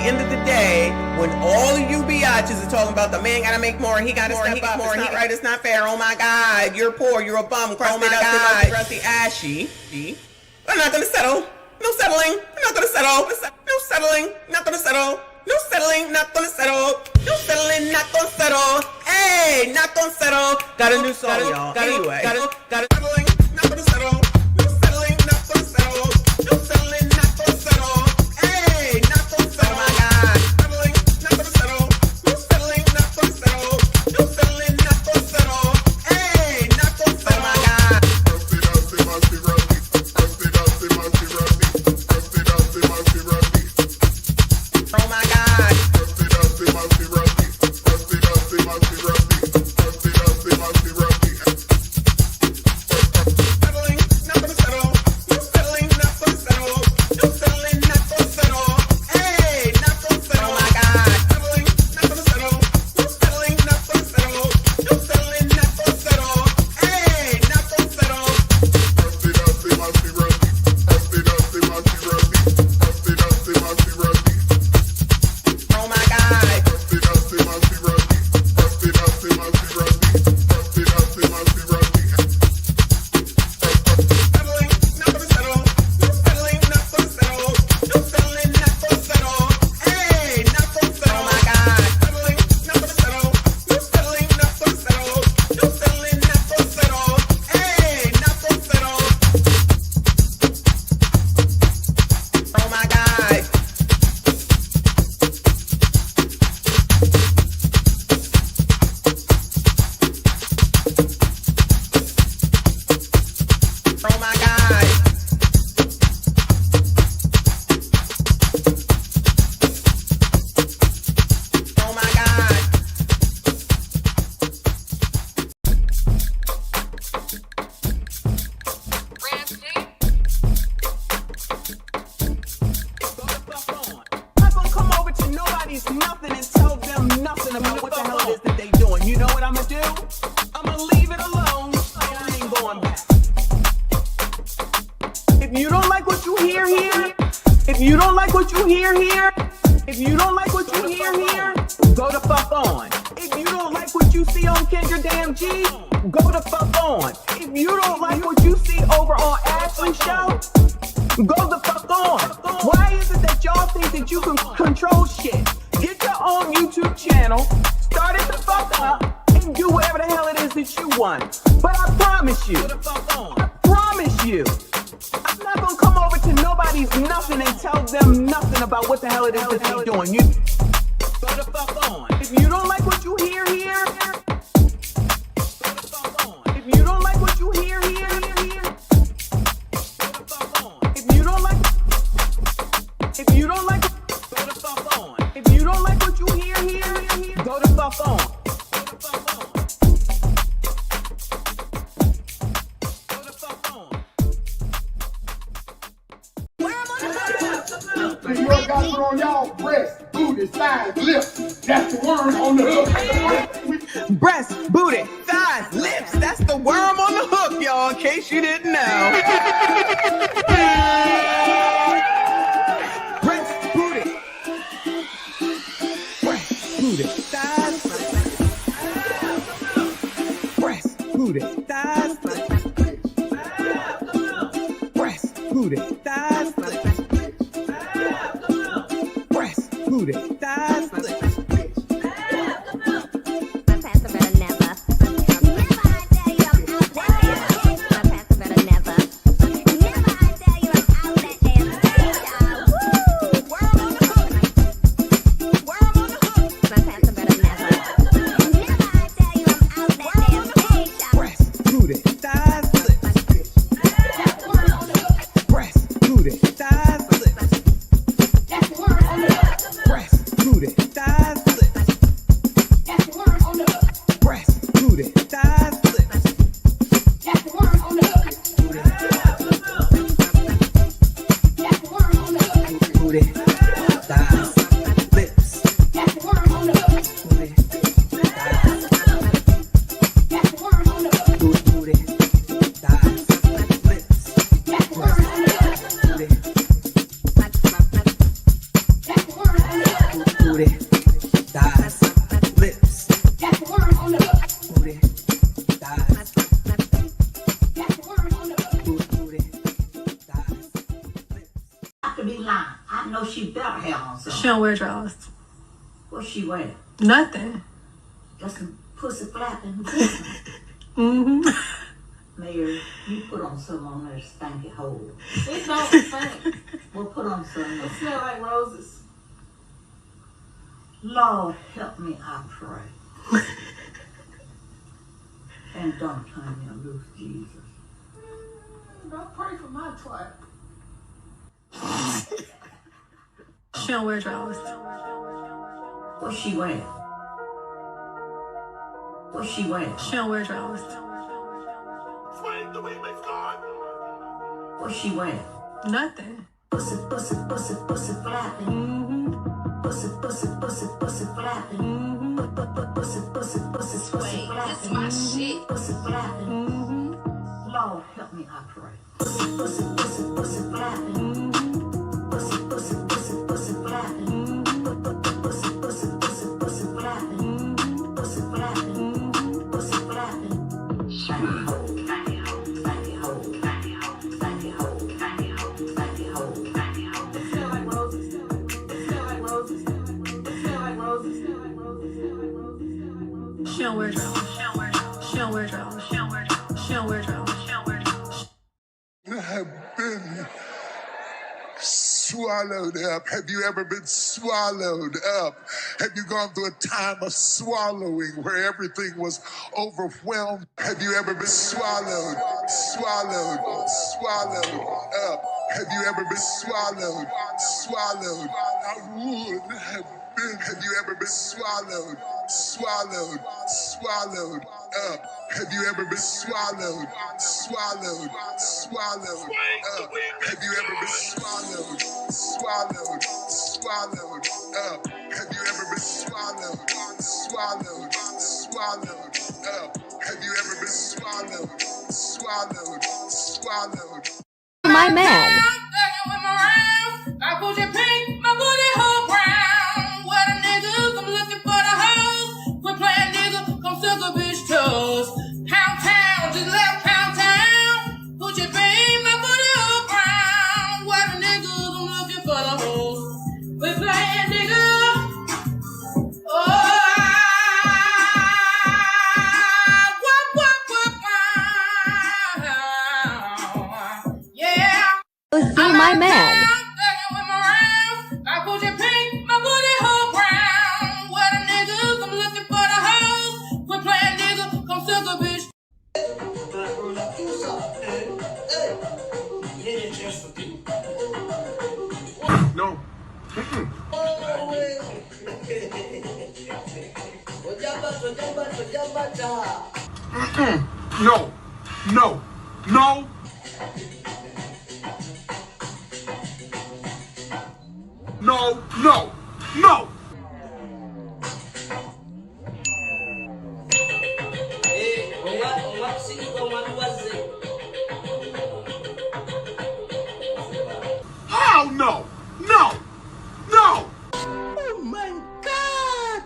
the end of the day, when all of you biatches are talking about the man gotta make more, he gotta step up, it's not right, it's not fair, oh my God, you're poor, you're a bum, crusty, dusty, ashy. I'm not gonna settle. No settling. I'm not gonna settle. No settling. Not gonna settle. No settling. Not gonna settle. No settling. Not gonna settle. Hey, not gonna settle. Got a new song, y'all. Anyway, got it. Settling. Not gonna settle. No settling. Not gonna settle. No settling. Not gonna settle. Hey, not gonna settle. Oh my God. Settling. Not gonna settle. No settling. Not gonna settle. No settling. Not gonna settle. Hey, not gonna settle. Oh my God. Oh my God. I know she better have on something. She don't wear drawers. What's she wearing? Nothing. Got some pussy flapping. Mayor, you put on something on there stanky hole. It don't stink. Well, put on something. It smells like roses. Lord, help me, I pray. And don't turn me loose, Jesus. Don't pray for my twat. She don't wear drawers. What's she wearing? What's she wearing? She don't wear drawers. What's she wearing? Nothing. Pussy, pussy, pussy, pussy flapping. Pussy, pussy, pussy, pussy flapping. Pussy, pussy, pussy, pussy flapping. This my shit. Pussy flapping. Lord, help me, I pray. Pussy, pussy, pussy, pussy flapping. Pussy, pussy, pussy, pussy flapping. Pussy, pussy, pussy, pussy flapping. Pussy flapping. Pussy flapping. Stanky hole, stanky hole, stanky hole, stanky hole, stanky hole, stanky hole, stanky hole, stanky hole. It smells like roses. It smells like roses. It smells like roses. It smells like roses. It smells like roses. It smells like roses. She don't wear drawers. She don't wear drawers. She don't wear drawers. She don't wear drawers. She don't wear drawers. She don't wear drawers. I have been swallowed up. Have you ever been swallowed up? Have you gone through a time of swallowing where everything was overwhelmed? Have you ever been swallowed up? Have you ever been swallowed? I would have been. Have you ever been swallowed up? Have you ever been swallowed up? Have you ever been swallowed up? Have you ever been swallowed up? Have you ever been swallowed? My man. I put your pink, my booty hole brown. What a nigga, I'm looking for the hoes. Quit playing nigga, come suck a bitch toes. Pound town, just left pound town. Put your pink, my booty hole brown. What a nigga, I'm looking for the hoes. Quit playing nigga. Be my man. I put your pink, my booty hole brown. What a nigga, I'm looking for the hoes. Quit playing nigga, come suck a bitch. No. No. No. No. No, no, no! Oh, no! No! No! Oh my God!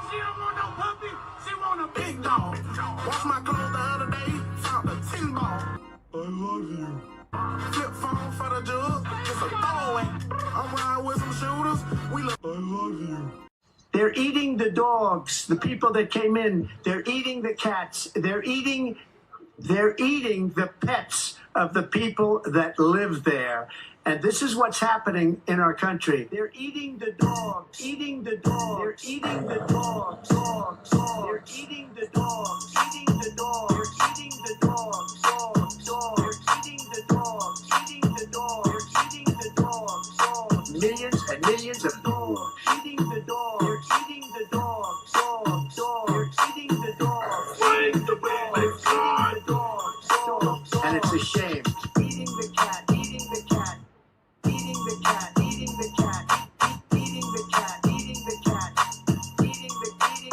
She don't want no puppy, she want a big dog. Wash my clothes the other day, found a 10 ball. I love you. Flip phone for the jug, just a throwaway. I'm riding with some shooters, we love. I love you. They're eating the dogs, the people that came in. They're eating the cats. They're eating the pets of the people that live there. And this is what's happening in our country. They're eating the dogs, eating the dogs. They're eating the dogs, dogs, dogs. They're eating the dogs, eating the dogs. They're eating the dogs, dogs, dogs. They're eating the dogs, eating the dogs. They're eating the dogs, dogs. Millions and millions of dogs, eating the dogs. They're eating the dogs, dogs, dogs. They're eating the dogs, eating the dogs. They're eating the dogs, dogs, dogs. And it's a shame. Eating the cat, eating the cat. Eating the cat, eating the cat, eating the cat, eating the cat, eating the cat,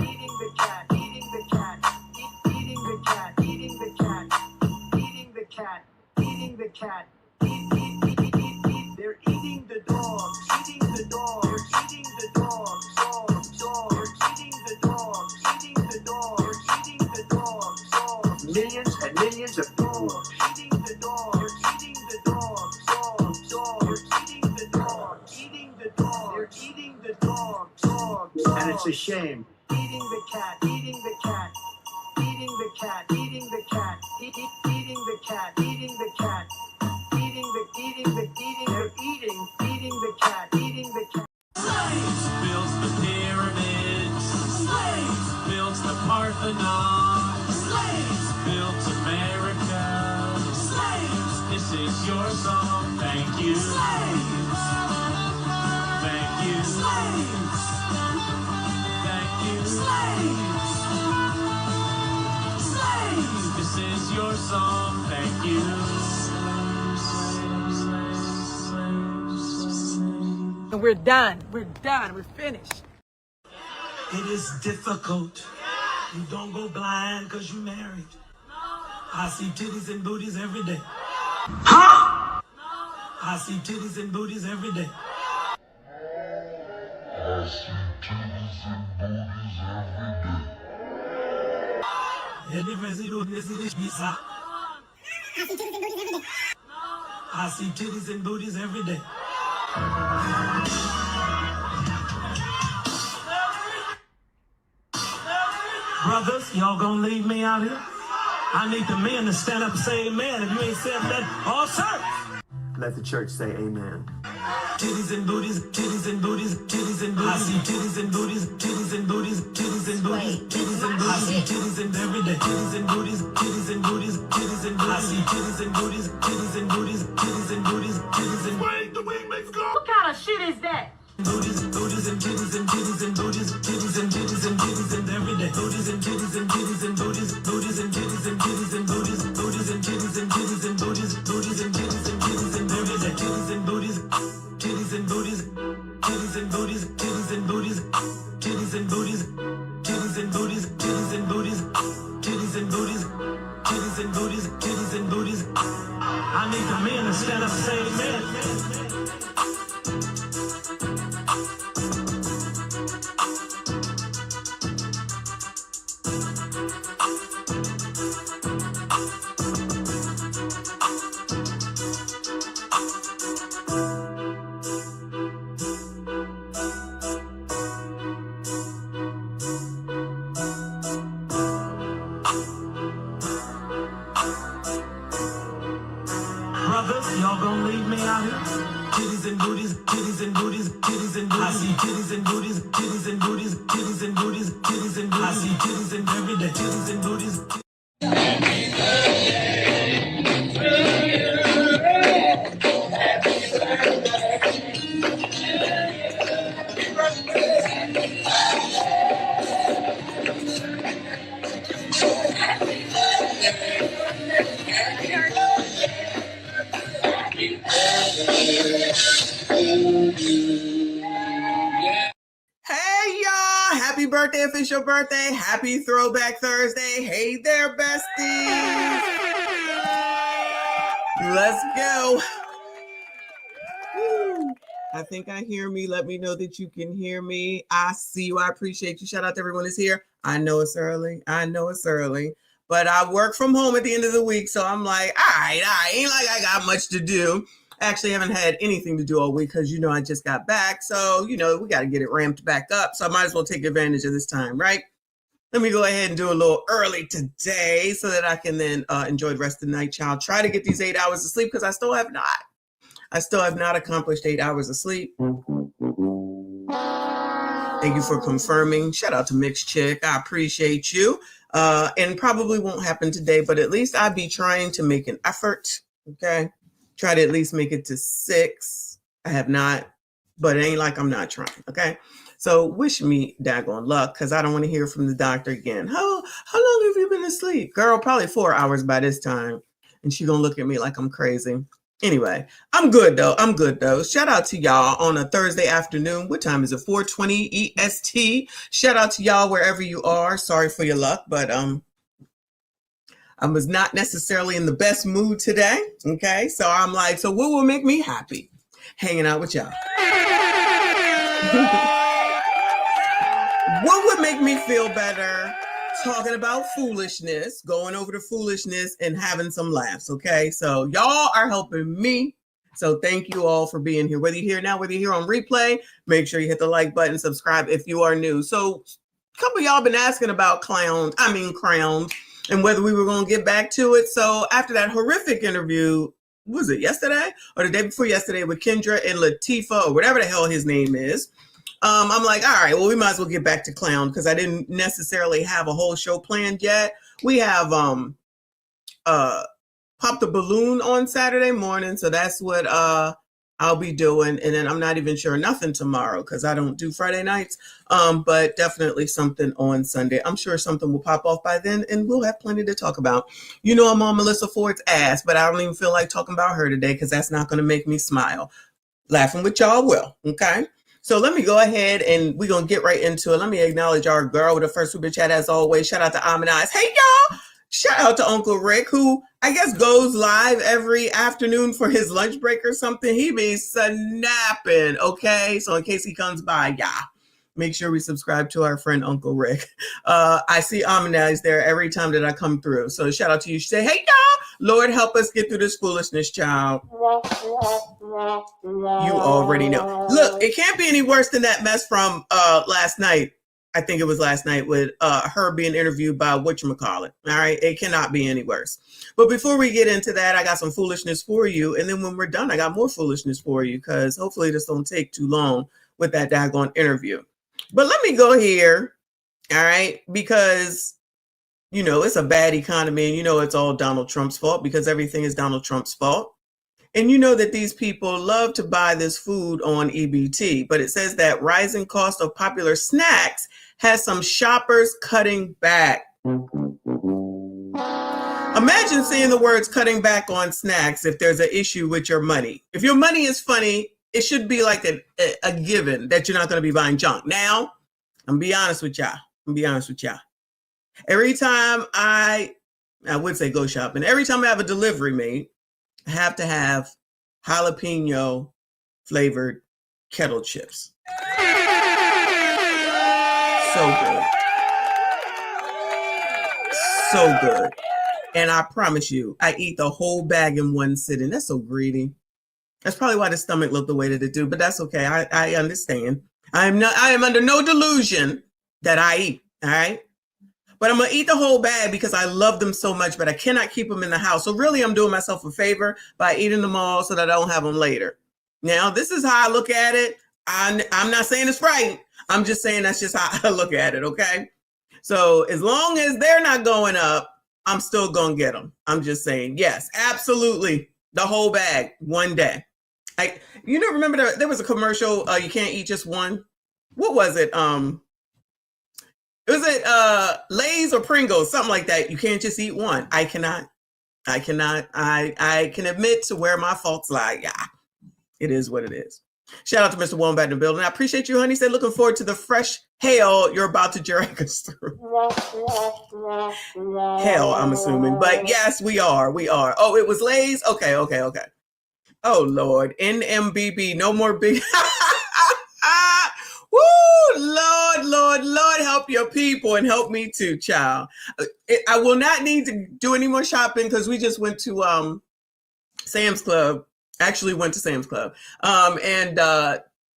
eating the cat. shame. Eating the cat, eating the cat, eating the cat, eating the cat, eating the cat, eating the cat, eating the cat, eating the cat. Slaves built the pyramids. Slaves built the Parthenon. Slaves built America. Slaves, this is your song. Thank you. Slaves. Thank you. Slaves. Thank you. Slaves. Slaves, this is your song. Thank you. And we're done. We're done. We're finished. It is difficult. You don't go blind because you married. I see titties and booties every day. Huh? I see titties and booties every day. I see titties and booties every day. I see titties and booties every day. Brothers, y'all gonna leave me out here? I need the men to stand up and say amen. If you ain't saying that, all sir. Let the church say amen. Titties and booties, titties and booties, titties and booties. I see titties and booties, titties and booties, titties and booties, titties and booties. I see titties and every day. Titties and booties, titties and booties, titties and booties. I see titties and booties, titties and booties, titties and booties, titties and Wait, the wing makes go. What kind of shit is that? booties, booties and titties and titties and booties, titties and titties and titties and every day. Booties and titties and titties and booties, booties and titties and titties and booties, booties and titties and titties and booties, booties and titties and titties and every day. Titties and booties, titties and booties, titties and booties, titties and booties, titties and booties, titties and booties, titties and booties, titties and booties, titties and booties, titties and booties. I need the men to stand up and say amen. Brothers, y'all gonna leave me out here? Titties and booties, titties and booties, titties and booties. I see titties and booties, titties and booties, titties and booties, titties and booties. I see titties and every day, titties and booties. Hey y'all, happy birthday, official birthday, happy Throwback Thursday. Hey there, besties. Let's go. Woo. I think I hear me. Let me know that you can hear me. I see you. I appreciate you. Shout out to everyone that's here. I know it's early. But I work from home at the end of the week. So I'm like, all right, ain't like I got much to do. Actually, haven't had anything to do all week because, I just got back. So, we got to get it ramped back up. So I might as well take advantage of this time, right? Let me go ahead and do a little early today so that I can then enjoy the rest of the night, child. Try to get these 8 hours of sleep because I still have not accomplished 8 hours of sleep. Thank you for confirming. Shout out to Mixed Chick. I appreciate you. And probably won't happen today, but at least I'll be trying to make an effort. Okay. Try to at least make it to 6. I have not, but it ain't like I'm not trying. Okay. So wish me daggone luck because I don't want to hear from the doctor again. How long have you been asleep? Girl, probably 4 hours by this time. And she gonna look at me like I'm crazy. Anyway, I'm good though. Shout out to y'all on a Thursday afternoon. What time is it? 4:20 EST. Shout out to y'all wherever you are. Sorry for your luck, but I was not necessarily in the best mood today. Okay, so I'm like, so what will make me happy? Hanging out with y'all. What would make me feel better? Talking about foolishness, going over to foolishness and having some laughs. Okay, so y'all are helping me So thank you all for being here. Whether you're here now, whether you're here on replay, make sure you hit the like button, subscribe if you are new. So a couple of y'all been asking about crowns, and whether we were going to get back to it. So after that horrific interview, was it yesterday or the day before yesterday with Kendra and Latifah or whatever the hell his name is? I'm like, all right, well, we might as well get back to clown because I didn't necessarily have a whole show planned yet. We have Pop the Balloon on Saturday morning, so that's what I'll be doing. And then I'm not even sure nothing tomorrow because I don't do Friday nights, but definitely something on Sunday. I'm sure something will pop off by then, and we'll have plenty to talk about. You know, I'm on Melissa Ford's ass, but I don't even feel like talking about her today because that's not going to make me smile. Laughing with y'all will, okay? So let me go ahead and we're going to get right into it. Let me acknowledge our girl with the first super chat as always. Shout out to MICHONDENYSE. Hey, y'all. Shout out to Uncle Rick, who I guess goes live every afternoon for his lunch break or something. He be snapping, okay? So in case he comes by, yeah, make sure we subscribe to our friend Uncle Rick. I see MICHONDENYSE there every time that I come through. So shout out to you. Say, hey, y'all, Lord, help us get through this foolishness, child. You already know. Look, it can't be any worse than that mess from last night. I think it was last night with her being interviewed by whatchamacallit. All right. It cannot be any worse. But before we get into that, I got some foolishness for you. And then when we're done, I got more foolishness for you because hopefully this don't take too long with that daggone interview. But let me go here. All right. Because, you know, it's a bad economy and, you know, it's all Donald Trump's fault because everything is Donald Trump's fault. And you know that these people love to buy this food on EBT, but it says that rising cost of popular snacks has some shoppers cutting back. Imagine seeing the words cutting back on snacks if there's an issue with your money. If your money is funny, it should be like a given that you're not going to be buying junk. Now, I'm be honest with y'all. Every time I would say go shopping, every time I have a delivery made, I have to have jalapeno flavored kettle chips. So good. So good. And I promise you, I eat the whole bag in one sitting. That's so greedy. That's probably why the stomach looked the way that it do, but that's okay. I understand. I am under no delusion that I eat. All right. But I'm going to eat the whole bag because I love them so much, but I cannot keep them in the house. So really, I'm doing myself a favor by eating them all so that I don't have them later. Now, this is how I look at it. I'm not saying it's right. I'm just saying that's just how I look at it, okay? So as long as they're not going up, I'm still going to get them. I'm just saying, yes, absolutely. The whole bag, one day. Remember there was a commercial, you can't eat just one? What was it? Was it Lay's or Pringles? Something like that. You can't just eat one. I cannot. I can admit to where my faults lie. Yeah, it is what it is. Shout out to Mr. Wombat in the building. I appreciate you, honey. Said looking forward to the fresh hail you're about to drag us through. Hell, I'm assuming. But yes, we are. Oh, it was Lay's? Okay. Oh, Lord. NMBB. No more big... Woo, Lord, help your people and help me too, child. I will not need to do any more shopping because we just went to Sam's Club. Actually went to Sam's Club and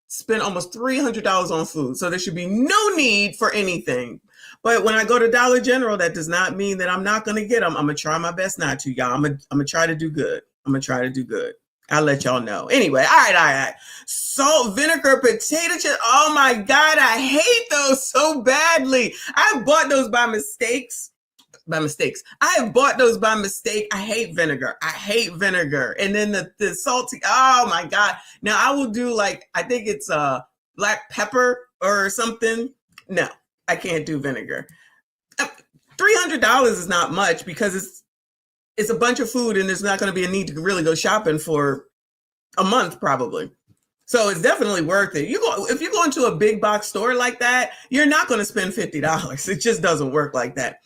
spent almost $300 on food. So there should be no need for anything. But when I go to Dollar General, that does not mean that I'm not going to get them. I'm going to try my best not to, y'all. I'm going to try to do good. I'll let y'all know. Anyway, all right. Salt, vinegar, potato chips. Oh my God, I hate those so badly. I bought those by mistakes. I have bought those by mistake. I hate vinegar. And then the salty, oh my God. Now I will do I think it's black pepper or something. No, I can't do vinegar. $300 is not much because it's a bunch of food and there's not going to be a need to really go shopping for a month probably. So it's definitely worth it. If you go into a big box store like that, you're not going to spend $50. It just doesn't work like that.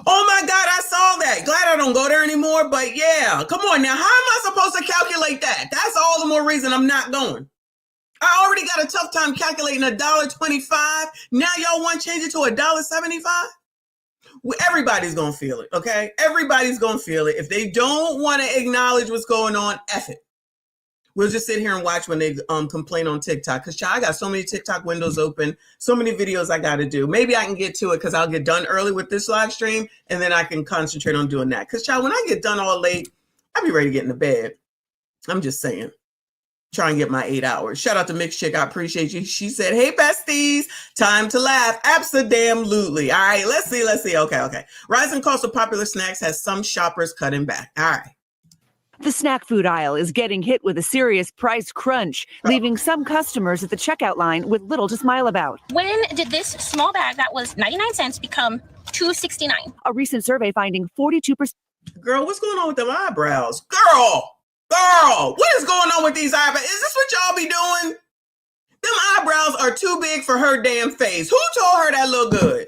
Oh my God, I saw that. Glad I don't go there anymore. But yeah, come on now. How am I supposed to calculate that? That's all the more reason I'm not going. I already got a tough time calculating $1.25. Now y'all want to change it to $1.75? Well, everybody's going to feel it, okay? Everybody's going to feel it. If they don't want to acknowledge what's going on, F it. We'll just sit here and watch when they complain on TikTok. Because, child, I got so many TikTok windows open, so many videos I got to do. Maybe I can get to it because I'll get done early with this live stream, and then I can concentrate on doing that. Because, child, when I get done all late, I'll be ready to get into bed. I'm just saying. Try and get my 8 hours. Shout out to Mix Chick. I appreciate you. She said, hey, besties, time to laugh. Absolutely. All right, let's see. Okay. Rising cost of popular snacks has some shoppers cutting back. All right. The snack food aisle is getting hit with a serious price crunch, leaving some customers at the checkout line with little to smile about. When did this small bag that was 99 cents become $2.69? A recent survey finding 42%. Girl, what's going on with them eyebrows? Girl, what is going on with these eyebrows? Is this what y'all be doing? Them eyebrows are too big for her damn face. Who told her that look good?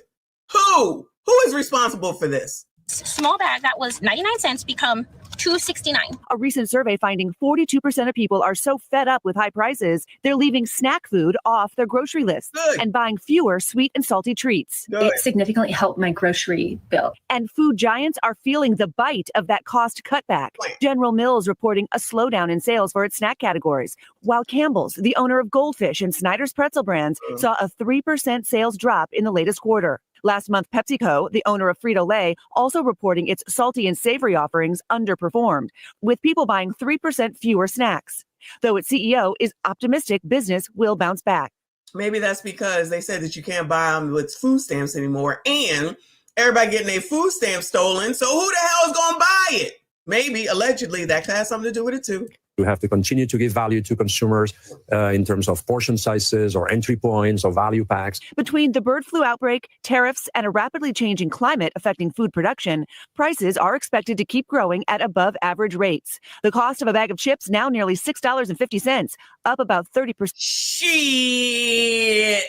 Who is responsible for this? Small bag that was 99 cents become $2.69. A recent survey finding 42% of people are so fed up with high prices, they're leaving snack food off their grocery list and buying fewer sweet and salty treats. It significantly helped my grocery bill. And food giants are feeling the bite of that cost cutback. General Mills reporting a slowdown in sales for its snack categories, while Campbell's, the owner of Goldfish and Snyder's pretzel brands, saw a 3% sales drop in the latest quarter. Last month, PepsiCo, the owner of Frito-Lay, also reporting its salty and savory offerings underperformed, with people buying 3% fewer snacks. Though its CEO is optimistic business will bounce back. Maybe that's because they said that you can't buy them with food stamps anymore, and everybody getting their food stamps stolen, so who the hell is going to buy it? Maybe, allegedly, that could have something to do with it too. We have to continue to give value to consumers in terms of portion sizes or entry points or value packs. Between the bird flu outbreak, tariffs, and a rapidly changing climate affecting food production, prices are expected to keep growing at above average rates. The cost of a bag of chips now nearly $6.50, up about 30%. Shit,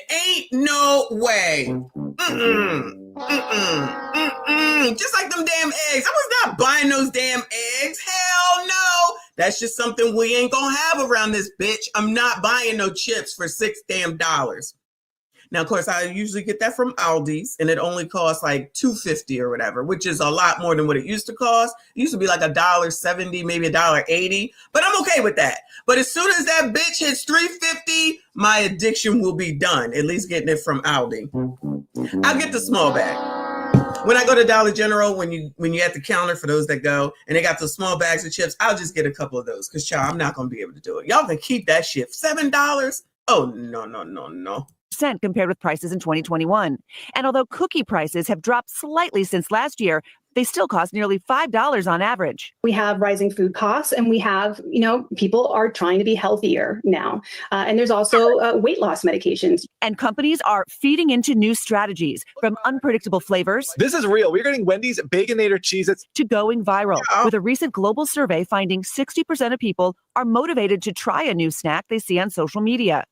ain't no way. Just like them damn eggs. I was not buying those damn eggs. Hell no. That's just something we ain't gonna have around this bitch. I'm not buying no chips for $6 damn. Now, of course, I usually get that from Aldi's, and it only costs like $2.50 or whatever, which is a lot more than what it used to cost. It used to be like $1.70, maybe $1.80, but I'm okay with that. But as soon as that bitch hits $3.50, my addiction will be done. At least getting it from Aldi. I'll get the small bag. When I go to Dollar General, when you at the counter, for those that go, and they got those small bags of chips, I'll just get a couple of those because, child, I'm not going to be able to do it. Y'all can keep that shit. $7? Oh, no. Compared with prices in 2021. And although cookie prices have dropped slightly since last year, they still cost nearly $5 on average. We have rising food costs, and we have, people are trying to be healthier now. And there's also weight loss medications. And companies are feeding into new strategies, from unpredictable flavors. This is real. We're getting Wendy's Baconator Cheez-Its to going viral, with a recent global survey finding 60% of people are motivated to try a new snack they see on social media.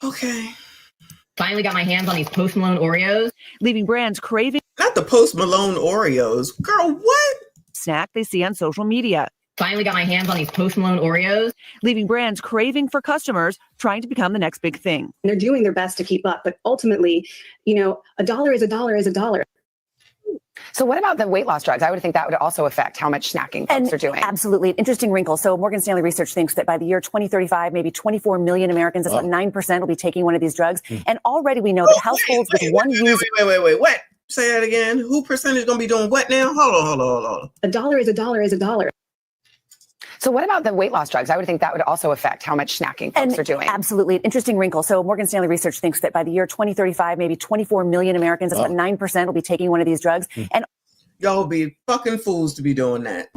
Okay. Finally got my hands on these Post Malone Oreos. Leaving brands craving. Not the Post Malone Oreos. Girl, what? Snack they see on social media. Finally got my hands on these Post Malone Oreos. Leaving brands craving for customers trying to become the next big thing. They're doing their best to keep up, but ultimately, a dollar is a dollar is a dollar. So what about the weight loss drugs? I would think that would also affect how much snacking folks are doing. Absolutely. Interesting wrinkle. So Morgan Stanley research thinks that by the year 2035, maybe 24 million Americans, that's about 9%, will be taking one of these drugs. And already we know that households with one user... Wait. What? Say that again. Who percentage going to be doing what now? Hold on. A dollar is a dollar is a dollar. So what about the weight loss drugs? I would think that would also affect how much snacking folks are doing. Absolutely. Interesting wrinkle. So Morgan Stanley research thinks that by the year 2035, maybe 24 million Americans, that's about 9%, will be taking one of these drugs. And y'all will be fucking fools to be doing that.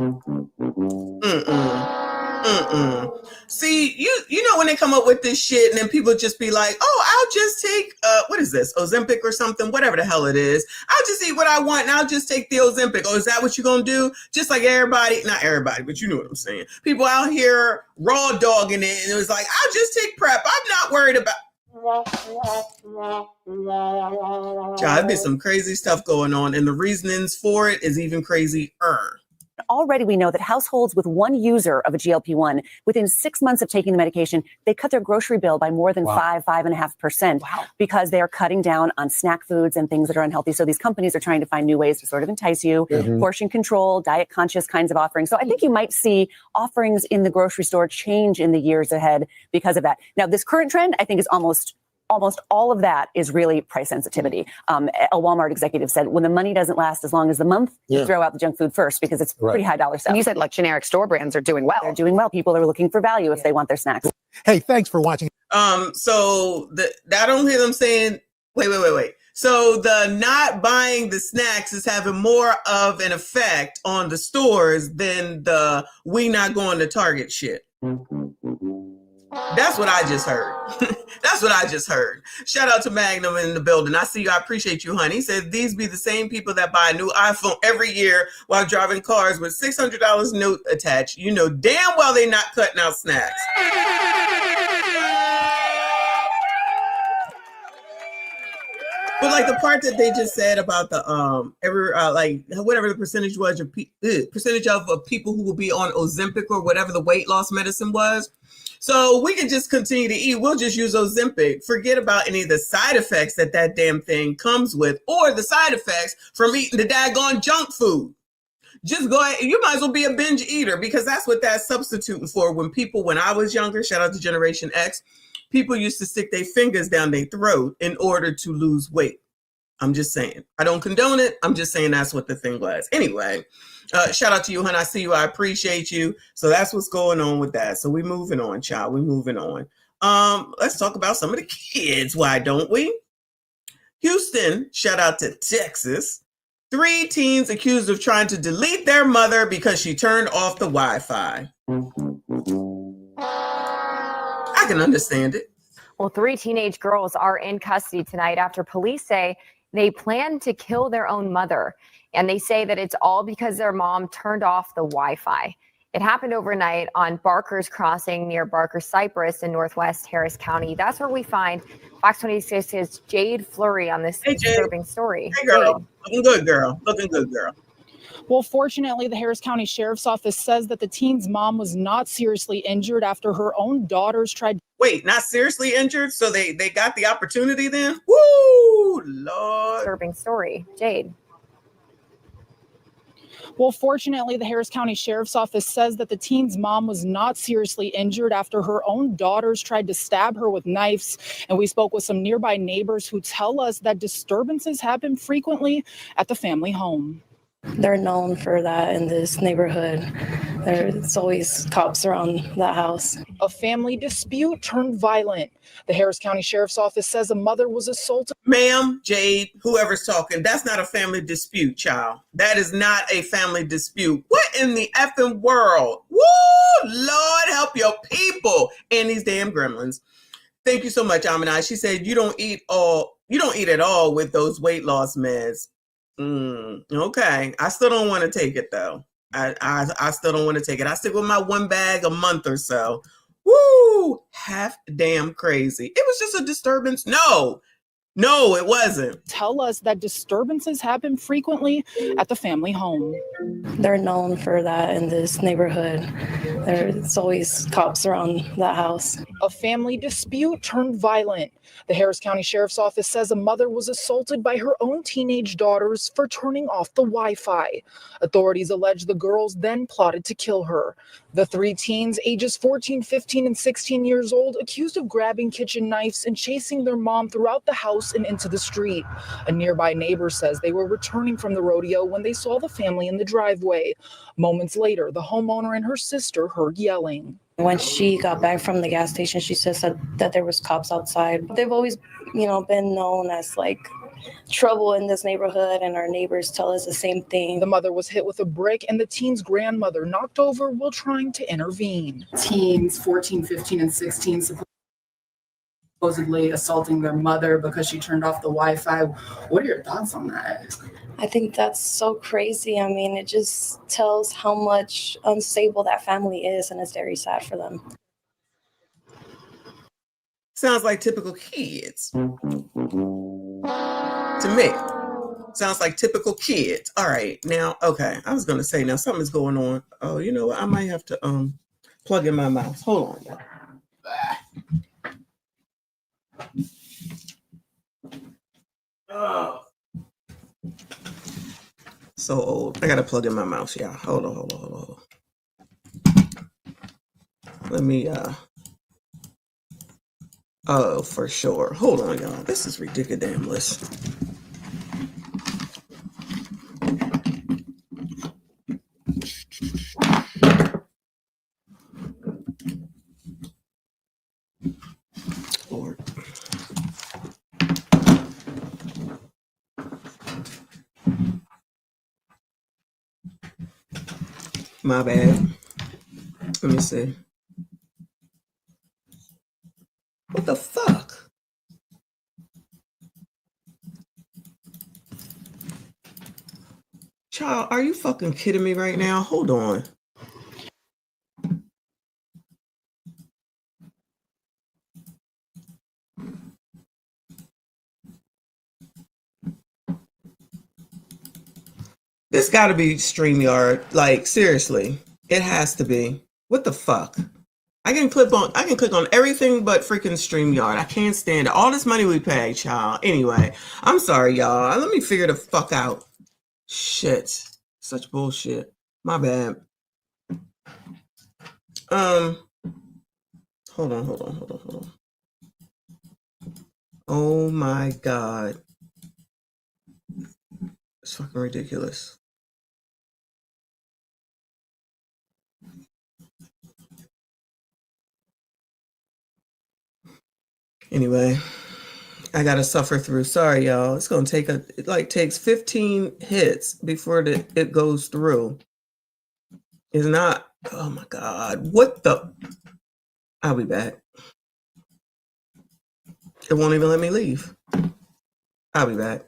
See, you know when they come up with this shit and then people just be like, oh, I'll just take, what is this, Ozempic or something, whatever the hell it is. I'll just eat what I want and I'll just take the Ozempic. Oh, is that what you're going to do? Just like everybody, not everybody, but you know what I'm saying. People out here raw dogging it and it was like, I'll just take prep. I'm not worried about. There's been some crazy stuff going on and the reasonings for it is even crazier. already we know that households with one user of a GLP-1, within 6 months of taking the medication, they cut their grocery bill by more than 5.5%, because they are cutting down on snack foods and things that are unhealthy. So these companies are trying to find new ways to sort of entice you, portion control, diet conscious kinds of offerings. So I think you might see offerings in the grocery store change in the years ahead because of that. Now, this current trend, I think, is almost all of that is really price sensitivity. A Walmart executive said, when the money doesn't last as long as the month, you throw out the junk food first because it's pretty high dollar stuff. And you said like generic store brands are doing well. They're doing well. People are looking for value if they want their snacks. Hey, thanks for watching. So I don't hear them saying, wait. So the not buying the snacks is having more of an effect on the stores than the we not going to Target shit. That's what I just heard. That's what I just heard. Shout out to Magnum in the building. I see you. I appreciate you, honey. He said these be the same people that buy a new iPhone every year while driving cars with $600 note attached. You know damn well they not cutting out snacks. But like the part that they just said about the like whatever the percentage was of percentage of people who will be on Ozempic or whatever the weight loss medicine was. So we can just continue to eat. We'll just use Ozempic. Forget about any of the side effects that damn thing comes with, or the side effects from eating the daggone junk food. Just go ahead. You might as well be a binge eater, because that's what that's substituting for. When I was younger, shout out to Generation X, people used to stick their fingers down their throat in order to lose weight. I'm just saying. I don't condone it. I'm just saying that's what the thing was. Anyway, shout out to you, honey. I see you. I appreciate you. So that's what's going on with that. So we're moving on, child. We're moving on. Let's talk about some of the kids. Why don't we? Houston, shout out to Texas. 3 teens accused of trying to delete their mother because she turned off the Wi-Fi. I can understand it. Well, 3 teenage girls are in custody tonight after police say they plan to kill their own mother. And they say that it's all because their mom turned off the Wi-Fi. It happened overnight on Barker's Crossing near Barker Cypress in Northwest Harris County. That's where we find Fox 26's Jade Fleury on this disturbing story. Hey, girl. Jade. Looking good, girl. Looking good, girl. Well, fortunately, the Harris County Sheriff's Office says that the teen's mom was not seriously injured after her own daughters tried. Wait, not seriously injured? So they got the opportunity then? Woo, Lord. Disturbing story. Jade. Well, fortunately, the Harris County Sheriff's Office says that the teen's mom was not seriously injured after her own daughters tried to stab her with knives. And we spoke with some nearby neighbors who tell us that disturbances happen frequently at the family home. They're known for that in this neighborhood. There's always cops around that house. A family dispute turned violent. The Harris County Sheriff's Office says a mother was assaulted. Ma'am, Jade, whoever's talking, that's not a family dispute, child. That is not a family dispute. What in the effing world? Woo, Lord, help your people and these damn gremlins. Thank you so much, Aminai. She said you don't eat at all with those weight loss meds. Okay. I still don't want to take it though. I still don't want to take it. I stick with my 1 bag a month or so. Woo! Half damn crazy. It was just a disturbance. No, it wasn't. Tell us that disturbances happen frequently at the family home. They're known for that in this neighborhood. There's always cops around that house. A family dispute turned violent. The Harris County Sheriff's Office says a mother was assaulted by her own teenage daughters for turning off the Wi-Fi. Authorities allege the girls then plotted to kill her. The 3 teens, ages 14, 15, and 16 years old, accused of grabbing kitchen knives and chasing their mom throughout the house and into the street. A nearby neighbor says they were returning from the rodeo when they saw the family in the driveway. Moments later, the homeowner and her sister heard yelling. When she got back from the gas station, she says that there was cops outside. They've always, been known as like trouble in this neighborhood, and our neighbors tell us the same thing. The mother was hit with a brick and the teen's grandmother knocked over while trying to intervene. Teens, 14, 15, and 16, supposedly assaulting their mother because she turned off the Wi-Fi. What are your thoughts on that? I think that's so crazy. I mean, it just tells how much unstable that family is, and it's very sad for them. Sounds like typical kids. To me. Sounds like typical kids. All right, now, okay. I was gonna say now something's going on. Oh, you know what? I might have to plug in my mouse. Hold on, y'all. Oh. So old. I gotta plug in my mouse, y'all. Hold on. Let me oh, for sure. Hold on, y'all. This is ridiculous. Lord. My bad. Let me see. What the fuck? Child, are you fucking kidding me right now? Hold on. This got to be StreamYard. Like, seriously. It has to be. What the fuck? I can click on everything but freaking StreamYard. I can't stand it. All this money we pay, child. Anyway, I'm sorry, y'all. Let me figure the fuck out. Shit. Such bullshit. My bad. Hold on. Oh my God. It's fucking ridiculous. Anyway, I gotta suffer through. Sorry, y'all. It's gonna take it takes 15 hits before it goes through. It's not. Oh my God. What the? I'll be back. It won't even let me leave. I'll be back.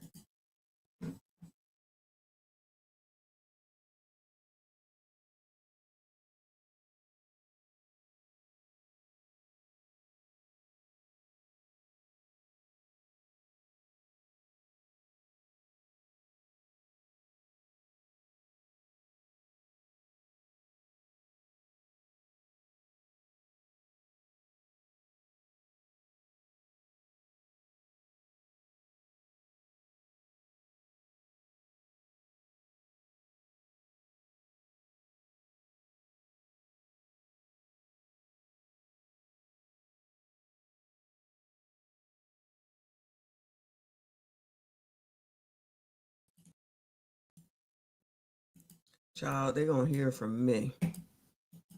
Child, they're gonna hear from me.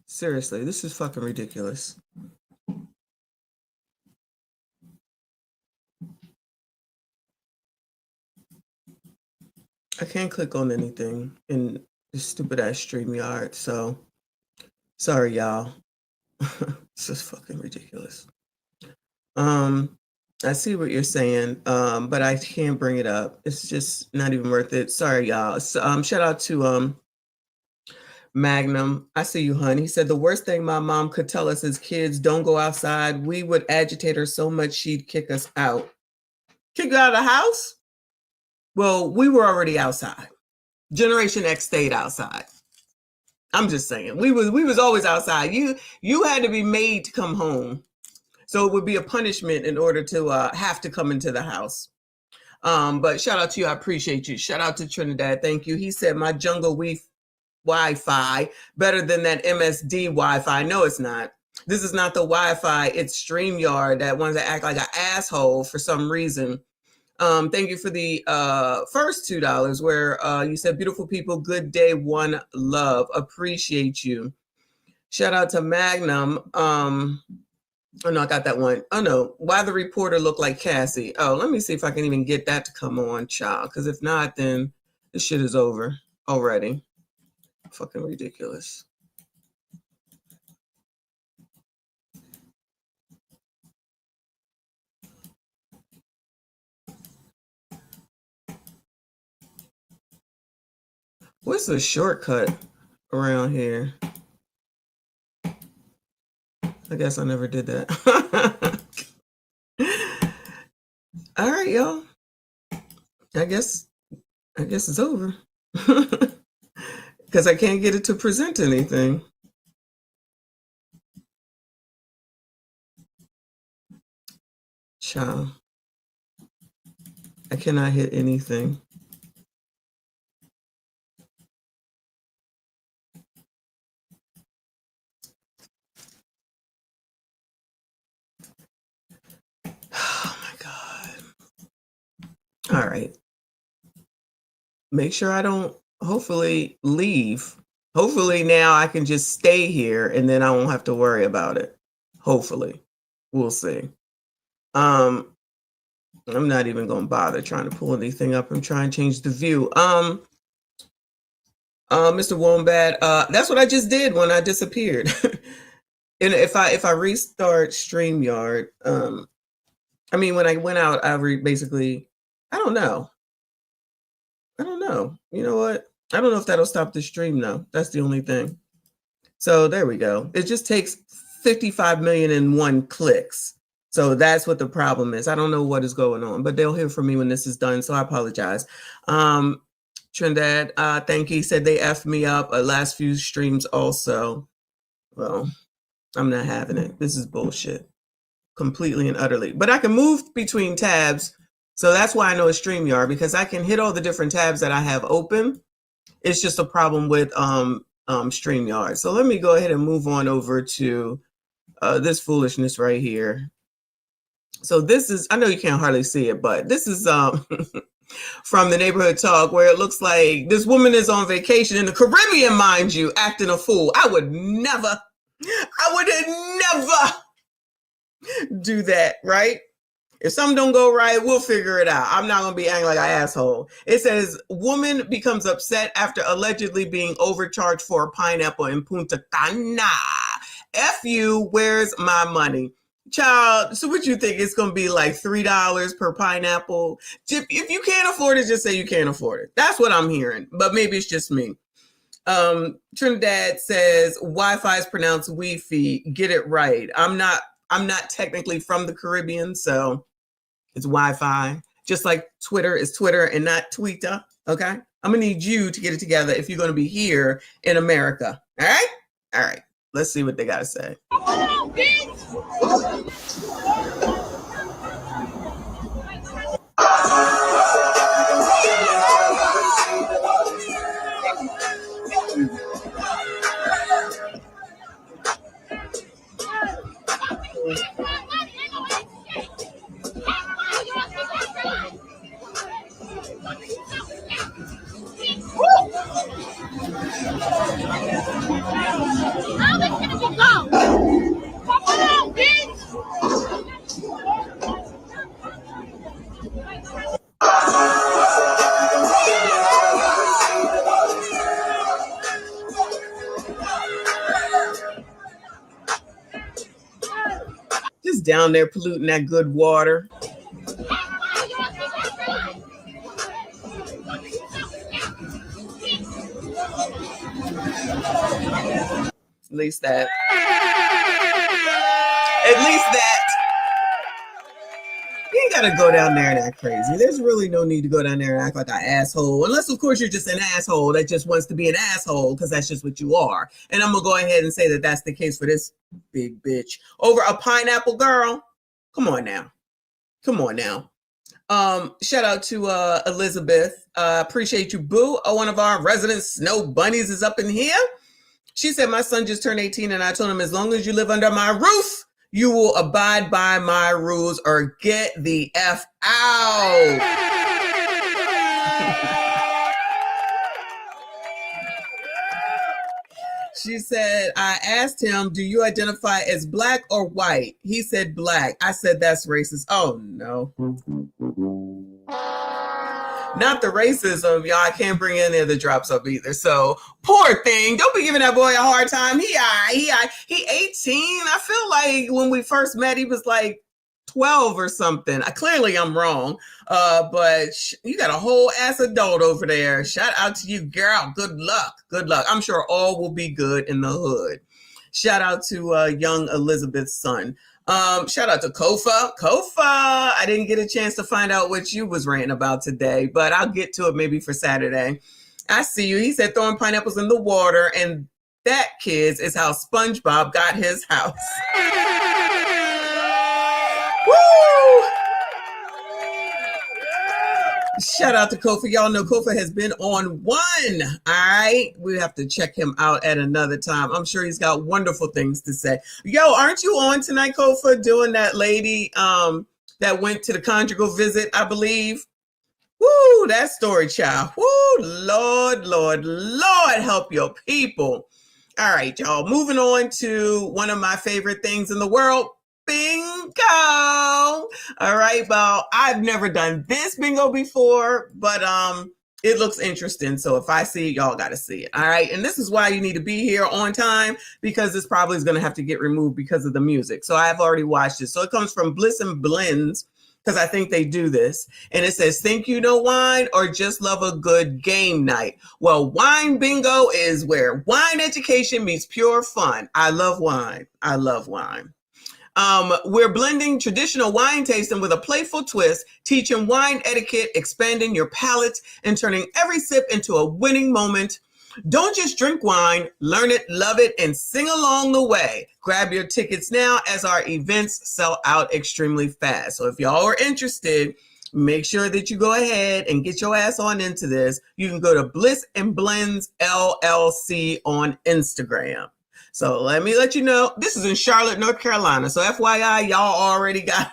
Seriously, this is fucking ridiculous. I can't click on anything in this stupid ass StreamYard, so sorry, y'all. This is fucking ridiculous. I see what you're saying, but I can't bring it up. It's just not even worth it. Sorry, y'all. So, shout out to Magnum. I see you, hun. He said the worst thing my mom could tell us as kids, don't go outside. We would agitate her so much she'd kick us out. Kick you out of the house? Well, we were already outside. Generation X stayed outside. I'm just saying. We was always outside. You had to be made to come home. So it would be a punishment in order to have to come into the house. But shout out to you. I appreciate you. Shout out to Trinidad. Thank you. He said my jungle Wi-Fi better than that MSD Wi-Fi. No, it's not. This is not the Wi-Fi. It's StreamYard that wants to act like an asshole for some reason. Thank you for the first $2 where you said, beautiful people, good day, one love. Appreciate you. Shout out to Magnum. Oh, no, I got that one. Oh, no. Why the reporter look like Cassie? Oh, let me see if I can even get that to come on, child. Because if not, then this shit is over already. Fucking ridiculous. What's the shortcut around here? I guess I never did that. All right, y'all. I guess I guess it's over. Because I can't get it to present anything. Child. I cannot hit anything. Oh my God. All right. Make sure I don't hopefully leave. Hopefully now I can just stay here and then I won't have to worry about it. Hopefully. We'll see. I'm not even gonna bother trying to pull anything up and try and change the view. Mr. Wombat, that's what I just did when I disappeared. And if I restart StreamYard, I mean when I went out, basically, I don't know. You know what? I don't know if that'll stop the stream though. That's the only thing. So there we go. It just takes 55 million and one clicks. So that's what the problem is. I don't know what is going on, but they'll hear from me when this is done. So I apologize. Trinidad, thank you. He said they effed me up last few streams also. Well, I'm not having it. This is bullshit. Completely and utterly. But I can move between tabs. So that's why I know it's StreamYard, because I can hit all the different tabs that I have open. It's just a problem with StreamYard. So let me go ahead and move on over to this foolishness right here. So this is, I know you can't hardly see it, but this is from the Neighborhood Talk, where it looks like this woman is on vacation in the Caribbean, mind you, acting a fool. I would never do that, right? If something don't go right, we'll figure it out. I'm not going to be acting like an asshole. It says, woman becomes upset after allegedly being overcharged for a pineapple in Punta Cana. F you, where's my money? Child, so what you think? It's going to be like $3 per pineapple? If you can't afford it, just say you can't afford it. That's what I'm hearing, but maybe it's just me. Trinidad says, Wi-Fi is pronounced Wi-Fi. Get it right. I'm not technically from the Caribbean, so it's Wi-Fi. Just like Twitter is Twitter and not Twitter, okay? I'm going to need you to get it together if you're going to be here in America, all right? All right, let's see what they got to say. Just down there polluting that good water. At least that. You ain't gotta go down there and act crazy. There's really no need to go down there and act like an asshole. Unless, of course, you're just an asshole that just wants to be an asshole, because that's just what you are. And I'm gonna go ahead and say that that's the case for this big bitch. Over a pineapple, girl? Come on now. Come on now. Shout out to Elizabeth. Appreciate you, boo. One of our resident snow bunnies is up in here. She said, my son just turned 18 and I told him, as long as you live under my roof, you will abide by my rules or get the F out. She said, I asked him, do you identify as black or white? He said black. I said, that's racist. Oh, no. Not the racism, y'all. I can't bring any of the drops up either. So poor thing. Don't be giving that boy a hard time. He 18. I feel like when we first met, he was like 12 or something. Clearly I'm wrong. But you got a whole ass adult over there. Shout out to you, girl. Good luck. Good luck. I'm sure all will be good in the hood. Shout out to young Elizabeth's son. Shout out to Kofa. Kofa, I didn't get a chance to find out what you was ranting about today, but I'll get to it maybe for Saturday. I see you. He said throwing pineapples in the water, and that, kids, is how SpongeBob got his house. Woo! Shout out to Kofa. Y'all know Kofa has been on one. All right. We have to check him out at another time. I'm sure he's got wonderful things to say. Yo, aren't you on tonight, Kofa, doing that lady that went to the conjugal visit, I believe? Woo, that story, child. Woo, Lord, Lord, Lord, help your people. All right, y'all. Moving on to one of my favorite things in the world. Bingo. All right, well, I've never done this bingo before, but it looks interesting. So if I see it, y'all got to see it. All right. And this is why you need to be here on time, because this probably is going to have to get removed because of the music. So I've already watched it. So it comes from Bliss and Blends, because I think they do this. And it says, think you know wine or just love a good game night? Well, wine bingo is where wine education meets pure fun. I love wine. I love wine. We're blending traditional wine tasting with a playful twist, teaching wine etiquette, expanding your palate, and turning every sip into a winning moment. Don't just drink wine, learn it, love it, and sing along the way. Grab your tickets now as our events sell out extremely fast. So if y'all are interested, make sure that you go ahead and get your ass on into this. You can go to Bliss and Blends LLC on Instagram. So let me let you know, this is in Charlotte, North Carolina. So FYI, y'all already got,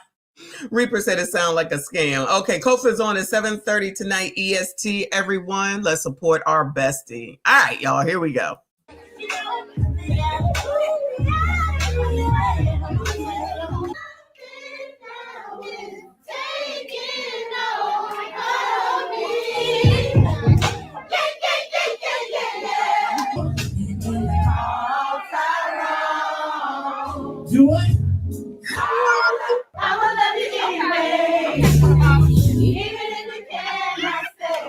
Reaper said it sounded like a scam. Okay, Kofa's on at 7:30 tonight, EST, everyone. Let's support our bestie. All right, y'all, here we go. Do what? I will love you anyway. Even if you cannot stay.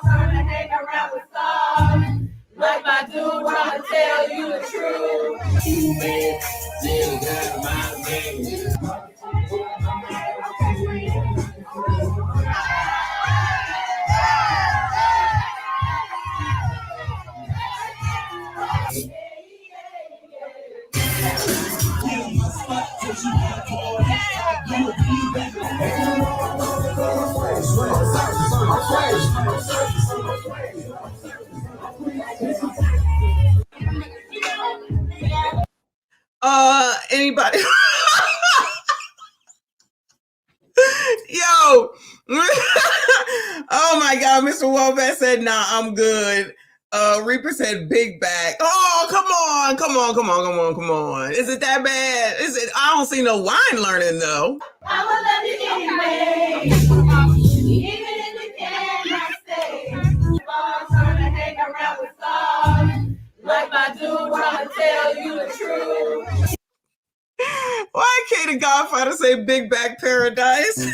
Trying to hang around with stars. Like my dude, trying to tell you the truth. You man, still got my name. Anybody? Yo. Oh my God, Mr. Wombat said, nah, I'm good. Reaper said big back. Oh, come on. Is it that bad? Is it? I don't see no wine learning though. I will love you anyway. Even if you cannot stay. Trying to hang around with stars. Like my dude, trying to tell you the truth. Why can't a Godfather say big back paradise?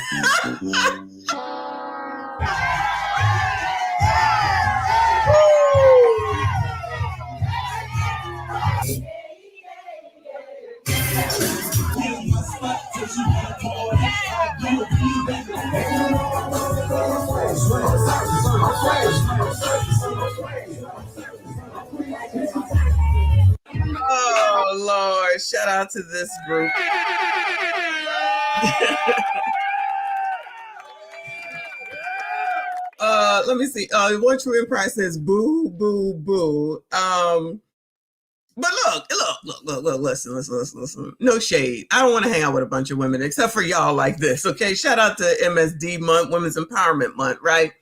Oh Lord, shout out to this group. Let me see. One True Empire says boo, boo, boo. But look, listen. No shade. I don't want to hang out with a bunch of women except for y'all like this, okay? Shout out to MSD month, Women's Empowerment Month, right?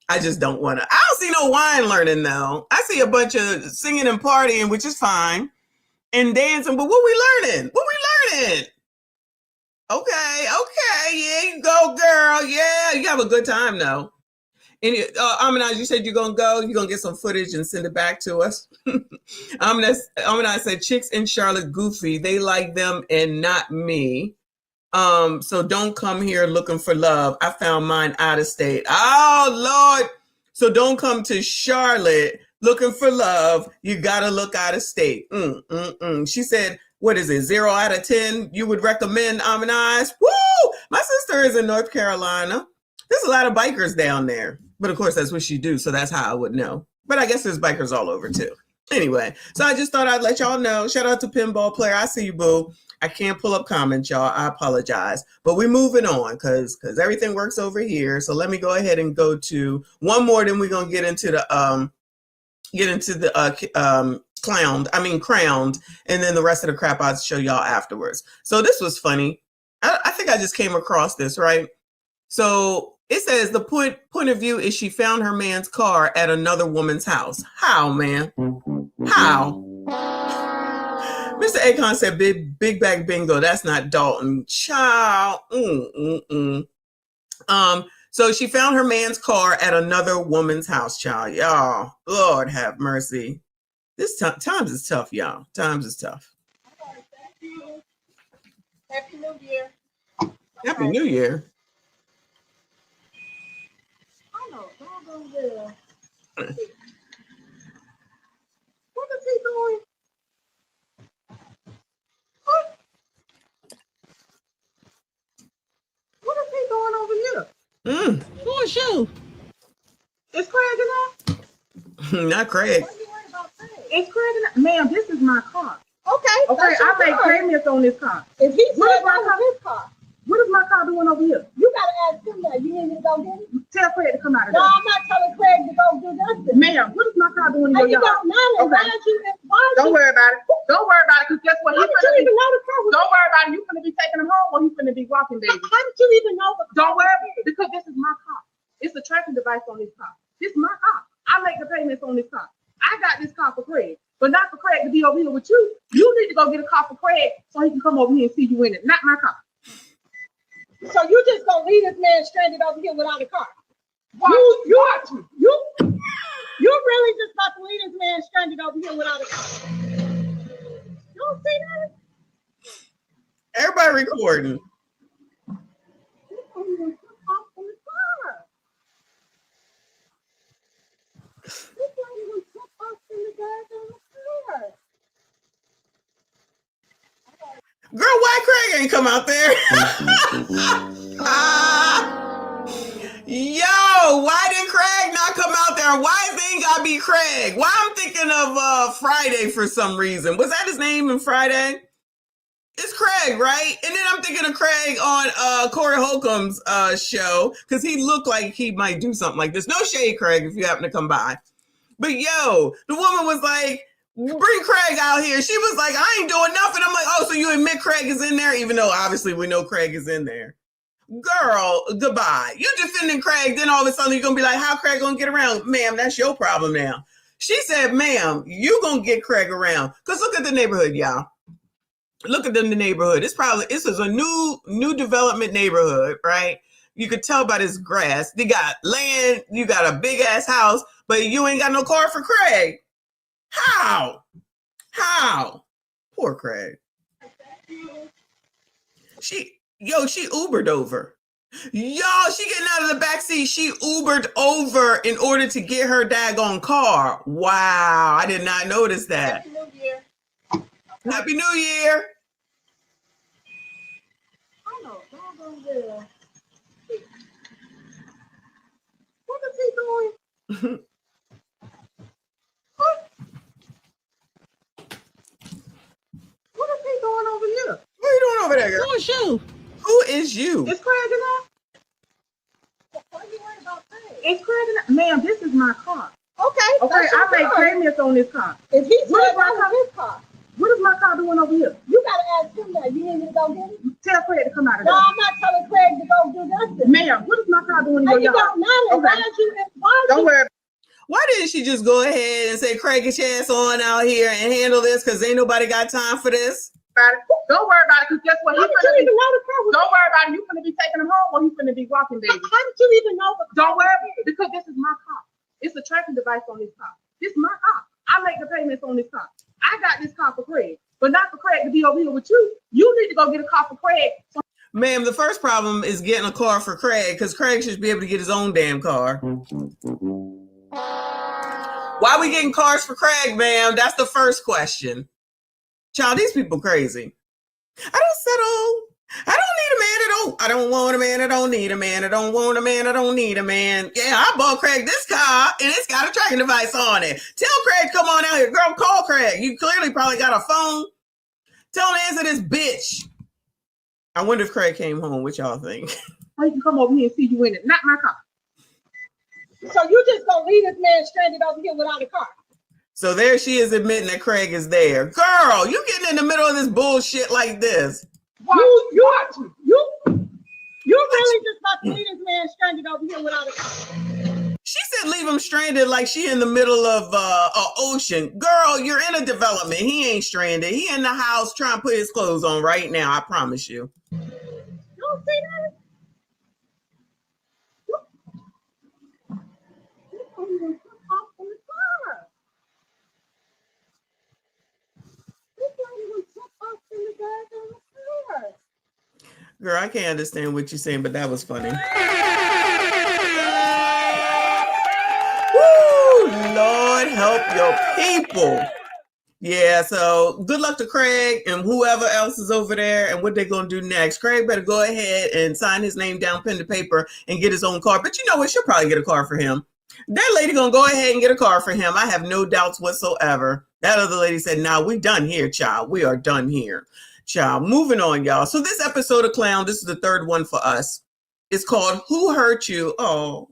I just don't want to. I don't see no wine learning though. I see a bunch of singing and partying, which is fine, and dancing, but what we learning? Okay, yeah, you go, girl. Yeah, you have a good time though. And Aminaj, you said you're gonna go. You're gonna get some footage and send it back to us. Aminaj said chicks in Charlotte goofy. They like them and not me. So don't come here looking for love. I found mine out of state. Oh Lord. So don't come to Charlotte looking for love. You gotta look out of state. She said, what is it, 0 out of 10, you would recommend Amenize? Woo! My sister is in North Carolina. There's a lot of bikers down there. But of course, that's what she do, so that's how I would know. But I guess there's bikers all over too. Anyway, so I just thought I'd let y'all know. Shout out to Pinball Player. I see you, boo. I can't pull up comments, y'all. I apologize. But we're moving on because everything works over here. So let me go ahead and go to one more, then we're going to get into the crowned, and then the rest of the crap I'll show y'all afterwards. So this was funny. I think I just came across this, right? So it says the point of view is she found her man's car at another woman's house. How, man? How? Mr. Akon said big bag bingo. That's not Dalton. Child. So she found her man's car at another woman's house, child. Y'all, Lord have mercy. This times is tough, y'all. Times is tough. Thank you. Happy New Year. Happy New Year. I know. What is he doing? What is he doing over here? Who is you? Is Craig in there? Not Craig. Is Craig in there? Ma'am, this is my car. Okay, I make payments on this car. If he said that was his car, what is my car doing over here? You gotta ask him that. You need me to go get it? Tell Craig to come out of there. No, I'm not telling Craig to go do nothing. Ma'am, what is my car doing in your yard? Don't worry about it. Don't worry about it, because guess what? Don't worry about it. You finna be taking him home, or he's finna be walking, baby. How did you even know? Don't worry about it, because this is my car. It's a tracking device on this car. This is my car. I make the payments on this car. I got this car for Craig, but not for Craig to be over here with you. You need to go get a car for Craig so he can come over here and see you in it, not my car. So you just gonna leave this man stranded over here without a car? You really just about to leave this man stranded over here without a car? You don't see that? Everybody recording. Girl, why Craig ain't come out there? Yo, why did Craig not come out there? Why is it ain't gotta be Craig? Why I'm thinking of Friday for some reason. Was that his name in Friday? It's Craig, right? And then I'm thinking of Craig on Corey Holcomb's show, because he looked like he might do something like this. No shade, Craig, if you happen to come by. But yo, the woman was like, bring Craig out here. She was like, I ain't doing nothing. I'm like, oh, so you admit Craig is in there? Even though obviously we know Craig is in there. Girl, goodbye. You defending Craig, then all of a sudden you're going to be like, how Craig going to get around? Ma'am, that's your problem now. She said, ma'am, you going to get Craig around. Because look at the neighborhood, y'all. Look at the neighborhood. This is a new development neighborhood, right? You could tell by this grass. They got land, you got a big ass house, but you ain't got no car for Craig. How? Poor Craig. She Ubered over. Y'all, she getting out of the back seat. She Ubered over in order to get her daggone car. Wow, I did not notice that. Happy New Year. Happy New Year. I know. What is he doing? What is he doing over here? What are you doing over there, girl? Who is you? Who is you? Is Craig in there? What are you worried about Craig? Is Craig in there? Ma'am, this is my car. Okay, I make payments on this car. If he said that was his car, what is my car doing over here? You gotta ask him that. You need me to go get it? Tell Craig to come out of there. No, I'm not telling Craig to go do nothing. Ma'am, what is my car doing in your yard? Don't worry. Why didn't she just go ahead and say, Craig, get your ass on out here and handle this, because ain't nobody got time for this? Don't worry about it, because guess what? Don't worry about it. You finna be taking him home, or he's finna be walking, baby. How did you even know? Don't worry about it, because this is my car. It's a tracking device on this car. This is my car. I make the payments on this car. I got this car for Craig, but not for Craig to be over here with you. You need to go get a car for Craig. Ma'am, the first problem is getting a car for Craig, because Craig should be able to get his own damn car. Why are we getting cars for Craig, ma'am? That's the first question. Child, these people crazy. I don't settle. I don't need a man. I don't want a man. I don't need a man. I don't want a man. I don't need a man. Yeah, I bought Craig this car and it's got a tracking device on it. Tell Craig, come on out here. Girl, call Craig. You clearly probably got a phone. Tell him to answer this bitch. I wonder if Craig came home. What y'all think? I can come over here and see you in it. Not my car. So you just gonna leave this man stranded over here without a car? So there she is admitting that Craig is there. Girl, you getting in the middle of this bullshit like this. You really just about to leave this man stranded over here without a car? She said leave him stranded like she in the middle of an ocean. Girl, you're in a development. He ain't stranded. He in the house trying to put his clothes on right now. I promise you. You don't see that? Girl, I can't understand what you're saying, but that was funny. Woo! Lord help your people. Yeah, so good luck to Craig and whoever else is over there and what they're going to do next. Craig better go ahead and sign his name down, pen to paper, and get his own car. But you know what? She'll probably get a car for him. That lady going to go ahead and get a car for him. I have no doubts whatsoever. That other lady said, nah, we done here, child. We are done here. Child, moving on, y'all. So this episode of Clown, this is the third one for us. It's called Who Hurt You? Oh.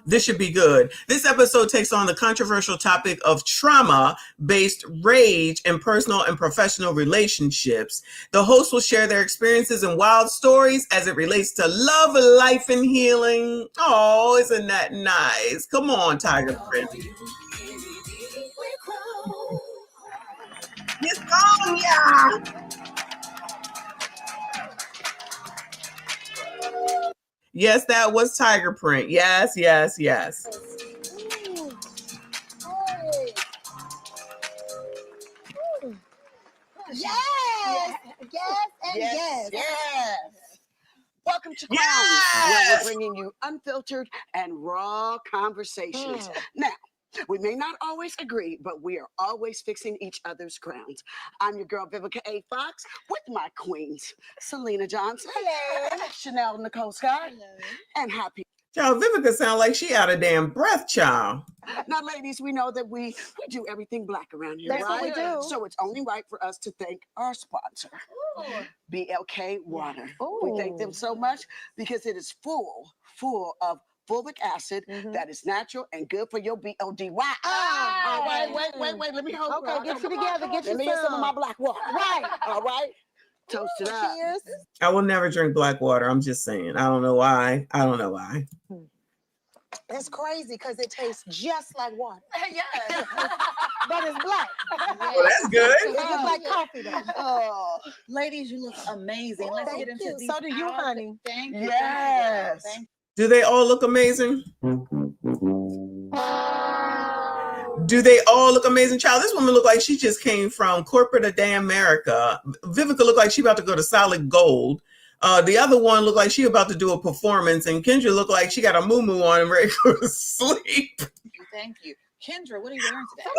This should be good. This episode takes on the controversial topic of trauma-based rage in personal and professional relationships. The hosts will share their experiences and wild stories as it relates to love, life, and healing. Oh, isn't that nice? Come on, Tiger Prince. It's on, yeah. Yes, that was Tiger Print. Yes, yes, yes. Yes, yes. Welcome to Crown, where we're bringing you unfiltered and raw conversations. Now, we may not always agree, but we are always fixing each other's grounds. I'm your girl, Vivica A. Fox, with my queens, Selena Johnson, Chanel Nicole Scott, and Happy. Child, Vivica sound like she out of damn breath, child. Now, ladies, we know that we do everything black around here, That's right? what we do. So it's only right for us to thank our sponsor, BLK Water. We thank them so much because it is full of fulvic acid that is natural and good for your BODY. Wait, let me hold. Okay, get you together, get you Let me get some of my black water. Right. All right. Toast it up. Cheers. I will never drink black water. I'm just saying. I don't know why. That's crazy because it tastes just like water. Yes. But it's black. Well, that's good. It looks like coffee though. Oh, ladies, you look amazing. Let's get into these. So do you, honey. Thank you. yes. Thank you. Do they all look amazing? Do they all look amazing? Child, this woman look like she just came from corporate of damn America. Vivica looked like she about to go to Solid Gold. The other one looked like she about to do a performance, and Kendra looked like she got a moo-moo on and ready to go to sleep. Thank you. Kendra, what are you wearing today?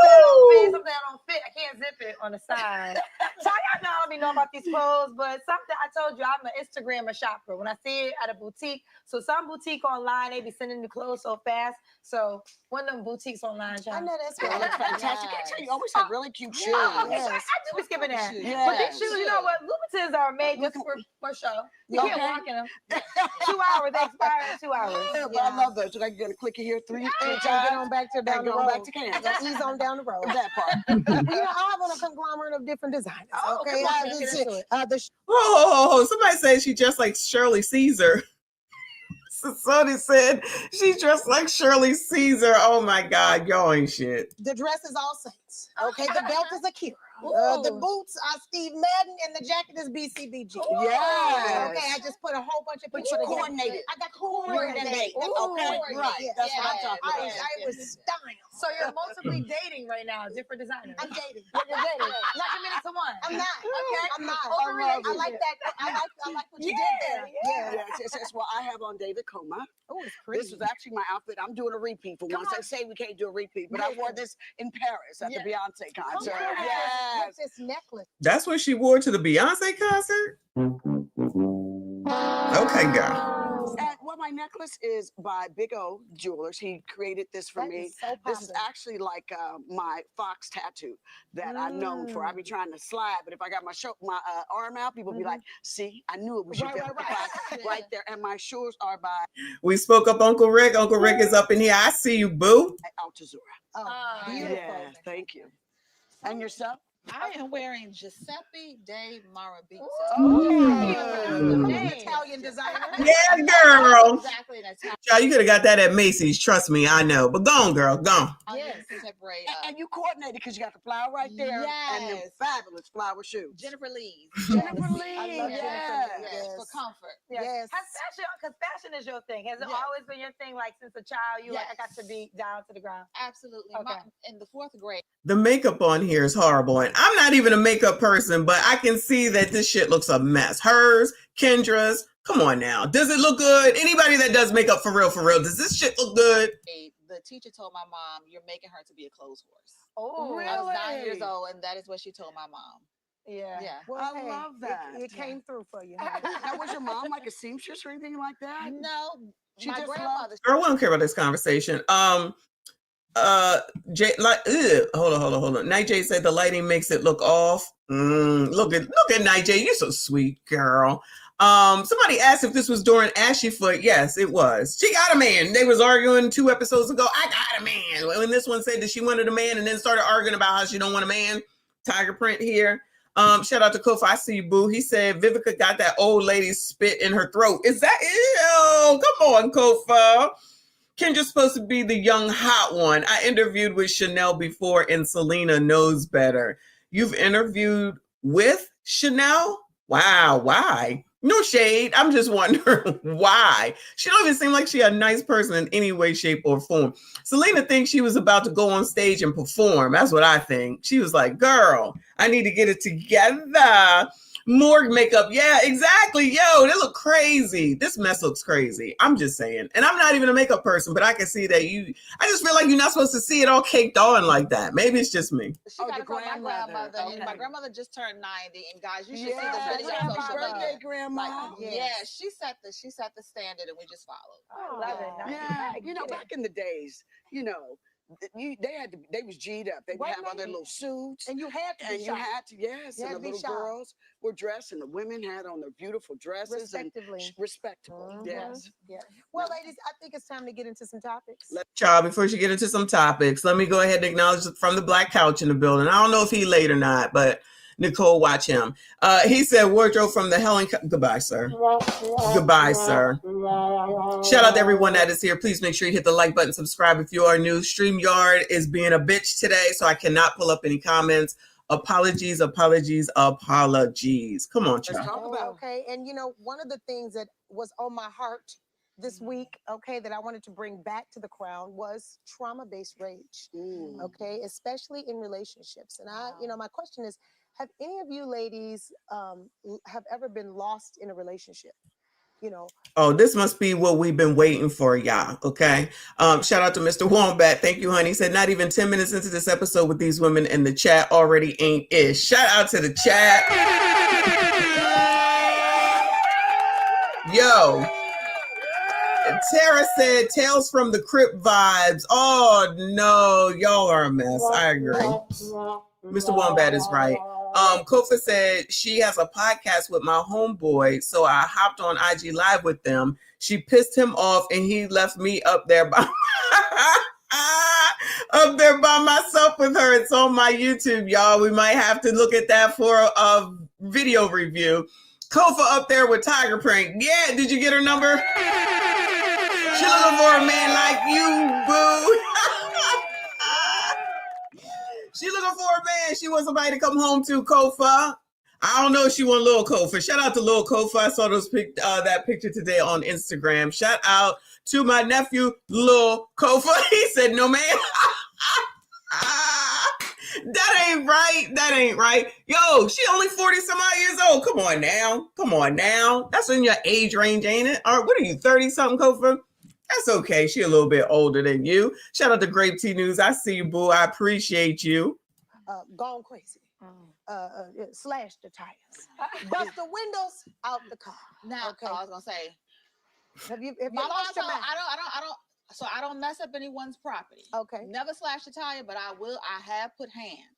Something that don't fit. I can't zip it on the side. So y'all know I don't be knowing about these clothes, but something I told you, I'm an Instagrammer shopper. When I see it at a boutique, so some boutique online, they be sending the clothes so fast. So one of them boutiques online, y'all. I know that's Well, that's fantastic. I tell you, always have really cute shoes. Okay, so I do be skipping that. Yes. But these shoes, you know what? Louboutins are made just for show. You can't walk in them. 2 hours, they expire in 2 hours. Yeah, but I love those. So I'm going to click it here three times. Get on back to down the road. Back to Kansas. Ease on down the road. That part. You know, I have on a conglomerate of different designers. Okay, Somebody said she just like Shirley Caesar. Somebody said she dressed like Shirley Caesar. Oh my God, y'all ain't shit. The dress is all saints. Okay, the belt is Akira. The boots are Steve Madden and the jacket is BCBG. Yes. Okay, I just put a whole bunch of But people you together. coordinated. I got coordinated. Okay, right. Yes. That's what I'm talking about. I was style. So you're multiply dating right now, different designers. I'm dating. You're dating. Not committed to one. I'm not. Okay. I'm not. Overrated. I like that. I like what you did there. Yeah. Yes. Well, I have on David Coma. Oh, it's pretty. This was actually my outfit. I'm doing a repeat for once. They say we can't do a repeat, but I wore this in Paris at the the Beyonce concert. Yes. Yes. With this necklace. That's what she wore to the Beyonce concert? Okay, girl. And well, my necklace is by Big O Jewelers. He created this for me. Is so This is actually like my fox tattoo that I'm known for. I be trying to slide, but if I got my arm out, people be like, "See, I knew it was your right there." And my shoes are by We spoke up Uncle Rick. Uncle Rick is up in here. I see you, boo. Altazura. Oh, beautiful. Yes, thank you. And yourself? I am wearing Giuseppe de Marabito. Italian designer. Yeah, girl. Exactly. That's how. Child, you could have got that at Macy's. Trust me, I know. But go on, girl. Go on. Yes. Contemporary. And you coordinated because you got the flower right there. And the Yes. fabulous flower shoes. Jennifer Lee's. Jennifer I Lee. love Yes. Yes. For comfort. Yes. Because fashion is your thing. Has it always been your thing? Like since a child, you like, I got to be down to the ground. Absolutely. Okay. In the 4th grade. The makeup on here is horrible. And I'm not even a makeup person, but I can see that this shit looks a mess. Hers, Kendra's. Come on now. Does it look good? Anybody that does makeup for real, does this shit look good? The teacher told my mom, "You're making her to be a clothes horse." Oh, really? I was 9 years old, and that is what she told my mom. Yeah. Yeah. Well, I love that. It came through for you. Now, was your mom like a seamstress or anything like that? No, She my just grandmother. Girl, we don't care about this conversation. Jay, like, hold on. Night Jay said the lighting makes it look off. Look at Night Jay. You're so sweet, girl. Somebody asked if this was during Ashy Foot. Yes, it was. She got a man. They was arguing 2 episodes ago. I got a man. When this one said that she wanted a man and then started arguing about how she don't want a man. Tiger print here. Shout out to Kofa. I see you, boo. He said Vivica got that old lady spit in her throat. Is that ew? Come on, Kofa. Kendra's supposed to be the young hot one. I interviewed with Chanel before, and Selena knows better. You've interviewed with Chanel? Wow, why? No shade. I'm just wondering why. She don't even seem like she a nice person in any way, shape, or form. Selena thinks she was about to go on stage and perform. That's what I think. She was like, girl, I need to get it together. Morgue makeup. Yeah, exactly. Yo, they look crazy. This mess looks crazy. I'm just saying. And I'm not even a makeup person, but I can see that I just feel like you're not supposed to see it all caked on like that. Maybe it's just me. She got it from my grandmother. And my grandmother just turned 90. And guys, you should see the video on social media. Grandma. Yeah, she set the standard, and we just followed. I love it. Yeah, you know, back in the days, you know, they was G'd up. They would have all their little suits. And you had to be and you had to, yes. And the little girls were dressed and the women had on their beautiful dresses. Respectively. Respectable, yes. Yeah. Well, ladies, I think it's time to get into some topics. Child, before she get into some topics, let me go ahead and acknowledge from the Black Couch in the building. I don't know if he late or not, but Nicole, watch him. He said wardrobe from the Helen. Goodbye, sir. Goodbye, sir. Shout out to everyone that is here. Please make sure you hit the like button, subscribe if you are new. StreamYard is being a bitch today, so I cannot pull up any comments. Apologies. Come on, child. Let's talk about. Okay, and you know, one of the things that was on my heart this week, okay, that I wanted to bring back to the crown was trauma-based rage. Okay, especially in relationships. And my question is, have any of you ladies have ever been lost in a relationship? You know. Oh, this must be what we've been waiting for, y'all. Okay. Shout out to Mr. Wombat. Thank you, honey. He said not even 10 minutes into this episode with these women, and the chat already ain't ish. Shout out to the chat. Yo. Tara said Tales from the Crypt vibes. Oh no, y'all are a mess. I agree. Mr. Wombat is right. Kofa said she has a podcast with my homeboy, so I hopped on IG Live with them. She pissed him off, and he left me up there by myself with her. It's on my YouTube, y'all. We might have to look at that for a video review. Kofa up there with Tiger Prank. Yeah, did you get her number? She looking for a man like you, boo. She looking for a man. She wants somebody to come home to, Kofa. I don't know if she want Lil Kofa. Shout out to Lil Kofa. I saw that picture today on Instagram. Shout out to my nephew, Lil Kofa. He said, no, man. That ain't right. Yo, she only 40 some odd years old. Come on now. That's in your age range, ain't it? Or what are you, 30 something, Kofa? That's okay. She a little bit older than you. Shout out to Grape Tea News. I see you, boo. I appreciate you. gone crazy. Slash the tires. Bust the windows out the car. Now, okay. I was gonna say, have you my lost your motto, mind? I don't mess up anyone's property. Okay. Never slash the tire, but I have put hands.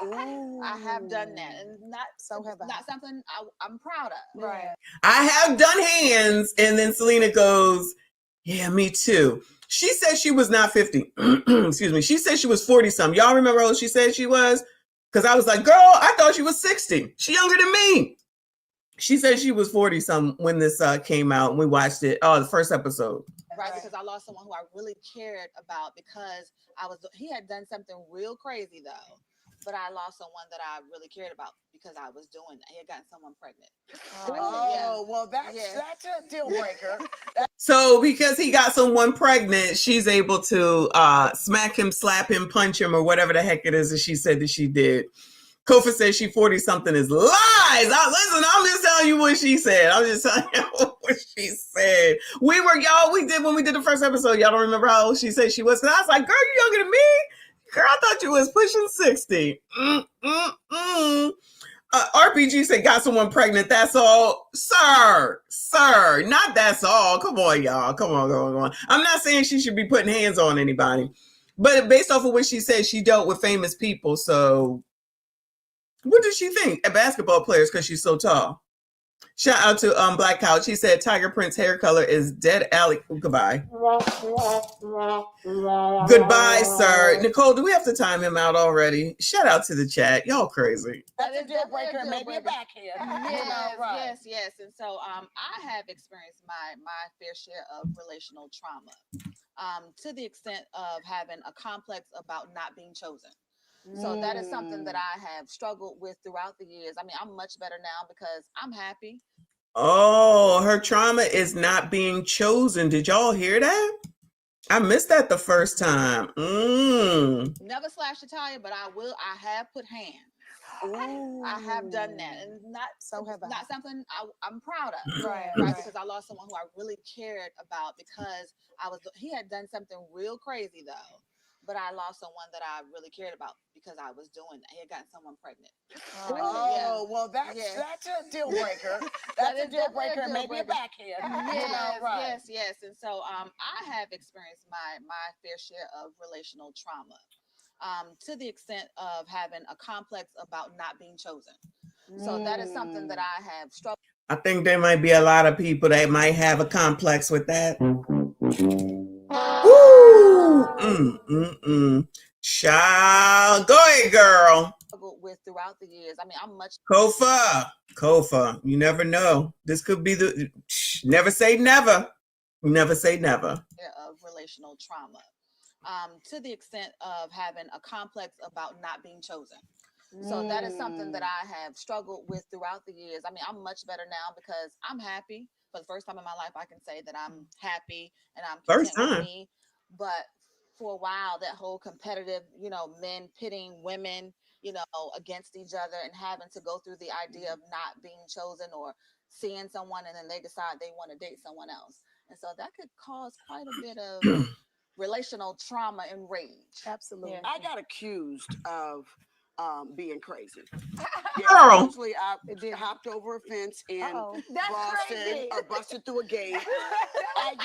Ooh. I have done that, and not something I'm proud of. Right. I have done hands. And then Selena goes, yeah, me too. She said she was not 50. Excuse me. She said she was 40 something. Y'all remember how old she said she was? Because I was like, girl, I thought she was 60. She younger than me. She said she was 40 something when this came out and we watched it. Oh, the first episode. Right, because I lost someone who I really cared about because he had done something real crazy though. But I lost someone that I really cared about because I was doing that. He had gotten someone pregnant. Well, that's a deal breaker. So because he got someone pregnant, she's able to smack him, slap him, punch him, or whatever the heck it is that she said that she did. Kofa says she 40 something is lies. Listen, I'm just telling you what she said. I'm just telling you what she said. We did when we did the first episode. Y'all don't remember how old she said she was? Because I was like, girl, you younger than me? Girl, I thought you was pushing 60. RPG said got someone pregnant. That's all. Sir, not that's all. Come on, y'all. Come on. I'm not saying she should be putting hands on anybody. But based off of what she said, she dealt with famous people. So what does she think at basketball players because she's so tall? Shout out to Black Couch. He said Tiger Prince hair color is dead alley. Goodbye. Goodbye, sir. Nicole, do we have to time him out already? Shout out to the chat. Y'all crazy. That's a deal breaker. Maybe a backhand. Yes. And so I have experienced my fair share of relational trauma to the extent of having a complex about not being chosen. So that is something that I have struggled with throughout the years. I mean, I'm much better now because I'm happy. Oh, her trauma is not being chosen. Did y'all hear that? I missed that the first time. Never slash the tire, but I have put hands. Ooh. I have done that, and not something I'm proud of. Right. Because I lost someone who I really cared about because he had done something real crazy though. But I lost someone that I really cared about because I was doing that. He had gotten someone pregnant. Well, that's a deal breaker. That's a deal breaker. Maybe a backhand. Yes. And so I have experienced my fair share of relational trauma to the extent of having a complex about not being chosen. So that is something that I have struggled. I think there might be a lot of people that might have a complex with that. Child, go ahead, girl. With throughout the years, I mean, I'm much. Kofa, you never know. This could be the. Never say never. Never say never. Of relational trauma, to the extent of having a complex about not being chosen. So that is something that I have struggled with throughout the years. I mean, I'm much better now because I'm happy. For the first time in my life, I can say that I'm happy and I'm content with me. But for a while, that whole competitive, men pitting women, against each other and having to go through the idea of not being chosen or seeing someone and then they decide they want to date someone else. And so that could cause quite a bit of relational trauma and rage. Absolutely. I got accused of being crazy. Girl. Actually, I hopped over a fence in Boston or busted through a gate. I did,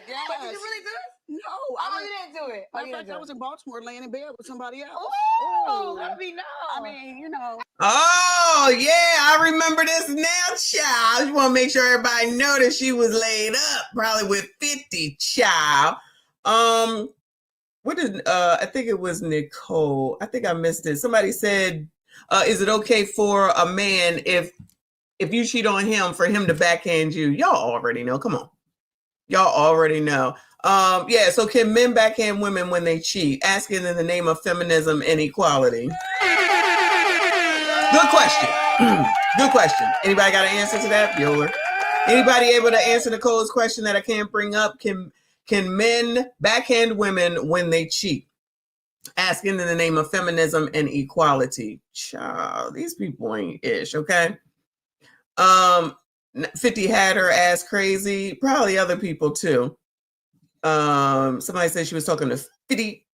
yes. But did you really do it? No. You didn't do it. In fact, I was in Baltimore laying in bed with somebody else. Oh, let me know. I mean, Oh, yeah, I remember this now, child. I just want to make sure everybody know that she was laid up, probably with 50, child. What did I think it was Nicole? I think I missed it. Somebody said, is it okay for a man if you cheat on him for him to backhand you? Y'all already know. Come on. Y'all already know. So can men backhand women when they cheat? Asking in the name of feminism and equality. Good question. Good question. Anybody got an answer to that? Bueller. Anybody able to answer Nicole's question that I can't bring up? Can men backhand women when they cheat? Asking in the name of feminism and equality. Child, these people ain't ish, okay? 50 had her ass crazy. Probably other people too. Somebody said she was talking to 50.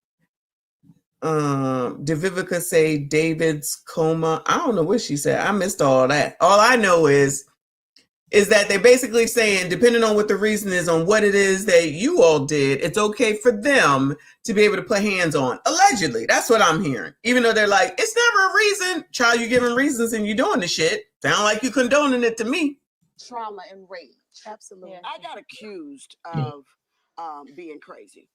Did Vivica say David's coma? I don't know what she said. I missed all that. All I know is that they're basically saying, depending on what the reason is on what it is that you all did, it's okay for them to be able to put hands on. Allegedly, that's what I'm hearing. Even though they're like, it's never a reason. Child, you giving reasons and you doing the shit. Sound like you condoning it to me. Trauma and rage. Absolutely. Yeah. I got accused of being crazy.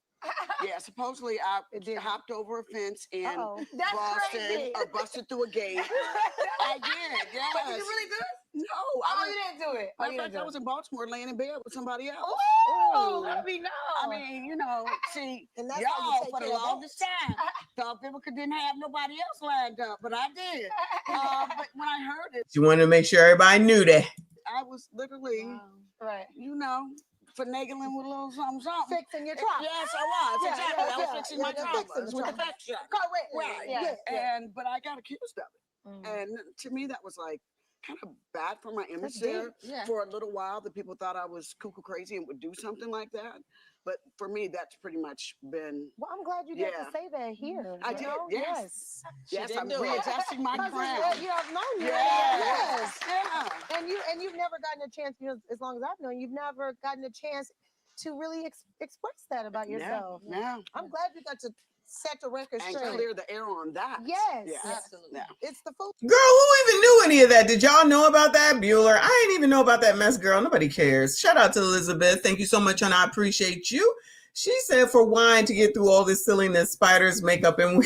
Yeah, supposedly I hopped over a fence in Boston or busted through a gate. I did, yes. But did you really do it? No. You didn't do it. Matter of fact, I was in Baltimore laying in bed with somebody else. Oh, let me know. I mean, you know, see, And that's how you y'all take for the care of longest time thought Vivica didn't have nobody else lined up, but I did. But when I heard it, You wanted to make sure everybody knew that. I was literally, you know, finagling with a little something. Fixing your trauma. Yes, I was. Yeah, exactly. yeah, I was yeah. fixing Yeah, my you're trauma fixing the with the trauma. affection. Correct. Right. Yeah. But I got accused of it. And to me, that was like kind of bad for my image there. Yeah. For a little while, the people thought I was cuckoo crazy and would do something like that. But for me, that's pretty much been. Well, I'm glad you get to say that here. I you did. know? Yes. Yes, She I'm didn't do it. readjusting my Because crown. you know, I've known you. Yes. Yeah. And you've never gotten a chance, you know, as long as I've known, you've never gotten a chance to really express that about yourself. Yeah. I'm glad you got to set the record And straight. clear the air on that. Yes. Yeah. Absolutely. It's the food. Girl, who even knew any of that? Did y'all know about that, Bueller? I didn't even know about that mess, girl. Nobody cares. Shout out to Elizabeth. Thank you so much, and I appreciate you. She said for wine to get through all this silliness, spiders, makeup, and woo!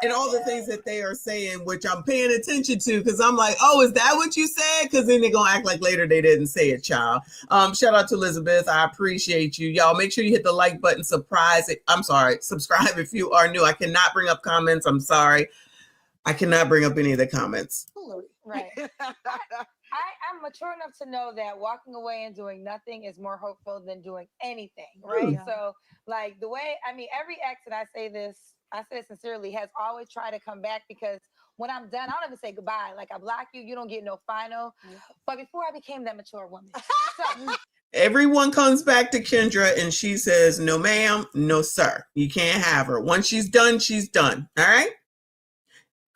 And all the things that they are saying, which I'm paying attention to, because I'm like, oh, is that what you said? Because then they're going to act like later they didn't say it, child. Shout out to Elizabeth. I appreciate you. Y'all make sure you hit the like button. Subscribe if you are new. I cannot bring up comments. I'm sorry. I cannot bring up any of the comments. Right. I'm mature enough to know that walking away and doing nothing is more hopeful than doing anything, right? Yeah. So, like the way, I mean, every ex, and I say it sincerely, has always tried to come back because when I'm done, I don't even say goodbye. Like I block you, you don't get no final. But before I became that mature woman. So, Everyone comes back to Kendra and she says, no, ma'am, no, sir. You can't have her. Once she's done, she's done. All right?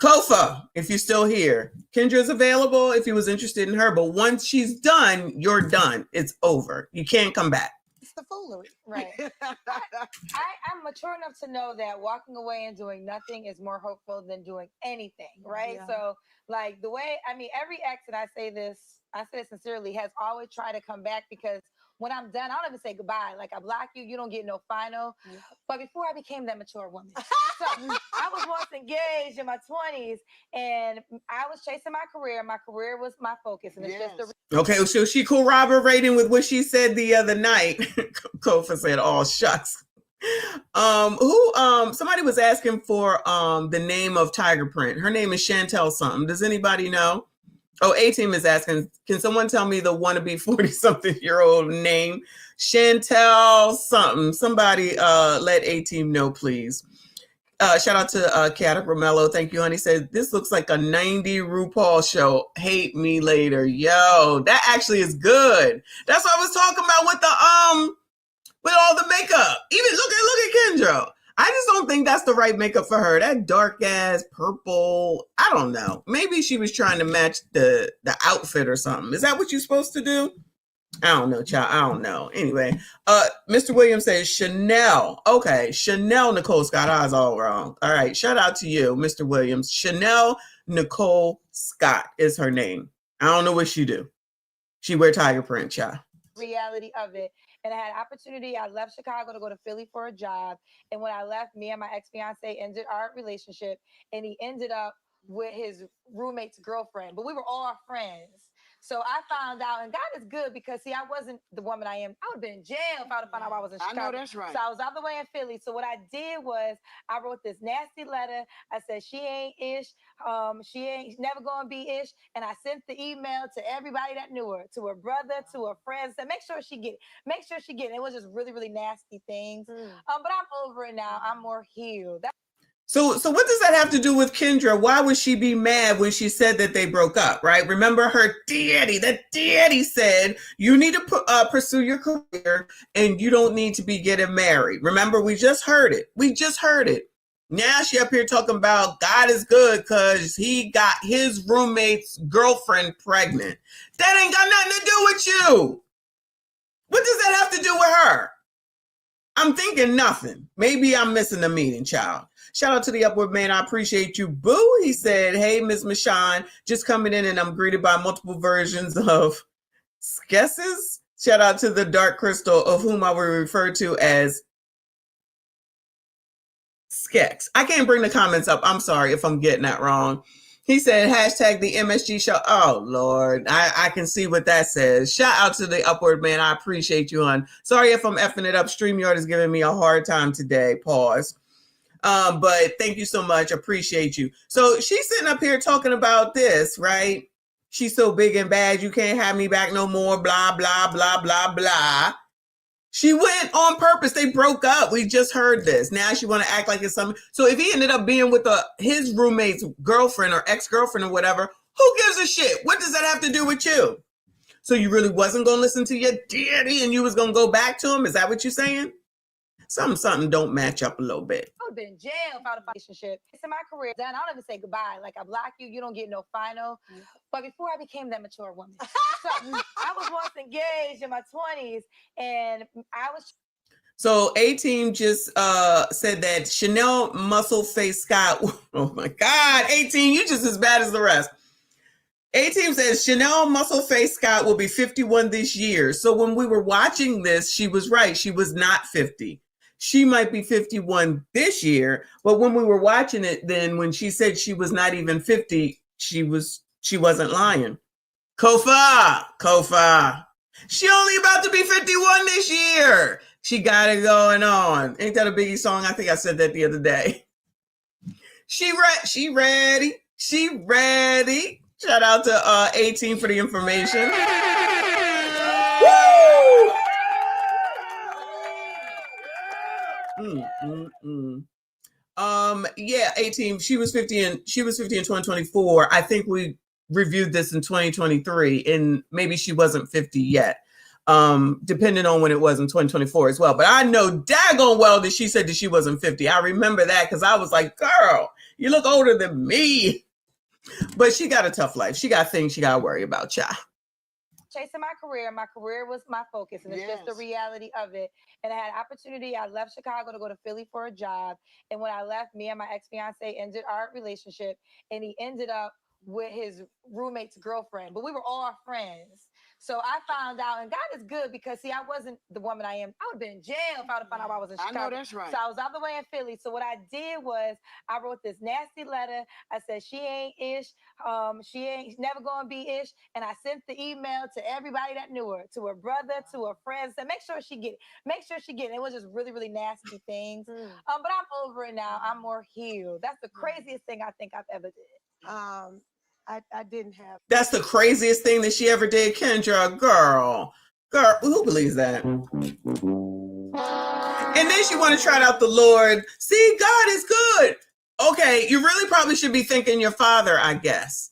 Kofa, if you're still here, Kendra's available if he was interested in her, but once she's done, you're done. It's over. You can't come back. it's the foolery. Right. I'm mature enough to know that walking away and doing nothing is more hopeful than doing anything, right? Yeah. So, like the way, I mean, every ex, and I say it sincerely, has always tried to come back because when I'm done, I don't even say goodbye. Like I block you, you don't get no final. But before I became that mature woman, so I was once engaged in my 20s, and I was chasing my career. My career was my focus, and it's just the Okay, so she corroborating with what she said the other night. Kofa said, "Oh shucks." Somebody was asking for the name of Tiger Print. Her name is Chantel something. Does anybody know? Oh, A-Team is asking, can someone tell me the wannabe 40-something-year-old name? Chantel something. Somebody let A-Team know, please. Shout out to Kat Romello. Thank you, honey. Said, this looks like a 90 RuPaul show. Hate me later. Yo, that actually is good. That's what I was talking about with all the makeup. Even look at Kendra. I just don't think that's the right makeup for her. That dark ass purple. I don't know. Maybe she was trying to match the outfit or something. Is that what you're supposed to do? I don't know, child. I don't know. Anyway, Mr. Williams says Chanel. Okay, Chanel Nicole Scott. I was all wrong. All right, shout out to you, Mr. Williams. Chanel Nicole Scott is her name. I don't know what she do. She wear tiger print, child. reality of it. And I had an opportunity. I left Chicago to go to Philly for a job. And when I left, me and my ex-fiance ended our relationship, and he ended up with his roommate's girlfriend. But we were all friends. So I found out, and God is good because, see, I wasn't the woman I am. I would have been in jail if I would have found out I was in Chicago. I know that's right. So I was all the way in Philly. So what I did was I wrote this nasty letter. I said, she ain't ish. She ain't never going to be ish. And I sent the email to everybody that knew her, to her brother, to her friends. Said, make sure she get it. Make sure she get it. It was just really, really nasty things. But I'm over it now. I'm more healed. So what does that have to do with Kendra? Why would she be mad when she said that they broke up, right? Remember her daddy said, you need to pursue your career and you don't need to be getting married. Remember, we just heard it. Now she up here talking about God is good because he got his roommate's girlfriend pregnant. That ain't got nothing to do with you. What does that have to do with her? I'm thinking nothing. Maybe I'm missing the meeting, child. Shout out to the Upward Man. I appreciate you. Boo, he said, hey, Miss Michonne, just coming in and I'm greeted by multiple versions of Skesses. Shout out to the Dark Crystal, of whom I will refer to as Skex. I can't bring the comments up. I'm sorry if I'm getting that wrong. He said, hashtag the MSG show. Oh, Lord. I can see what that says. Shout out to the Upward Man. I appreciate you, hon. Sorry if I'm effing it up. StreamYard is giving me a hard time today. Pause. But thank you so much. Appreciate you. So she's sitting up here talking about this, right? She's so big and bad. You can't have me back no more. Blah, blah, blah, blah, blah. She went on purpose. They broke up. We just heard this. Now she want to act like it's something. So if he ended up being with his roommate's girlfriend or ex-girlfriend or whatever, who gives a shit? What does that have to do with you? So you really wasn't going to listen to your daddy and you was going to go back to him? Is that what you're saying? Something don't match up a little bit. I would have been in jail if I had a relationship. It's in my career. Then I don't even say goodbye. Like, I block you, you don't get no final. But before I became that mature woman. So I was once engaged in my 20s and I was. So A-Team just said that Chanel Muscle Face Scott. Oh my God, A-Team, you just as bad as the rest. A-Team says Chanel Muscle Face Scott will be 51 this year. So when we were watching this, she was right. She was not 50. She might be 51 this year, but when we were watching it, then when she said she was not even 50, she wasn't lying. Kofa. She only about to be 51 this year. She got it going on. Ain't that a Biggie song? I think I said that the other day. She ready. Shout out to A-Team for the information. Woo! Yeah, A-Team, she was 50 in 2024. I think we reviewed this in 2023 and maybe she wasn't 50 yet. Depending on when it was in 2024 as well. But I know daggone well that she said that she wasn't 50. I remember that because I was like, girl, you look older than me. But she got a tough life. She got things she got to worry about, child. Chasing my career. My career was my focus, and it's just the reality of it. And I had an opportunity. I left Chicago to go to Philly for a job. And when I left, me and my ex-fiance ended our relationship, and he ended up with his roommate's girlfriend. But we were all friends. So I found out, and God is good because, see, I wasn't the woman I am. I would have been in jail if I would have found out I was in Chicago. I know that's right. So I was all the way in Philly. So what I did was I wrote this nasty letter. I said, she ain't ish. She ain't never going to be ish. And I sent the email to everybody that knew her, to her brother, to her friends. Said, make sure she get it. Make sure she get it. It was just really, really nasty things. But I'm over it now. I'm more healed. That's the craziest thing I think I've ever did. I didn't have. That's the craziest thing that she ever did, Kendra. Girl, who believes that? And then she want to try out the Lord. See, God is good. Okay, you really probably should be thanking your father, I guess.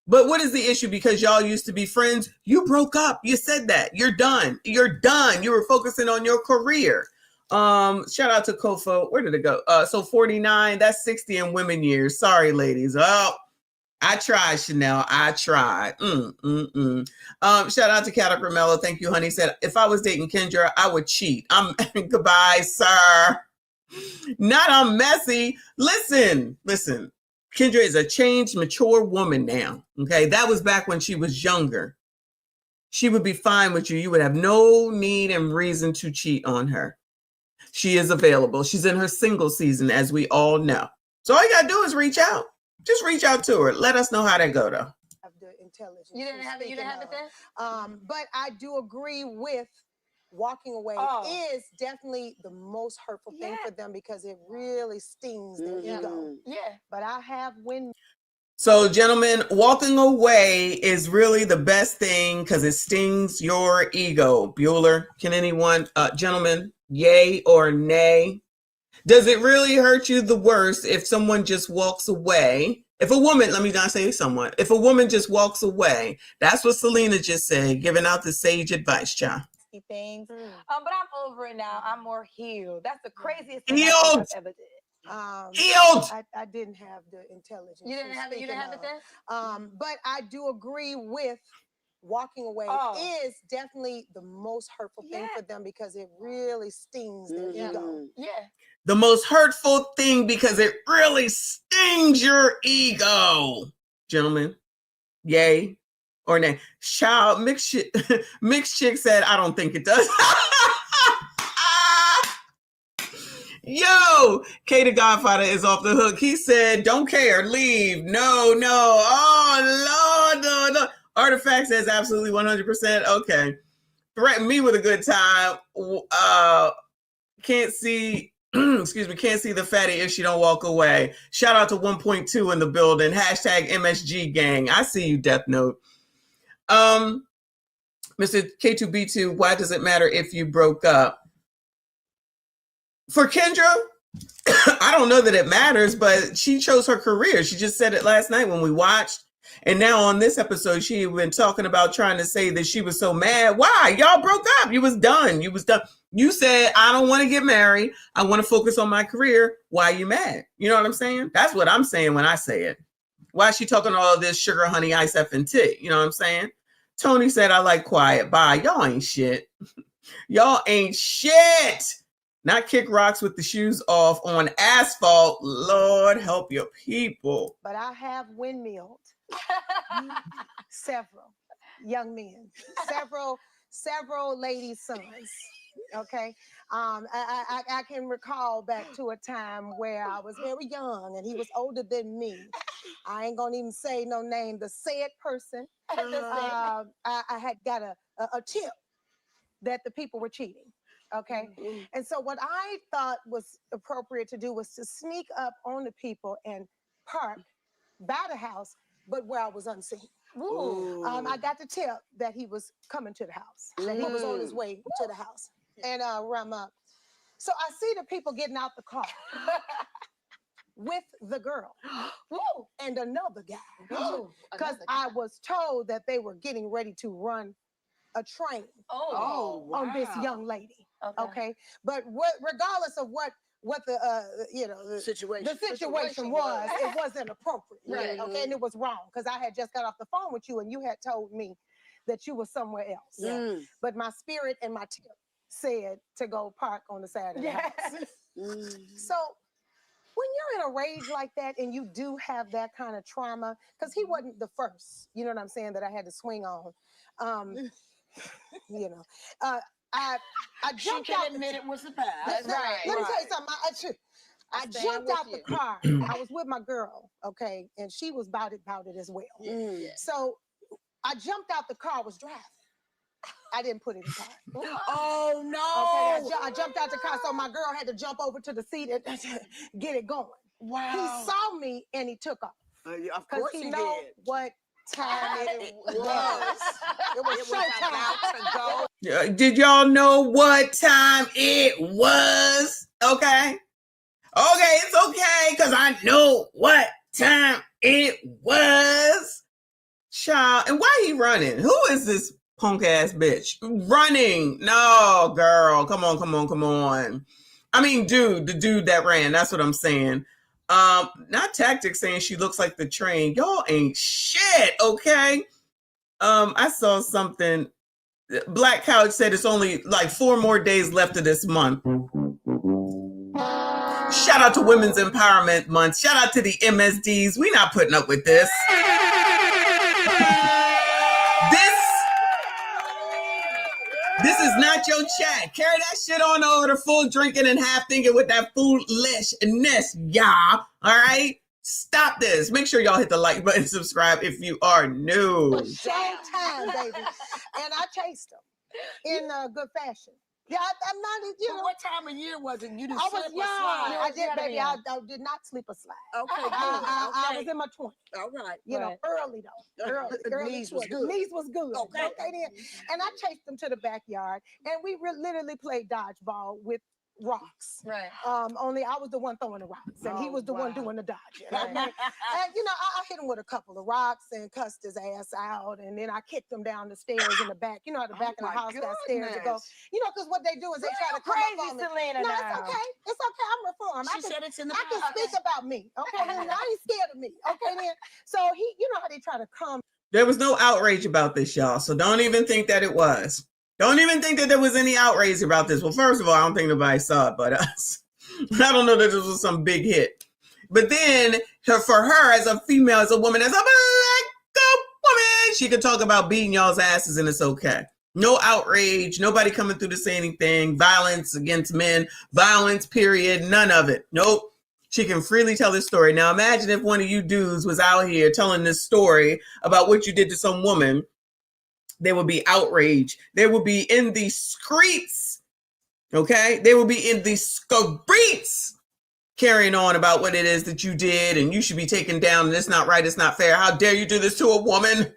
But what is the issue? Because y'all used to be friends. You broke up. You said that. You're done. You're done. You were focusing on your career. Shout out to Kofo. Where did it go? So 49, that's 60 in women years. Sorry, ladies. Oh, I tried, Chanel. I tried. Shout out to Cata Mello. Thank you, honey. Said, if I was dating Kendra, I would cheat. Goodbye, sir. Not I'm messy. Listen. Kendra is a changed, mature woman now. Okay. That was back when she was younger. She would be fine with you. You would have no need and reason to cheat on her. She is available. She's in her single season, as we all know. So all you got to do is reach out. Just reach out to her. Let us know how that go, though. The intelligence. You didn't have it then? But I do agree with walking away is definitely the most hurtful thing for them because it really stings their ego. Yeah. But I have So, gentlemen, walking away is really the best thing because it stings your ego. Bueller, can anyone, gentlemen, yay or nay? Does it really hurt you the worst if someone just walks away? If a woman, let me not say someone, if a woman just walks away, that's what Selena just said, giving out the sage advice, child. Things. But I'm over it now. I'm more healed. That's the craziest thing Healed. I've ever did. Healed. I didn't have the intelligence. You didn't have it. You didn't have it then. But I do agree with walking away is definitely the most hurtful thing for them because it really stings their ego. Yeah. The most hurtful thing because it really stings your ego. Gentlemen, yay or nay? Child, mixed chick said, I don't think it does. Yo, K the Godfather is off the hook. He said, don't care, leave. No. Oh, Lord, no. Artifact says absolutely 100%. Okay. Threaten me with a good time. Can't see, excuse me, can't see the fatty if she don't walk away. Shout out to 1.2 in the building. Hashtag MSG gang. I see you, Death Note. Mr. K2B2, why does it matter if you broke up? For Kendra, I don't know that it matters, but she chose her career. She just said it last night when we watched. And now on this episode, she had been talking about trying to say that she was so mad. Why? Y'all broke up. You was done. You said, I don't want to get married. I want to focus on my career. Why are you mad? You know what I'm saying? That's what I'm saying when I say it. Why is she talking all this sugar, honey, ice, F, and T? You know what I'm saying? Tony said, I like quiet. Bye. Y'all ain't shit. Y'all ain't shit. Not kick rocks with the shoes off on asphalt. Lord, help your people. But I have windmilled several young men, several ladies' sons. Okay. I can recall back to a time where I was very young and he was older than me. I ain't gonna even say no name. The said person, I had got a tip that the people were cheating. Okay. And so what I thought was appropriate to do was to sneak up on the people and park by the house, but where I was unseen. I got the tip that he was coming to the house, that he was on his way to the house. And so I see the people getting out the car with the girl and another guy. Because I was told that they were getting ready to run a train on this young lady. Okay. But regardless of what the situation was, it wasn't appropriate. Right. Okay. And it was wrong because I had just got off the phone with you and you had told me that you were somewhere else. But my spirit and my tip said to go park on the side of the house. So when you're in a rage like that and you do have that kind of trauma, because he wasn't the first, you know what I'm saying, that I had to swing on. I jumped She out. can admit it was the past. That's right. Let me tell you something. I jumped out the car. I was with my girl, okay, and she was about it as well. So I jumped out the car, was driving. I didn't put it in park. Oh no! Okay, I jumped out the car, so my girl had to jump over to the seat and get it going. Wow! He saw me and he took off. Of course he know did. What time it was? It was showtime to go. Did y'all know what time it was? Okay. Okay, it's okay, because I know what time it was. Child, and why he running? Who is this punk ass bitch? Running. No, girl. Come on. I mean, dude, the dude that ran. That's what I'm saying. Not Tactics saying she looks like the train. Y'all ain't shit, okay? I saw something. Black Couch said it's only like 4 more days left of this month. Shout out to Women's Empowerment Month. Shout out to the MSDs. We not putting up with this. This is not your chat. Carry that shit on over to full drinking and half thinking with that foolishness, y'all. All right? Stop this. Make sure y'all hit the like button, subscribe if you are new. Showtime, baby. And I chased him in good fashion. Yeah, I'm not, What time of year was it? You didn't I slip was or young. slide? I did, baby. I did not sleep or slide. Okay, good. I was in my 20s. All right. You know, early though. Early Knees was 20s. good. Knees was good. Okay. Then. And I chased them to the backyard, and we literally played dodgeball with rocks. Right. Only I was the one throwing the rocks, and he was the one doing the dodging. Okay? And you know, I hit him with a couple of rocks and cussed his ass out, and then I kicked him down the stairs in the back. You know, how the back of the house got stairs to go. You know, because what they do is they try to come up on me. Selena, No, it's okay. It's okay. I'm reformed. She said it's in the I can speak about me. Okay, I ain't scared of me. Okay, then. So you know how they try to come. There was no outrage about this, y'all. So don't even think that it was. Don't even think that there was any outrage about this. Well, first of all, I don't think nobody saw it but us. I don't know that this was some big hit. But then for her as a female, as a woman, as a black woman, she could talk about beating y'all's asses and it's okay. No outrage, nobody coming through to say anything, violence against men, violence, period, none of it. Nope. She can freely tell this story. Now imagine if one of you dudes was out here telling this story about what you did to some woman. There would be outrage. They would be in the streets. Okay? They would be in the streets carrying on about what it is that you did and you should be taken down and it's not right, it's not fair. How dare you do this to a woman?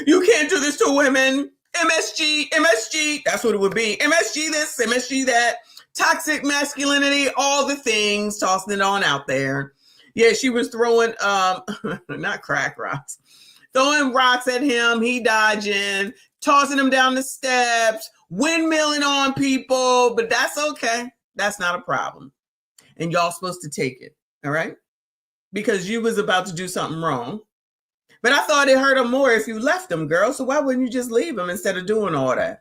You can't do this to women. MSG, that's what it would be. MSG this, MSG that. Toxic masculinity, all the things, tossing it on out there. Yeah, she was throwing, not crack rocks, throwing rocks at him, he dodging, tossing him down the steps, windmilling on people, but that's okay. That's not a problem. And y'all supposed to take it, all right? Because you was about to do something wrong. But I thought it hurt him more if you left him, girl, so why wouldn't you just leave him instead of doing all that?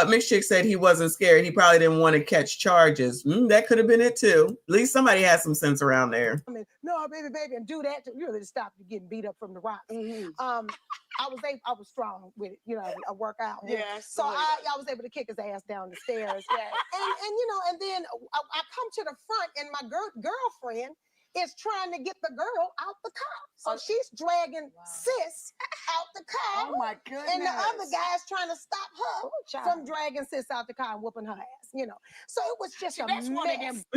Mixed Chick said he wasn't scared. He probably didn't want to catch charges. That could have been it too. At least somebody had some sense around there. I mean, no, baby, and do that to really stop you getting beat up from the rocks. I was strong with it, you know, I work out. Yes. So I was able to kick his ass down the stairs. And you know, and then I come to the front and my girlfriend is trying to get the girl out the car. So she's dragging sis out the car. Oh my goodness. And the other guy's trying to stop her from dragging sis out the car and whooping her ass, you know. So it was just a mess. What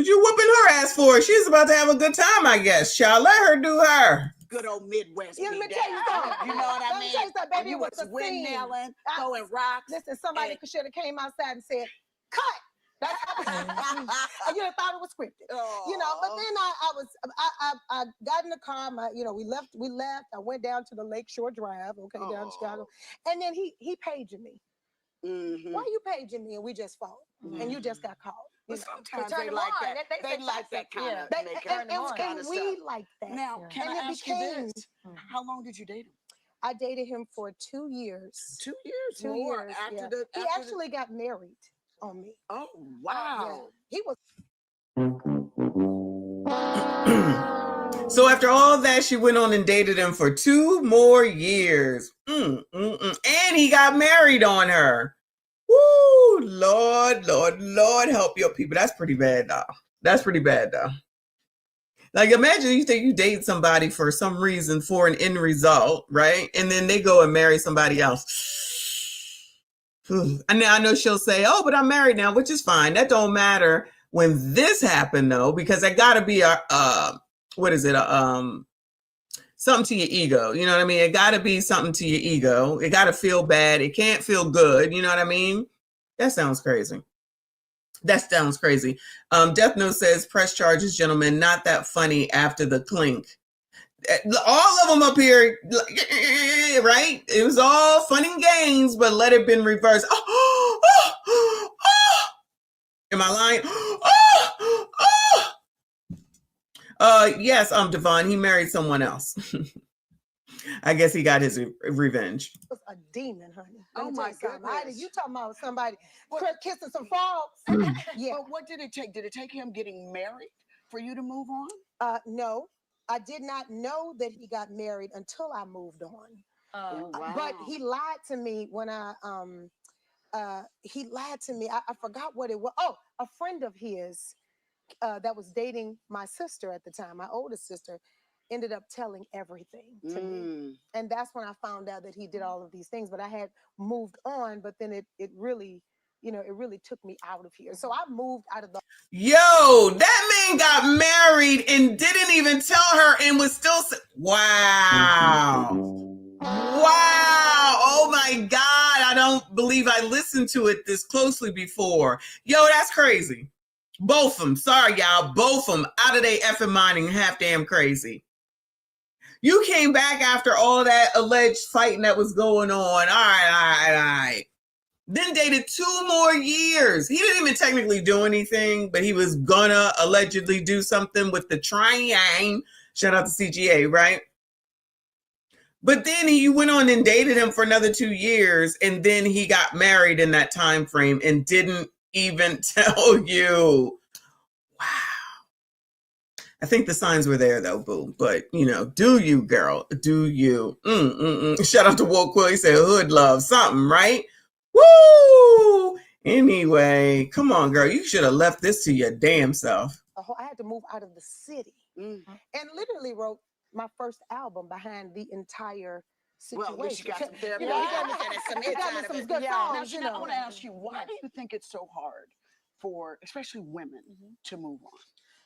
you whooping her ass for? She's about to have a good time, I guess. Child, let her do her. Good old Midwest. Yeah, let me tell you something. You know what I mean? Let me tell you something, baby. You It was was a scene. windmilling, throwing rocks. Listen, somebody should have came outside and said, cut. That's I you thought it was scripted, you know. But then I got in the car. We left. I went down to the Lakeshore Drive, down to Chicago, and then he paging me. Why you paging me? And we just fought, and you just got caught. But sometimes they like that. They like that kind of. And we like that. Now, can I ask you this? How long did you date him? I dated him for 2 years. 2 years. 2 years. He actually got married on me. Oh wow. He was. So after all that, she went on and dated him for 2 more years. And he got married on her. Woo, Lord help your people. That's pretty bad, though. Like, imagine you think you date somebody for some reason for an end result, right? And then they go and marry somebody else. And I know she'll say, oh, but I'm married now, which is fine. That don't matter when this happened, though, because that got to be something to your ego. You know what I mean? It got to be something to your ego. It got to feel bad. It can't feel good. You know what I mean? That sounds crazy. Death Note says, press charges, gentlemen. Not that funny after the clink. All of them up here, right? It was all fun and games, but let it been reversed. Am I lying? Yes, Devon, he married someone else. I guess he got his revenge. It was a demon, honey. Oh my goodness. You talking about somebody kissing some frogs? Yeah. But what did it take? Did it take him getting married for you to move on? No. I did not know that he got married until I moved on. Wow. But he lied to me when he lied to me. I forgot what it was. Oh, a friend of his that was dating my sister at the time, my oldest sister, ended up telling everything to me. And that's when I found out that he did all of these things. But I had moved on, but then it really, it really took me out of here. So I moved out of the. Yo, that man got married and didn't even tell her and was still. Wow. Wow. Oh my God. I don't believe I listened to it this closely before. Yo, that's crazy. Both of them. Sorry, y'all. Both of them out of their effing mind and half damn crazy. You came back after all that alleged fighting that was going on. All right. Then dated 2 more years. He didn't even technically do anything, but he was gonna allegedly do something with the triang. Shout out to CGA, right? But then he went on and dated him for another 2 years, and then he got married in that time frame and didn't even tell you. Wow. I think the signs were there though, boo. But do you, girl? Do you? Shout out to Woke Quill. He said hood love something, right? Woo! Anyway, come on, girl. You should have left this to your damn self. I had to move out of the city and literally wrote my first album behind the entire situation. Well, at least you got some therapy. He got me some good songs, Now, I want to ask you, why do you think it's so hard for, especially women, to move on?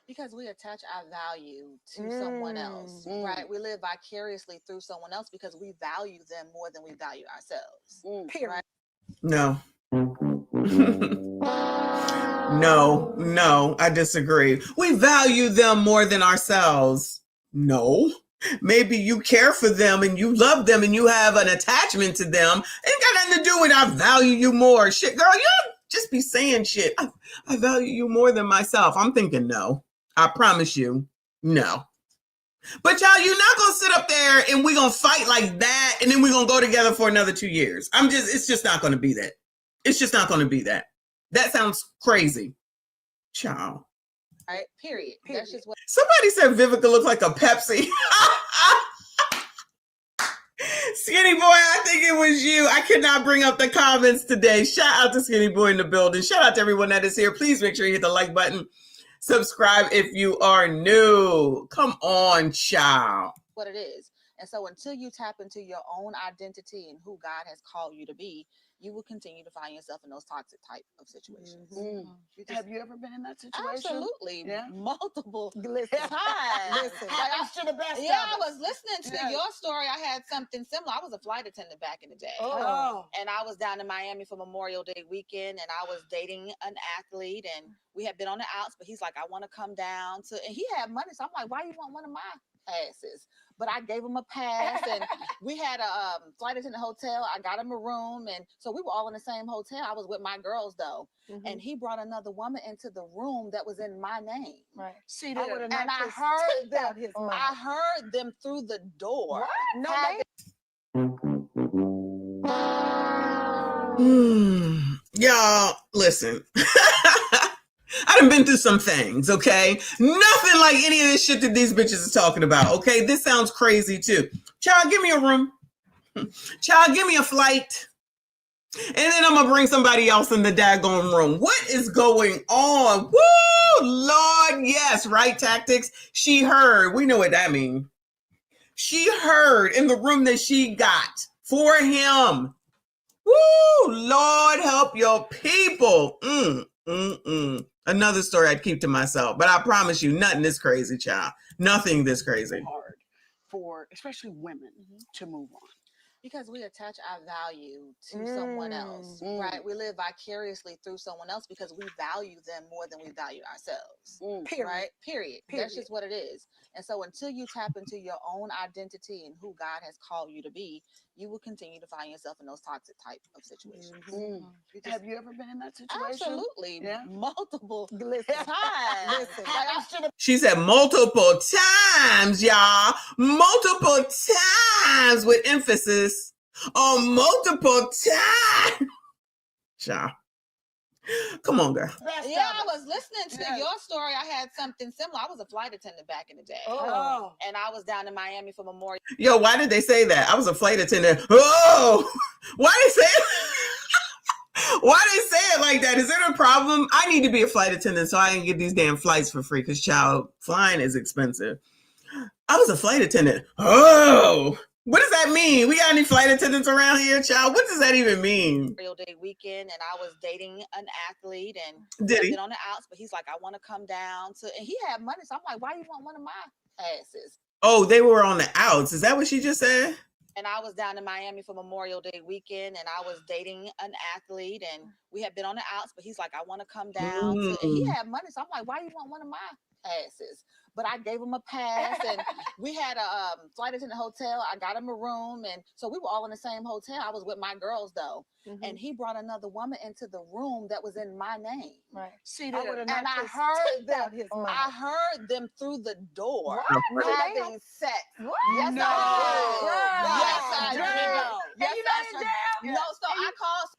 Because we attach our value to someone else, right? We live vicariously through someone else because we value them more than we value ourselves. Period. Right? No. No, I disagree. We value them more than ourselves. No. Maybe you care for them and you love them and you have an attachment to them. Ain't got nothing to do with I value you more. Shit, girl, you just be saying shit. I value you more than myself. I'm thinking no. I promise you, no. But y'all, you're not going to sit up there and we're going to fight like that and then we're going to go together for another 2 years. It's just not going to be that. It's just not going to be that. That sounds crazy. Child. Right? Period. That's just what. Somebody said Vivica looked like a Pepsi. Skinny Boy, I think it was you. I could not bring up the comments today. Shout out to Skinny Boy in the building. Shout out to everyone that is here. Please make sure you hit the like button. Subscribe if you are new. Come on, child. What it is. And so until you tap into your own identity and who God has called you to be, you will continue to find yourself in those toxic type of situations. Have you ever been in that situation? Absolutely. Yeah. Multiple times. Listen. Happens to the best Yeah, of us. I was listening to your story. I had something similar. I was a flight attendant back in the day. And I was down in Miami for Memorial Day weekend, and I was dating an athlete, and we had been on the outs, but he's like, I want to come down to, and he had money. So I'm like, why you want one of my passes? But I gave him a pass, and we had a flight attendant hotel. I got him a room, and so we were all in the same hotel. I was with my girls though, and he brought another woman into the room that was in my name. Right. See, and I heard them. I heard them through the door. Y'all, listen. I done been through some things, okay? Nothing like any of this shit that these bitches are talking about, okay? This sounds crazy too. Child, give me a room. Child, give me a flight. And then I'm gonna bring somebody else in the daggone room. What is going on? Woo, Lord, yes, right tactics. She heard. We know what that means. She heard in the room that she got for him. Woo, Lord, help your people. Another story I'd keep to myself, but I promise you, nothing this crazy, child. Nothing this crazy. Hard for especially women to move on. Because we attach our value to someone else, right? We live vicariously through someone else because we value them more than we value ourselves, right? Period. That's just what it is. And so until you tap into your own identity and who God has called you to be, you will continue to find yourself in those toxic type of situations. Have you ever been in that situation? Absolutely. Yeah. Multiple times. She said multiple times, y'all. Multiple times with emphasis on multiple times. Child. Come on, girl. Yeah, I was listening to your story. I had something similar. I was a flight attendant back in the day. And I was down in Miami for Memorial. Yo, why did they say that? I was a flight attendant. Oh, why they say it? Why they say it like that? Is it a problem? I need to be a flight attendant so I can get these damn flights for free because, child, flying is expensive. I was a flight attendant. Oh, what does that mean? We got any flight attendants around here, child? What does that even mean? Memorial Day weekend, and I was dating an athlete, and Did he? been on the outs, but he's like, I want to come down to, and he had money, so I'm like, why you want one of my passes? Oh, they were on the outs. Is that what she just said? and I was down in Miami for Memorial Day weekend, and I was dating an athlete, and we had been on the outs, but he's like, I want to come down. And he had money, so I'm like, why you want one of my passes? But I gave him a pass, and we had a flight attendant hotel. I got him a room, and so we were all in the same hotel. I was with my girls though, and he brought another woman into the room that was in my name. Right. See, And I heard them. I heard them through the door having sex. What? Yes, No. I did. Yes, I did. And you know the jail? No, so I called.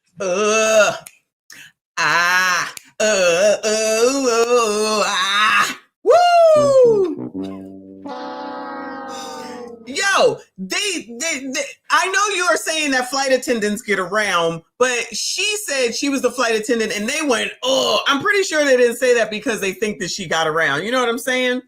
Woo! Yo, I know you are saying that flight attendants get around, but she said she was the flight attendant and they went, oh, I'm pretty sure they didn't say that because they think that she got around. You know what I'm saying?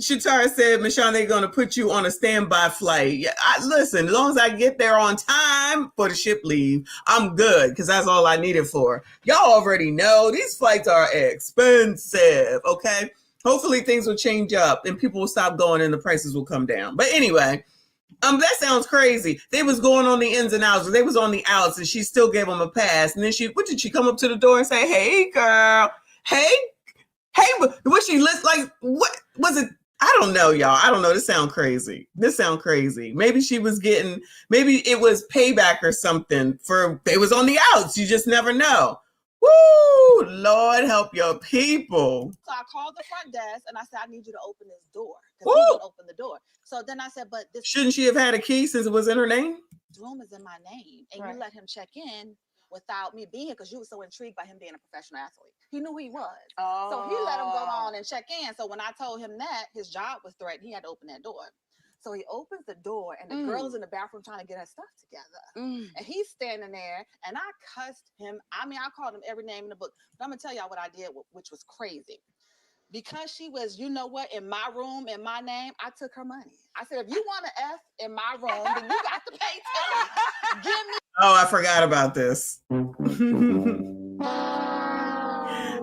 Shatara said, Michonne, they're going to put you on a standby flight. Yeah, listen, as long as I get there on time for the ship leave, I'm good because that's all I need it for. Y'all already know these flights are expensive, okay? Hopefully things will change up and people will stop going and the prices will come down. But anyway, that sounds crazy. They was going on the ins and outs. They was on the outs and she still gave them a pass. And then what did she come up to the door and say, hey, girl, hey, was she like, what was it? I don't know, y'all. I don't know. This sound crazy. Maybe she was maybe it was payback or something they was on the outs. You just never know. Woo! Lord help your people. So I called the front desk and I said, I need you to open this door. Because he wouldn't open the door. So then I said, but this shouldn't she have had a key since it was in her name? room is in my name. And you let him check in without me being here because you were so intrigued by him being a professional athlete. He knew who he was. Oh. So he let him go on and check in. So when I told him that his job was threatened, he had to open that door. So he opens the door and the girl's in the bathroom trying to get her stuff together. And he's standing there and I cussed him. I mean, I called him every name in the book. But I'm going to tell y'all what I did, which was crazy. Because she was, you know what, in my room, in my name, I took her money. I said, if you want to F in my room, then you got to pay too. Give me. Oh, I forgot about this.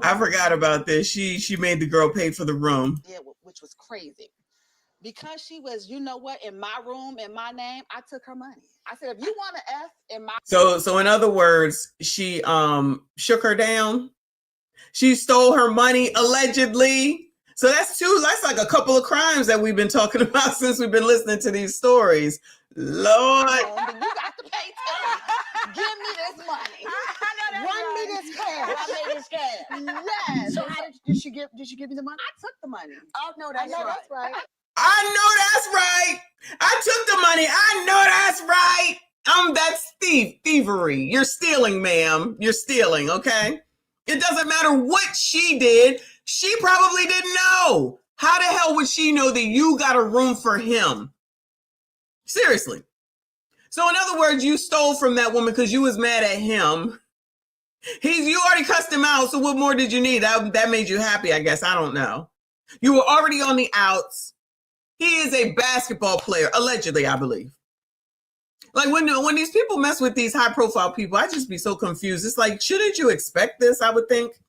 I forgot about this. She made the girl pay for the room. Yeah, which was crazy. Because she was, you know what, in my room, in my name, I took her money. I said, if you want to F in my So in other words, she shook her down. She stole her money allegedly. So that's like a couple of crimes that we've been talking about since we've been listening to these stories. Lord. You got to pay too. Give me this money. Run me this cash. I made this cash. Yes. So how did she give you the money? I took the money. Oh no, that's right. I know that's right. I took the money. I know that's right. That's thievery. You're stealing, ma'am. You're stealing, okay? It doesn't matter what she did. She probably didn't know. How the hell would she know that you got a room for him? Seriously. So in other words, you stole from that woman because you was mad at him. You already cussed him out. So what more did you need? That made you happy, I guess. I don't know. You were already on the outs. He is a basketball player, allegedly, I believe. Like when these people mess with these high profile people, I just be so confused. It's like, shouldn't you expect this? I would think.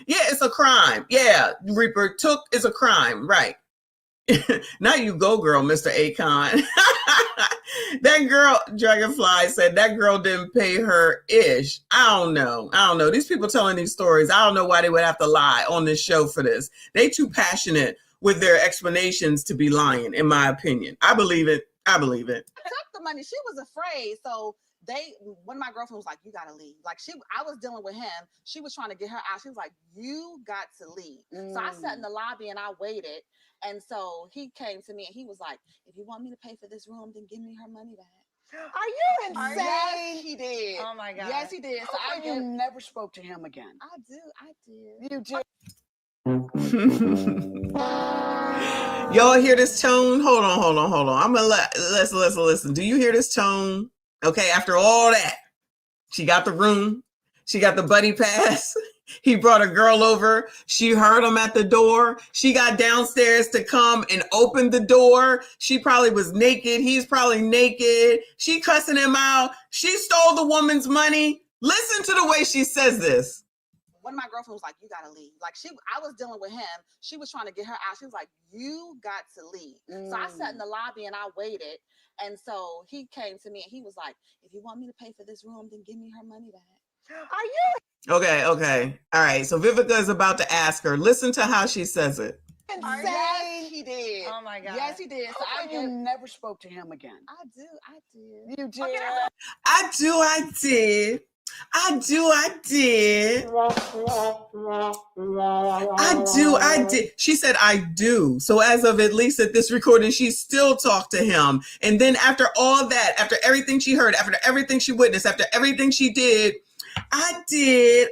Yeah, it's a crime. Yeah, Reaper is a crime, right? Now you go, girl, Mr. Akon. That girl, Dragonfly said that girl didn't pay her ish. I don't know. These people telling these stories, I don't know why they would have to lie on this show for this. They too passionate with their explanations to be lying, in my opinion. I believe it. I took the money. She was afraid. So one of my girlfriends was like, you got to leave. Like I was dealing with him. She was trying to get her out. She was like, you got to leave. So I sat in the lobby and I waited. And so he came to me and he was like, if you want me to pay for this room, then give me her money back. Are you insane? Yes, he did. Oh my God. Yes, he did. So you never spoke to him again. I did. You did. Y'all hear this tone? Hold on. I'm gonna let's listen. Do you hear this tone? Okay, after all that, she got the room, she got the buddy pass. He brought a girl over. She heard him at the door. She got downstairs to come and open the door. She probably was naked. He's probably naked. She cussing him out. She stole the woman's money. Listen to the way she says this. one of my girlfriends was like, "You gotta leave." Like I was dealing with him. She was trying to get her out. She was like, "You got to leave." So I sat in the lobby and I waited. And so he came to me and he was like, "If you want me to pay for this room, then give me her money back." Are you? Okay. All right. So Vivica is about to ask her. Listen to how she says it. Yes, he did. Oh my God. Yes, he did. So You never spoke to him again. I did. You did. Okay, I did. She said, I do. So as of at least at this recording, she still talked to him. And then after all that, after everything she heard, after everything she witnessed, after everything she did, I did,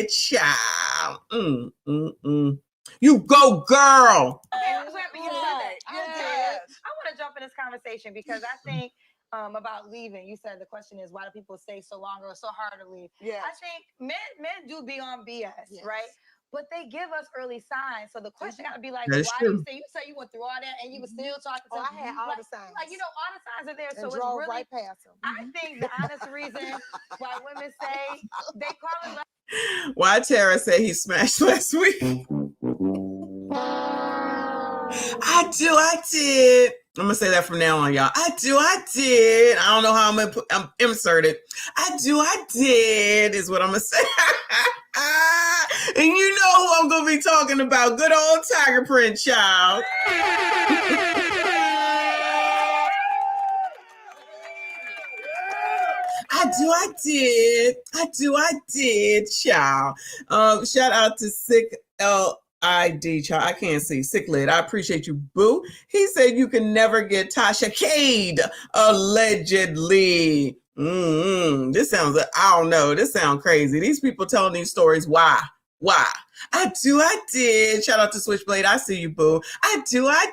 child. You go, girl. Okay, I want to jump in this conversation because I think about leaving. You said the question is, why do people stay so long or so hard to leave? Yes. I think men do be on BS, right? But they give us early signs. So the question got to be like, why do you say you went through all that and you were still talking to I had all the signs. Like, all the signs are there. And So it's drove really, right past them. I think the honest reason why women say they call it love. Why Tara said he smashed last week. I did. I'm gonna say that from now on, y'all. I did. I don't know how I'm insert it. I did is what I'm gonna say. And you know who I'm gonna be talking about. Good old Tiger Print, child. I did, child. Shout out to Sick LID, child. I can't see. Sick Lid. I appreciate you, boo. He said you can never get Tasha Cade, allegedly. This sounds, I don't know. This sounds crazy. These people telling these stories. Why? I did. Shout out to Switchblade. I see you, boo. I did. I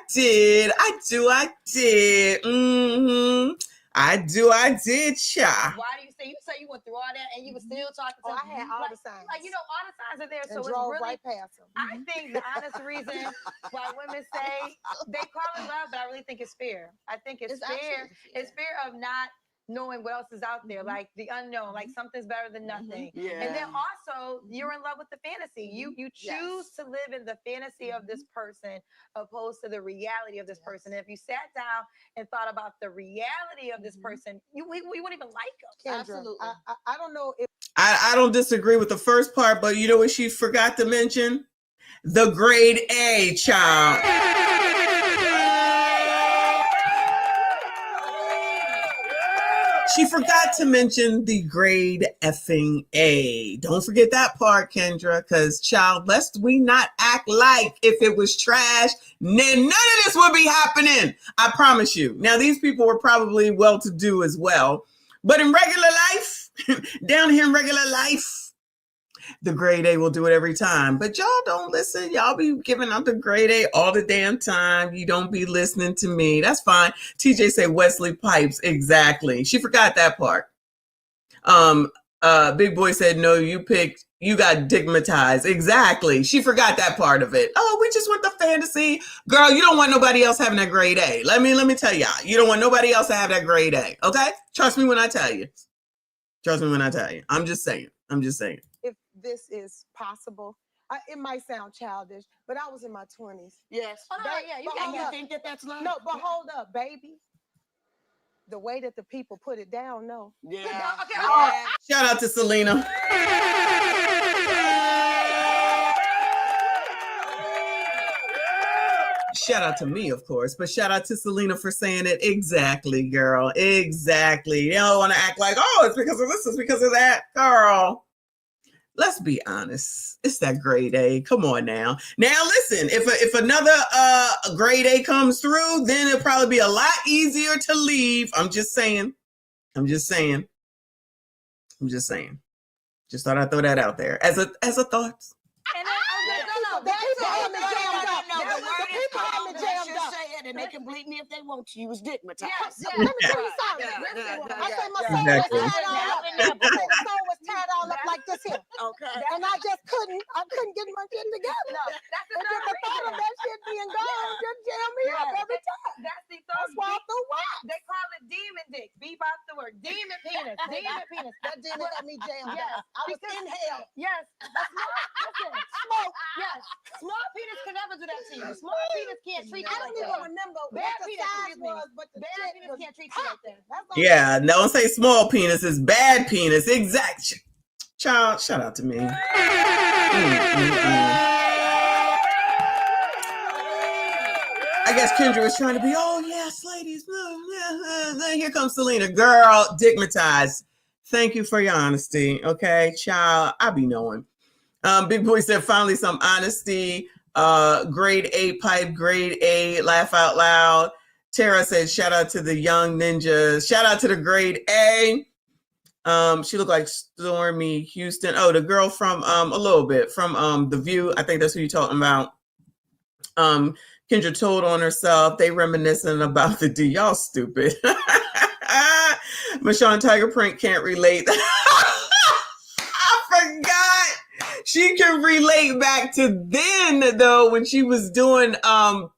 did, child. Why do you say you went through all that and you were still talking to I had all the signs. Like, all the signs are there. And So it's drove really, right past them. I think the honest reason why women say they call it love, but I really think it's fear. I think it's fear. It's fear of not knowing what else is out there, like the unknown, like something's better than nothing. And then also you're in love with the fantasy. You choose to live in the fantasy of this person opposed to the reality of this person. And if you sat down and thought about the reality of this person, we wouldn't even like them. Kendra, absolutely. I don't know if I don't disagree with the first part, but you know what she forgot to mention? The grade A, child. She forgot to mention the grade effing A. Don't forget that part, Kendra, because, child, lest we not act like if it was trash, then none of this would be happening. I promise you. Now, these people were probably well-to-do as well. But in regular life, down here in regular life, the grade A will do it every time. But y'all don't listen. Y'all be giving out the grade A all the damn time. You don't be listening to me. That's fine. TJ said Wesley Pipes. Exactly. She forgot that part. Big Boy said, no, you got digmatized. Exactly. She forgot that part of it. Oh, we just want the fantasy. Girl, you don't want nobody else having that grade A. Let me tell y'all. You don't want nobody else to have that grade A. Okay? Trust me when I tell you. I'm just saying. if this is possible. It might sound childish, but I was in my 20s. Yes. You think that's love? No, but hold up, baby. The way that the people put it down, no. Yeah. Shout out to Selena. Shout out to me, of course, but shout out to Selena for saying it. Exactly, girl. Exactly. You don't want to act like, oh, it's because of this, it's because of that. Girl, let's be honest. It's that grade A. Come on now. Now, listen, if another grade A comes through, then it'll probably be a lot easier to leave. I'm just saying. Just thought I'd throw that out there as a thought. And they can bleep me if they want to. You was digmatized. Let me tell you something. I say my soul was tied all up. My soul was tied all up like this here. Okay. And I couldn't get my shit together. No, that's the thought of that shit being gone just jam me up every time. That's the That's why I threw whack. They call it demon dick. Beep out the word. Demon penis. Demon penis. That demon got me jammed up. never do that to you. Small penis can't treat you I like don't that. even remember Bad what the penis, size excuse me. was, but the Bad shit penis was can't treat you like that. That's all. Yeah, don't say small penis, it's bad penis. Exact. Child, shout out to me. I guess Kendra was trying to be, oh yes, ladies. Here comes Selena. Girl, digmatized. Thank you for your honesty. Okay, child, I be knowing. Big Boy said, finally some honesty. Grade A pipe, grade A, laugh out loud. Tara said, shout out to the young ninjas. Shout out to the grade A. She looked like Stormy Houston. Oh, the girl from a little bit from The View. I think that's who you're talking about. Kendra told on herself. They reminiscing about the D. Y'all stupid. Michonne Tiger Print can't relate. I forgot. She can relate back to then though, when she was doing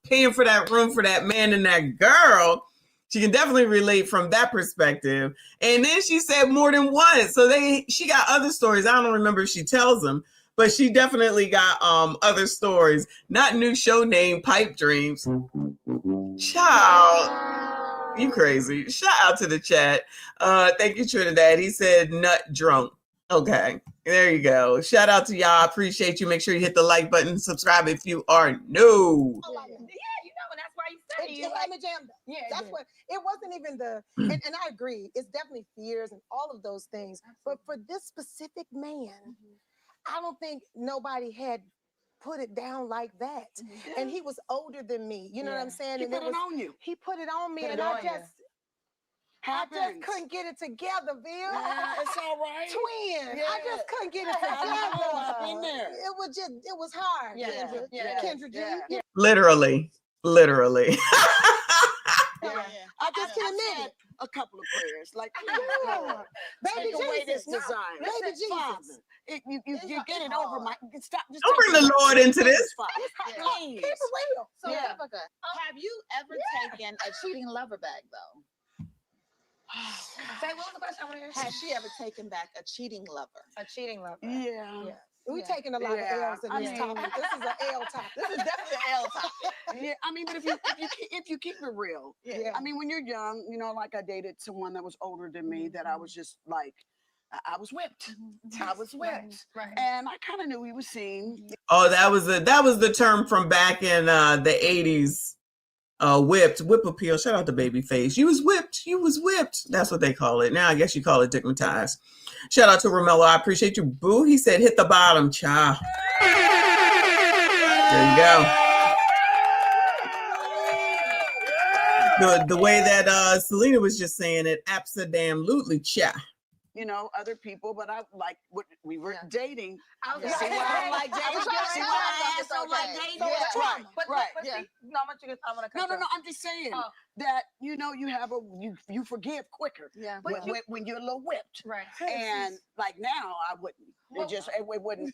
paying for that room for that man and that girl. She can definitely relate from that perspective. And then she said more than once. So she got other stories. I don't remember if she tells them, but she definitely got other stories. Not new show name, Pipe Dreams. Child, you crazy. Shout out to the chat. Thank you, Trinidad. He said nut drunk. Okay, there you go. Shout out to y'all. Appreciate you. Make sure you hit the like button. Subscribe if you are new. Yeah, you know, and that's why you say It had me jammed up. Yeah, That's what it wasn't even the and I agree, it's definitely fears and all of those things. But for this specific man, I don't think nobody had put it down like that. And he was older than me. You know what I'm saying? He And put it on you. He put it on me, Put it and on I you. just Happens. couldn't get it together, Bill. Yeah, it's all right. Twin. Yeah. I just couldn't get it I know. together. I've been there. It was hard, Yeah. Kendra. Yeah. Kendra G. Yeah. Literally. I just can admit it. A couple of prayers, like Baby take away this Jesus. desire. Baby Jesus. Father, you get it over my. Stop. Just Don't bring the Lord into this. Please. Keep it real. So, Yeah. Rebecca, have you ever taken a cheating lover back, though? Say, what was the question? I want to hear. Has she ever taken back a cheating lover? A cheating lover. Yeah. We're taking a lot of L's in this topic. This is an L topic. This is definitely an L topic. Yeah, I mean, but if you keep it real, I mean, when you're young, you know, like I dated someone that was older than me, that I was just like, I was whipped. I was whipped, and I kind of knew he was seen. Oh, that was the term from back in the 80s. Whip appeal. Shout out to Babyface. You was whipped. That's what they call it. Now I guess you call it digmatized. Shout out to Romello. I appreciate you, boo. He said hit the bottom, child. There you go. The way that Selena was just saying it, abso-damn-lutely, child. You know, other people, but I like what we were dating. I was See why I like dating? See why I asked don't like dating? Right. But see, no, I'm gonna cut No, I'm just saying that, you know, you have you forgive quicker when you're a little whipped. Right. And like now I wouldn't.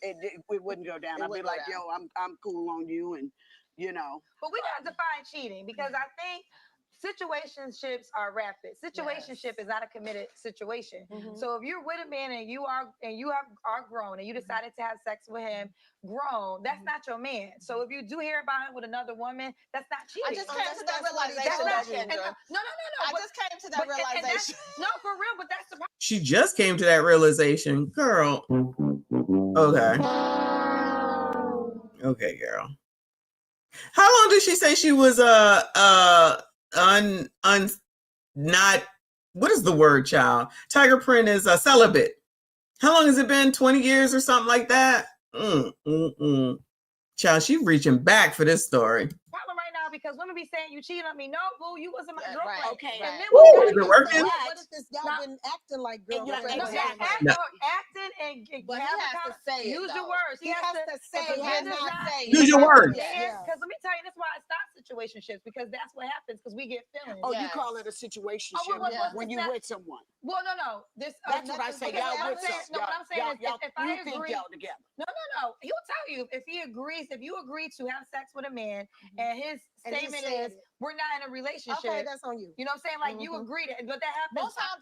It wouldn't go down. I'd be like, yo, I'm cool on you, and you know. But we gotta define cheating, because I think situationships are rapid. Situationship is not a committed situation. So if you're with a man and you are grown and you decided to have sex with him grown, that's not your man. So if you do hear about him with another woman, that's not cheating. I just came to that realization. No. I just came to that realization. No, for real, but that's the problem. She just came to that realization, girl. Okay. Okay, girl. How long did she say she was not, what is the word, child? Tiger Print is a celibate. How long has it been? 20 years or something like that? Child, she reaching back for this story. Problem right now, because women be saying you cheated on me. No, boo, you wasn't my girlfriend. Right, Okay. right. And then Woo, is it working? What if this guy been acting like girlfriend? Acting and But he has to say it, use your though. words. He has to say it. Use your words. Because let me tell you, this is why it stops the situationships because that's what happens because we get feelings. Oh, you call it a situation when you with someone. Well, no. That's what I say. Y'all with us. No, what I'm saying is if I think agree, y'all together. No. He'll tell you if he agrees. If you agree to have sex with a man, and his statement is we're not in a relationship. Okay, that's on you. You know what I'm saying? Like you agreed it, but that happens. Most times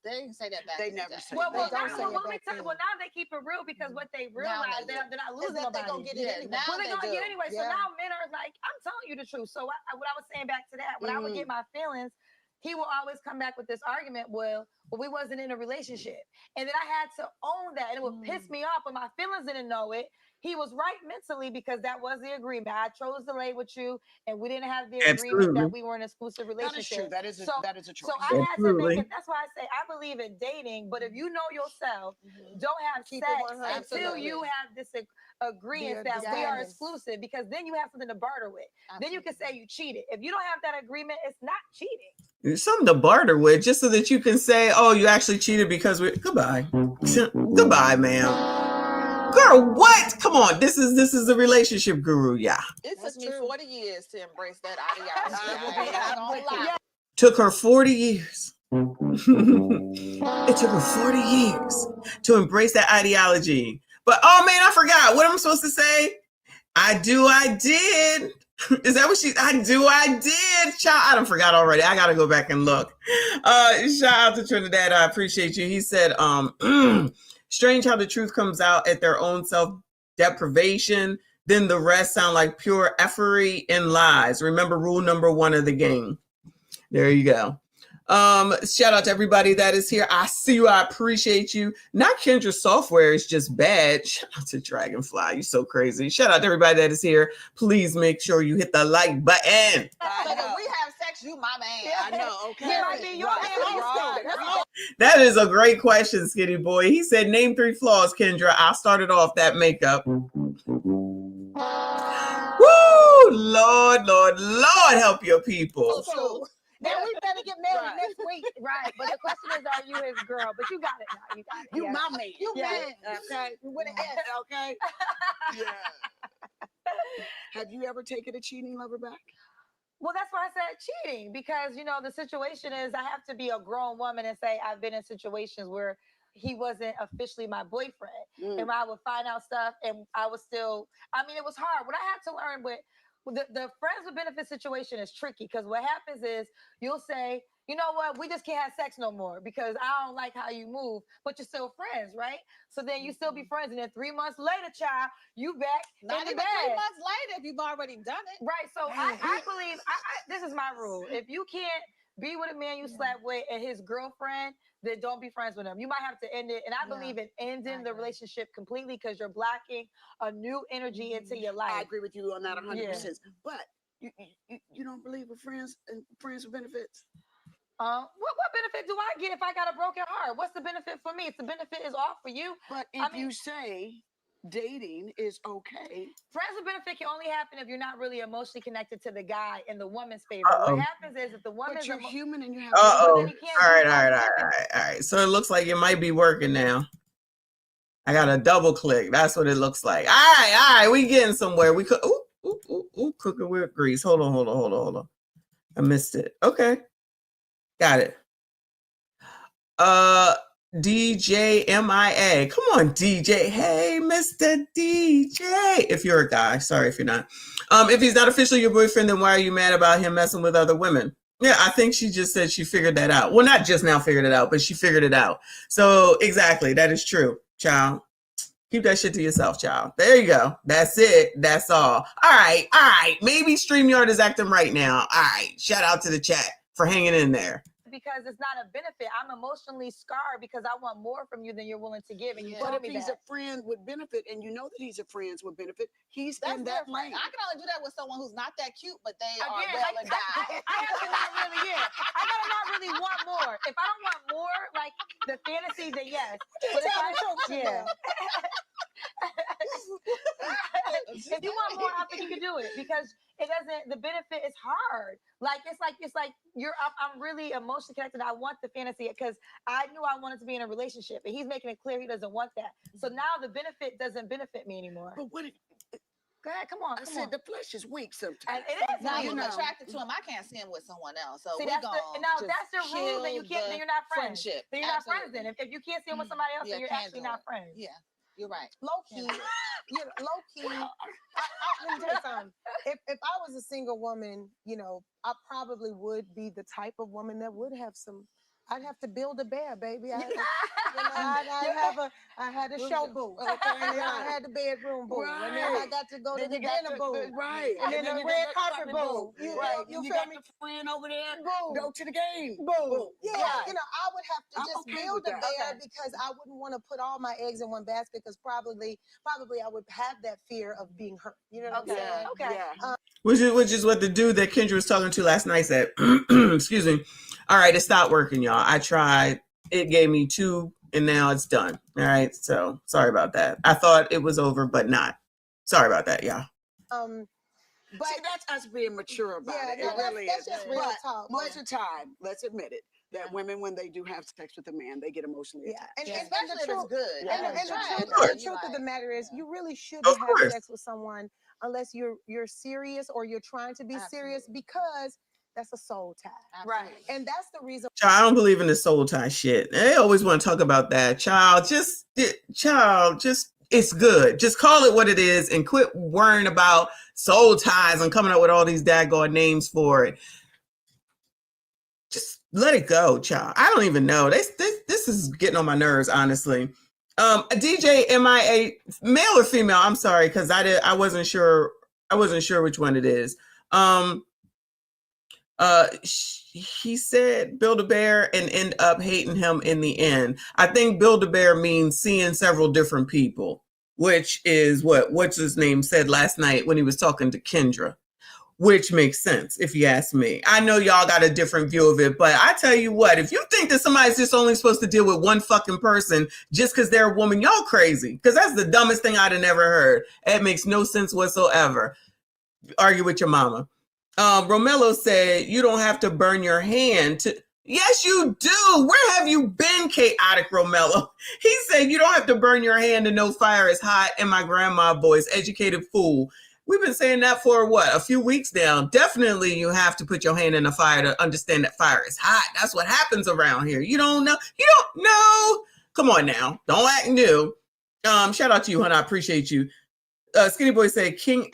they don't say that back. They never say Well, that. now they keep it real because what they realize they're not losing that they nobody. gonna get it anyway. Well, they're gonna get it anyway. So Yeah. now men are like, I'm telling you the truth. So what I was saying back to that, when I would get my feelings, he will always come back with this argument. Well, we wasn't in a relationship, and then I had to own that, and it would piss me off. But my feelings didn't know it. He was right mentally because that was the agreement. I chose to lay with you, and we didn't have the agreement that we were in an exclusive relationship. That is true. That is a choice. So I had to make it. That's why I say I believe in dating. But if you know yourself, don't have Keep it sex 100. until you have this agreement that we are exclusive, because then you have something to barter with. Then you can say you cheated. If you don't have that agreement, it's not cheating. There's something to barter with, just so that you can say, "Oh, you actually cheated because we." Goodbye, goodbye, ma'am. Girl, what? Come on, this is the relationship guru, yeah. It took me 40 years to embrace that ideology. Took her 40 years. It took her 40 years to embrace that ideology. But oh man, I forgot. What am I supposed to say? I did. Is that what I did. Child, I done forgot already. I gotta go back and look. Shout out to Trinidad. I appreciate you. He said, strange how the truth comes out at their own self-deprivation. Then the rest sound like pure effery and lies. Remember rule number 1 of the game. There you go. Shout out to everybody that is here. I see you. I appreciate you. Not Kendra software is just bad. Shout out to Dragonfly. You're so crazy. Shout out to everybody that is here. Please make sure you hit the like button. So if we have sex, you my man. I know. Okay. He might be your man. That is a great question, Skinny Boy. He said, name 3 flaws, Kendra. I started off that makeup. Woo! Lord help your people. Then we better get married next week. Right. But the question is, are you his girl? But you got it now. You got it. You my man. You man. Okay. With an S. Okay. Yeah. Have you ever taken a cheating lover back? Well, that's why I said cheating, because, the situation is I have to be a grown woman and say I've been in situations where he wasn't officially my boyfriend. And I would find out stuff and I was still, it was hard. What I had to learn with the friends with benefit situation is tricky, because what happens is you'll say, you know what, we just can't have sex no more because I don't like how you move, but you're still friends, right? So then you still be friends, and then 3 months later, child, you back Not in the even bed. 3 months later if you've already done it. Right. So I believe this is my rule. If you can't be with a man you slept with and his girlfriend, then don't be friends with him. You might have to end it. And I believe in ending the relationship completely, because you're blocking a new energy into your life. I agree with you on that 100%. Yeah. But you don't believe in friends with benefits? What benefit do I get if I got a broken heart? What's the benefit for me? If the benefit is off for you. But if you say dating is okay. Friends with benefit can only happen if you're not really emotionally connected to the guy in the woman's favor. Uh-oh. What happens is if the woman But you're human and you have. All right. So it looks like it might be working now. I got a double click. That's what it looks like. All right. We getting somewhere. We could. Cooking with grease. Hold on. I missed it. Okay. Got it. DJ MIA. Come on, DJ. Hey, Mr. DJ. If you're a guy, sorry if you're not. If he's not officially your boyfriend, then why are you mad about him messing with other women? Yeah, I think she just said she figured that out. Well, not just now figured it out, but she figured it out. So exactly, that is true, child. Keep that shit to yourself, child. There you go. That's it. That's all. All right. Maybe StreamYard is acting right now. All right. Shout out to the chat for hanging in there. Because it's not a benefit. I'm emotionally scarred because I want more from you than you're willing to give. And you But told if me he's that. a friend with benefit, and you know that he's a friend with benefit, he's That's in that different. lane. I can only do that with someone who's not that cute, but they are Again, well endowed. I have to not really, I gotta not really want more. If I don't want more, like the fantasy, then yes. But if you want more, I think you can do it, because it doesn't. The benefit is hard. It's like I'm really emotionally connected. I want the fantasy because I knew I wanted to be in a relationship, and he's making it clear he doesn't want that. So now the benefit doesn't benefit me anymore. But what if? Go ahead, come on. I said the flesh is weak sometimes. And it is. Now You I'm know. attracted to him. I can't see him with someone else. So See, we that's gonna that's the rule. Then you can't. Then you're not friends. friendship. Then you're not friends. Then if you can't see him with somebody else, then you're actually not friends. Yeah, you're right. Low key, low key. Let me tell you something. If I was a single woman, I probably would be the type of woman that would have some. I'd have to build a bear, baby. I had a show boo, and then I had the bedroom boo, and then I got to go to the dinner boo, Right. and then the red carpet boo. You You feel got me? the friend over there. Boo. Go to the game. Boo. Yeah, Right. I would have to I'm just okay build with a that. bear because I wouldn't want to put all my eggs in one basket because probably I would have that fear of being hurt. You know what I'm saying? Okay. Which is what the dude that Kendra was talking to last night said. Excuse me. All right, it stopped working, y'all. I tried. It gave me 2, and now it's done. All right, so sorry about that. I thought it was over, but not. Sorry about that, y'all. But see, that's us being mature about it. It really that's is. just real But talk. most of the time, let's admit it, that women, when they do have sex with a man, they get emotionally attached. And Especially the if it's truth, good. and Trash, the you truth of the like, matter is, you really shouldn't Of have course. sex with someone unless you're serious or you're trying to be serious, because that's a soul tie. Right. And that's the reason. Child, I don't believe in the soul tie shit. They always want to talk about that. Child, it's good. Just call it what it is and quit worrying about soul ties and coming up with all these daggone names for it. Just let it go, child. I don't even know. This is getting on my nerves, honestly. A DJ MIA, male or female? I'm sorry, because I wasn't sure. I wasn't sure which one it is. He said Build-A-Bear and end up hating him in the end. I think Build-A-Bear means seeing several different people, which is what's his name said last night when he was talking to Kendra, which makes sense if you ask me. I know y'all got a different view of it, but I tell you what, if you think that somebody's just only supposed to deal with one fucking person just because they're a woman, y'all crazy, because that's the dumbest thing I'd have never heard. It makes no sense whatsoever. Argue with your mama. Romello said, you don't have to burn your hand to. Yes, you do. Where have you been, chaotic Romello? He said, you don't have to burn your hand to know fire is hot. In my grandma voice, educated fool. We've been saying that for a few weeks now. Definitely you have to put your hand in the fire to understand that fire is hot. That's what happens around here. You don't know. You don't know. Come on now. Don't act new. Shout out to you, honey. I appreciate you. Skinny Boy said, King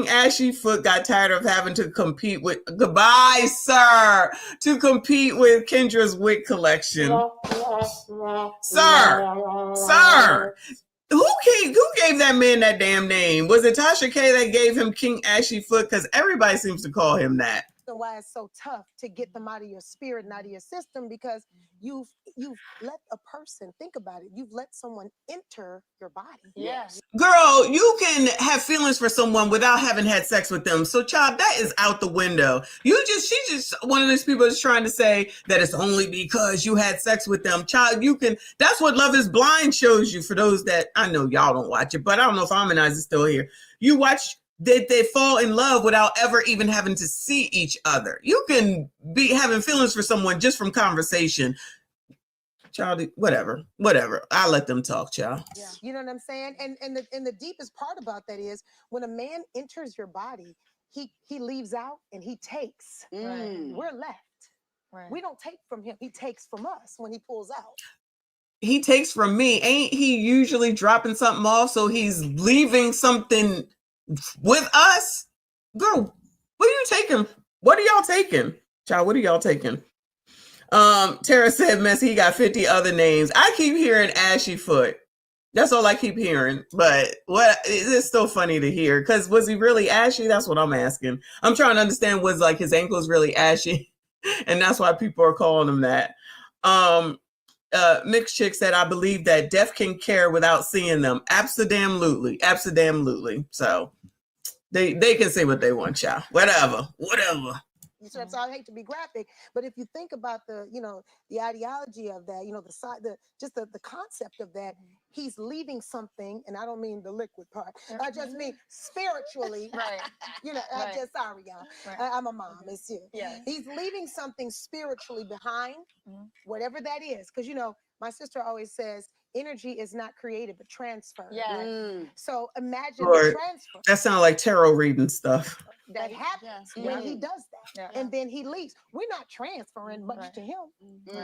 Ashy Foot got tired of having to compete with goodbye, sir, to compete with Kendra's wig collection. Sir, who gave that man that damn name? Was it Tasha K that gave him King Ashy Foot? Because everybody seems to call him that. Why it's so tough to get them out of your spirit and out of your system, because you've let a person, think about it, you've let someone enter your body. Yes. Girl, you can have feelings for someone without having had sex with them. So, child, that is out the window. She's just one of those people that's trying to say that it's only because you had sex with them. Child, that's what Love is Blind shows you. For those that, I know y'all don't watch it, but I don't know if Harmonize is still here. You watch they fall in love without ever even having to see each other. You can be having feelings for someone just from conversation. Child, whatever. I let them talk, child. Yeah, you know what I'm saying? And the deepest part about that is when a man enters your body, he leaves out and he takes. We're left. Right. We don't take from him. He takes from us when he pulls out. He takes from me. Ain't he usually dropping something off? So he's leaving something with us? Girl, what are you taking? What are y'all taking? Child, what are y'all taking? Tara said, Messy, he got 50 other names. I keep hearing Ashy Foot. That's all I keep hearing. But it's still funny to hear. Because was he really ashy? That's what I'm asking. I'm trying to understand, was like his ankles really ashy? And that's why people are calling him that. Mixed Chick said, I believe that deaf can care without seeing them. Absolutely. So they can say what they want, child. Whatever. So I hate to be graphic, but if you think about the ideology of that, the concept of that, he's leaving something, and I don't mean the liquid part. I just mean spiritually. Right. Sorry, y'all. Right. I'm a mom. It's you. Yeah. He's leaving something spiritually behind, whatever that is. Because my sister always says, energy is not created but transferred. Yes. So imagine the Lord, transfer that sounds like tarot reading stuff. that happens when he does that, and then he leaves. We're not transferring much to him,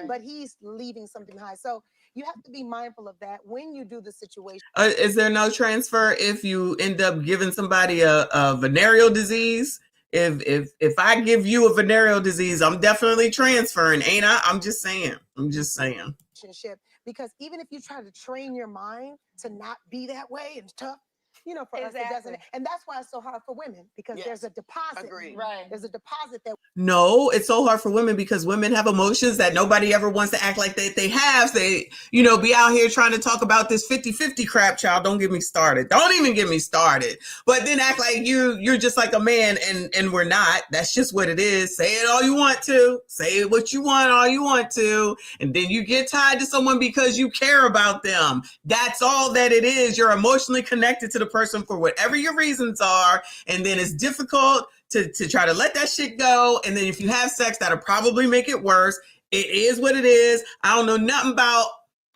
but he's leaving something behind. So you have to be mindful of that when you do the situation. Is there no transfer if you end up giving somebody a venereal disease? If I give you a venereal disease, I'm definitely transferring, ain't I? I'm just saying. Relationship, because even if you try to train your mind to not be that way and tough, you know, for us it doesn't. And that's why it's so hard for women, because there's a deposit. Agreed. There's a deposit that. No, it's so hard for women because women have emotions that nobody ever wants to act like they have. They, you know, be out here trying to talk about this 50-50 crap, child. Don't get me started. Don't even get me started. But then act like you're just like a man, and we're not. That's just what it is. Say it all you want to. Say what you want all you want to. And then you get tied to someone because you care about them. That's all that it is. You're emotionally connected to the person for whatever your reasons are. And then it's difficult to try to let that shit go. And then if you have sex, that'll probably make it worse. It is what it is. I don't know nothing about,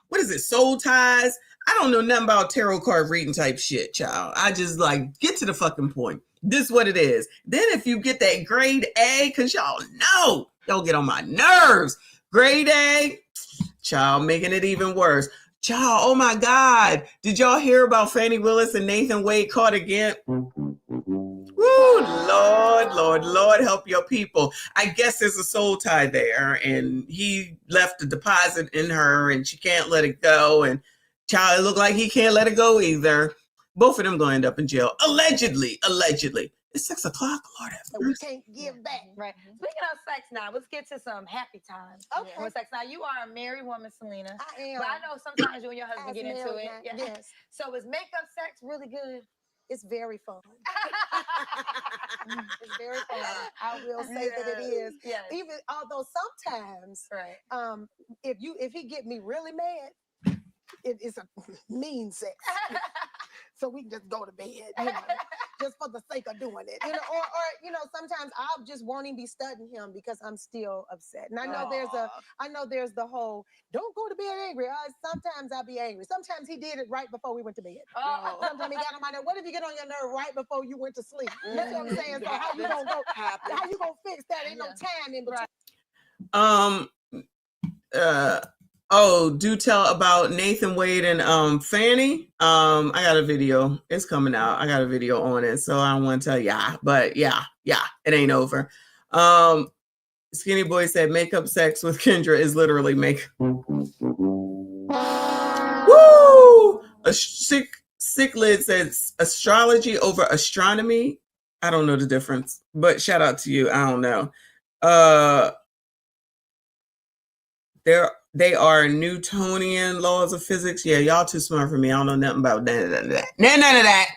what is it, soul ties? I don't know nothing about tarot card reading type shit, child. I just like, get to the fucking point. This is what it is. Then if you get that grade A, because y'all know, y'all get on my nerves. Grade A, child, making it even worse. Child, oh my God. Did y'all hear about Fannie Willis and Nathan Wade caught again? Woo, Lord, help your people. I guess there's a soul tie there, and he left a deposit in her, and she can't let it go. And child, it looked like he can't let it go either. Both of them going to end up in jail. Allegedly. It's 6 o'clock, Lord have mercy. We can't give back. Right. Speaking of sex now, let's get to some happy times. Okay. With sex. Now, you are a married woman, Selena. I am. But I know sometimes you and your husband get into it. Yes. So is makeup sex really good? It's very fun. It's very fun. I will say that it is. Yes. Even although sometimes, if he get me really mad, it is a mean sex. So we can just go to bed, you know, just for the sake of doing it, you know, or you know, sometimes I'll just won't even be studying him because I'm still upset. And I know there's the whole don't go to bed angry. Sometimes I'll be angry. Sometimes he did it right before we went to bed. Sometimes he got on my nerve. What if you get on your nerve right before you went to sleep? That's what I'm saying. So how you gonna fix that? Ain't no time in between. Oh, do tell about Nathan Wade and Fannie. I got a video. It's coming out. I got a video on it, so I don't want to tell ya. But yeah, it ain't over. Skinny Boy said makeup sex with Kendra is literally make. Woo! A sick lid says astrology over astronomy. I don't know the difference, but shout out to you. I don't know. They are Newtonian laws of physics. Yeah, y'all too smart for me. I don't know nothing about none of that. None of that.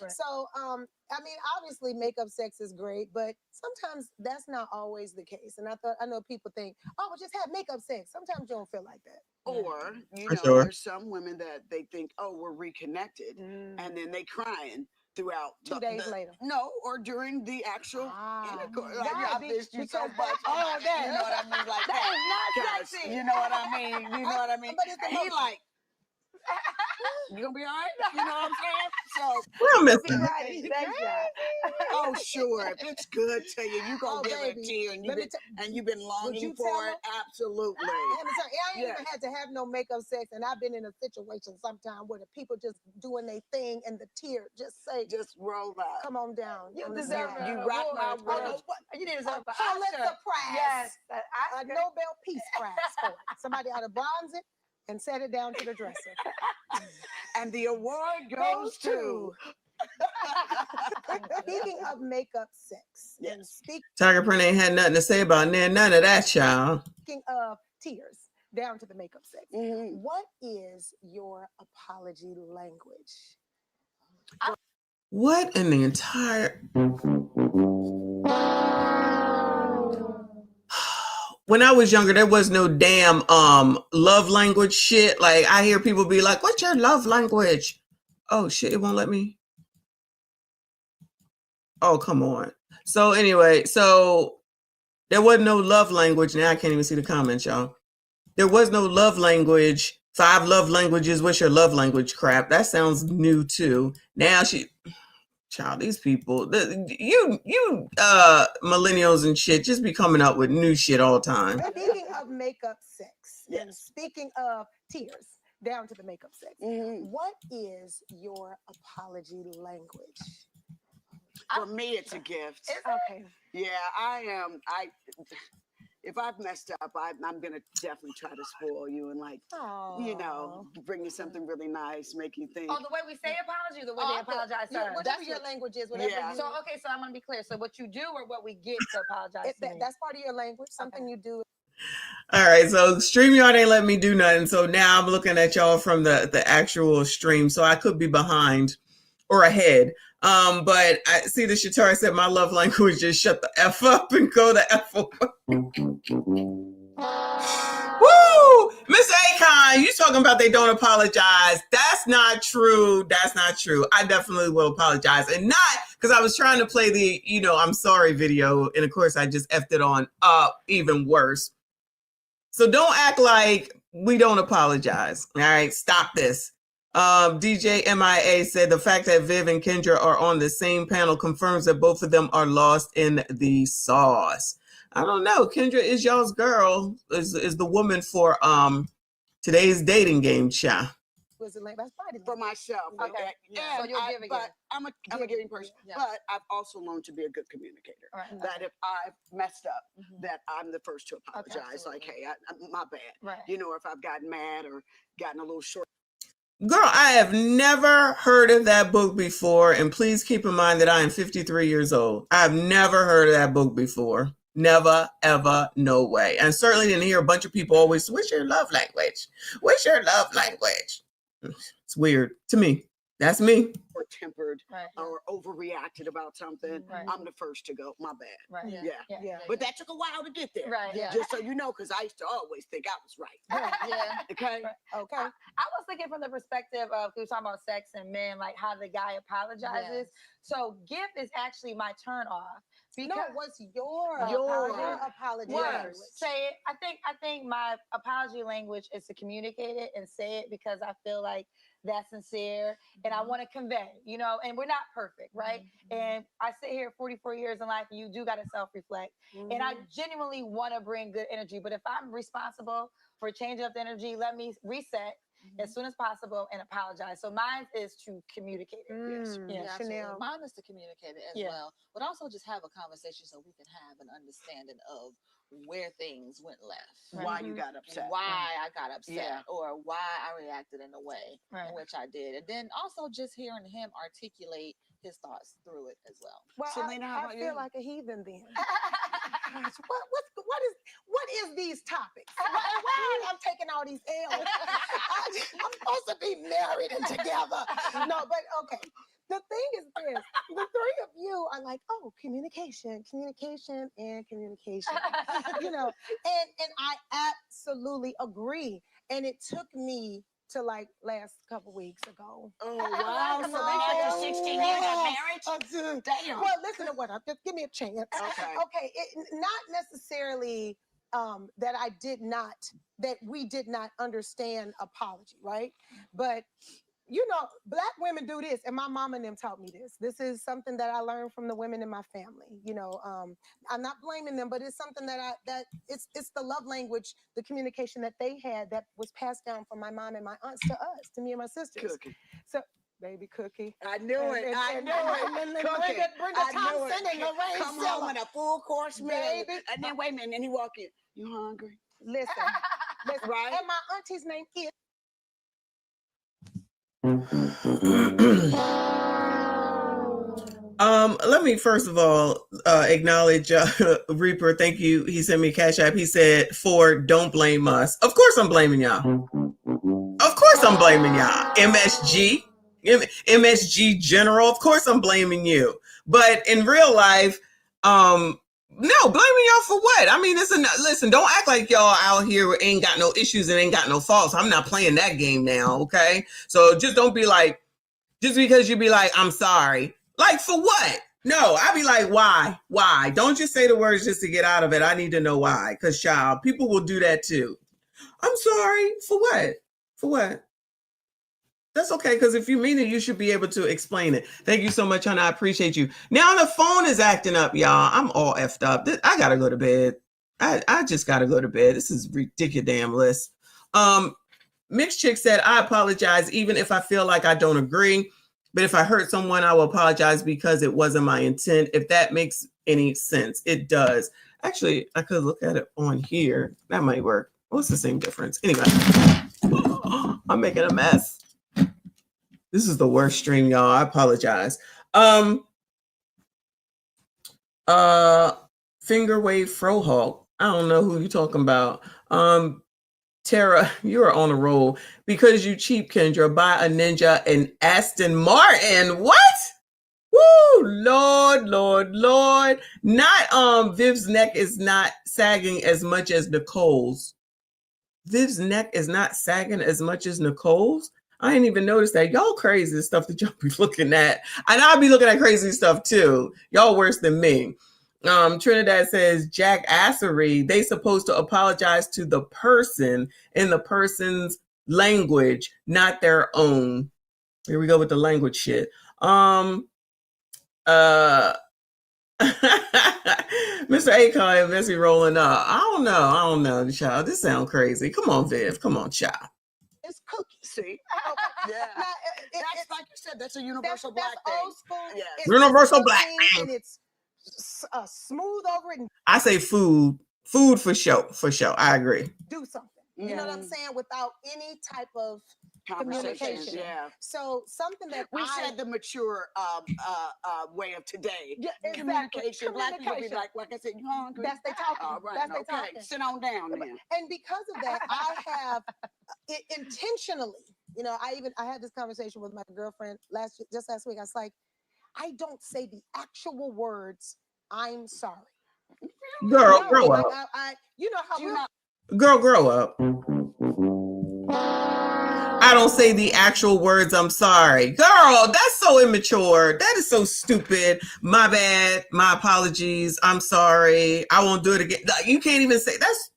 So, I mean, obviously, makeup sex is great, but sometimes that's not always the case. And I know people think, oh, well, just have makeup sex. Sometimes you don't feel like that. Or, you know, there's some women that they think, oh, we're reconnected, and then they crying throughout 2 days later. No, or during the actual intercourse. Like, right, I missed you so much. Oh, that. You know what I mean? Like that is not gosh, sexy. you know what I mean? You know what I mean? But it's and he like, you gonna be all right? You know what I'm saying? So we're missing. Oh, sure. If it's good to you, you gonna give it to you, and you've been longing for it. Absolutely. I ain't even had to have no makeup sex, and I've been in a situation sometime where the people just doing their thing, and the tear just roll out. Come on down. You deserve it. You rock my world. You deserve an Pulitzer Oscar. Prize. Yes, a Nobel Peace Prize for it. Somebody ought to bronze it and set it down to the dresser. And the award goes to. Speaking of makeup sex, Tiger Print ain't had nothing to say about none of that, y'all. Speaking of tears, down to the makeup sex. What is your apology language? What in the entire... When I was younger, there was no damn love language shit. Like, I hear people be like, what's your love language? Oh, shit, it won't let me. Oh, come on. So anyway, there wasn't no love language. Now I can't even see the comments, y'all. There was no love language 5 love languages. What's your love language crap? That sounds new too. Now child, these people, millennials and shit just be coming up with new shit all the time. Speaking of makeup sex, and speaking of tears, down to the makeup sex, what is your apology language? For me, it's a gift. Okay. Yeah, if I've messed up, I'm gonna definitely try to spoil you and bring you something really nice, make you think. Oh, the way we say apology, the way they apologize to us. Whatever your language is, whatever. Yeah. So okay, so I'm gonna be clear. So what you do or what we get to apologize to me? That's part of your language. Something you do. All right, so StreamYard ain't let me do nothing. So now I'm looking at y'all from the actual stream. So I could be behind or ahead. But I see the Shatara said my love language is shut the F up and go the F away. Woo! Miss Akon, you talking about they don't apologize. That's not true. That's not true. I definitely will apologize. And not because I was trying to play the, I'm sorry video. And of course I just effed it on up even worse. So don't act like we don't apologize. All right, stop this. DJ MIA said the fact that Viv and Kendra are on the same panel confirms that both of them are lost in the sauce. I don't know. Kendra is y'all's girl, is the woman for today's dating game, Cha. Was it like that's Friday For myself. Okay. Yeah. So you'll give But I'm a giving person. Yeah. But I've also learned to be a good communicator. Right. That if I've messed up, that I'm the first to apologize. Like, hey, my bad. Right. Or if I've gotten mad or gotten a little short. Girl, I have never heard of that book before. And please keep in mind that I am 53 years old. I've never heard of that book before. Never, ever, no way. And certainly didn't hear a bunch of people always, what's your love language? What's your love language? It's weird to me. That's me. Or tempered or overreacted about something. I'm the first to go, my bad. Right. Yeah. But that took a while to get there. Right. Yeah. Just so you know, because I used to always think I was right. Yeah. Okay. Okay. I was thinking from the perspective of we were talking about sex and men, like how the guy apologizes. So gift is actually my turn off. No, what's your apology Words. language? Say it. I think my apology language is to communicate it and say it because I feel like that's sincere and I want to convey, and we're not perfect, right? And I sit here 44 years in life and you do got to self-reflect. And I genuinely want to bring good energy, but if I'm responsible for changing up the energy, let me reset as soon as possible and apologize. So mine is to communicate it. Yeah, Chanel. mine is to communicate it as well, but also just have a conversation so we can have an understanding of where things went left. Why you got upset. Why I got upset Yeah. or why I reacted in the way in which I did. And then also just hearing him articulate his thoughts through it as well. Well, Selena, how I about feel you? like a heathen then. Gosh, what is these topics? Why I'm taking all these L's? I'm supposed to be married and together. No, but okay. The thing is this, the three of you are like, oh, communication, and I absolutely agree. And it took me to like last couple weeks ago. Oh, wow. So after 16 years of marriage? Damn. Well, listen to what, just give me a chance. Okay. Okay, not necessarily that we did not understand apology, right? But Black women do this, and my mama and them taught me this. This is something that I learned from the women in my family. I'm not blaming them, but it's something that it's the love language, the communication that they had that was passed down from my mom and my aunts to us, to me and my sisters. Cookie. So, baby Cookie. I knew it. And Brenda Thompson and Lorraine Come Silla. home with a full course meal. Baby. And then wait a minute, and he walk in. You hungry? Listen. Right? And my auntie's name is. Let me first of all acknowledge Reaper. Thank you. He sent me a Cash App. He said, don't blame us. Of course I'm blaming y'all. Of course I'm blaming y'all. MSG General. Of course I'm blaming you. But in real life, no, blaming y'all for what? I mean, listen, don't act like y'all out here ain't got no issues and ain't got no faults. I'm not playing that game now, okay? So just don't be like, just because you be like, I'm sorry. Like, for what? No, I be like, why? Why? Don't just say the words just to get out of it. I need to know why. Because, child, people will do that too. I'm sorry. For what? For what? That's okay, because if you mean it, you should be able to explain it. Thank you so much, honey. I appreciate you. Now the phone is acting up, y'all. I'm all effed up. I gotta go to bed. I just gotta go to bed. This is ridiculous. Mixed Chick said, I apologize even if I feel like I don't agree. But if I hurt someone, I will apologize because it wasn't my intent. If that makes any sense, it does. Actually, I could look at it on here. That might work. What's the same difference? Anyway, I'm making a mess. This is the worst stream, y'all. I apologize. Finger wave frohawk. I don't know who you're talking about. Tara, you are on a roll because you cheap, Kendra. Buy a Ninja and Aston Martin. What? Woo! Lord. Not Viv's neck is not sagging as much as Nicole's. Viv's neck is not sagging as much as Nicole's. I didn't even notice that. Y'all crazy the stuff that y'all be looking at. And I'll be looking at crazy stuff too. Y'all worse than me. Trinidad says Jack Assery, they supposed to apologize to the person in the person's language, not their own. Here we go with the language shit. Mr. Akon and Messy rolling up. I don't know, child. This sounds crazy. Come on, Viv. Come on, child. It's cookies. See? Yeah. That's like you said, that's a universal black thing. Old school. Yes. Universal black thing, and it's smooth over it and I say food for sure. I agree. do something. You know what I'm saying? Without any type of communication. Yeah. So something that we said the mature way of today. Yeah, exactly. Communication. Black people be like I said, you hungry? That's they talking. All right, That's they okay. talking. Sit on down then. And because of that, I have intentionally, I had this conversation with my girlfriend just last week. I was like, I don't say the actual words, I'm sorry. Girl, grow up. You know how Girl, grow up. I don't say the actual words, I'm sorry. Girl, that's so immature. That is so stupid. My bad. My apologies. I'm sorry. I won't do it again. You can't even say that's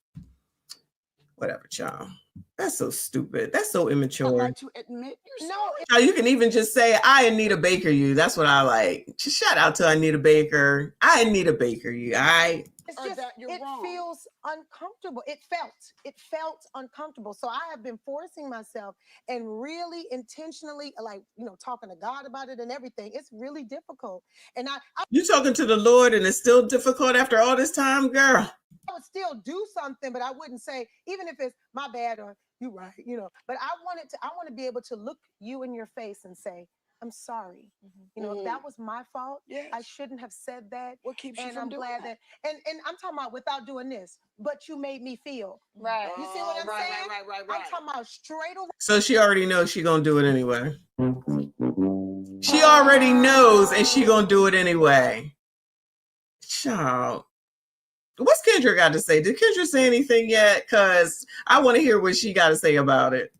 whatever, child. That's so stupid. That's so immature. Like to admit You can even just say, I Anita Baker you. That's what I like. Just shout out to Anita Baker. I Anita Baker you. It's just, it feels uncomfortable. It felt uncomfortable. So I have been forcing myself and really intentionally, talking to God about it and everything. It's really difficult. And you talking to the Lord and it's still difficult after all this time, girl. I would still do something, but I wouldn't say, even if it's my bad or you right, but I want to be able to look you in your face and say, I'm sorry. If that was my fault, I shouldn't have said that. What keeps you and from I'm doing glad that and I'm talking about without doing this, but you made me feel. Right. You see what I'm saying? Right. I'm talking about straight away. So she already knows she gonna do it anyway. She already knows and she gonna do it anyway. Child. What's Kendra got to say? Did Kendra say anything yet? Because I want to hear what she got to say about it.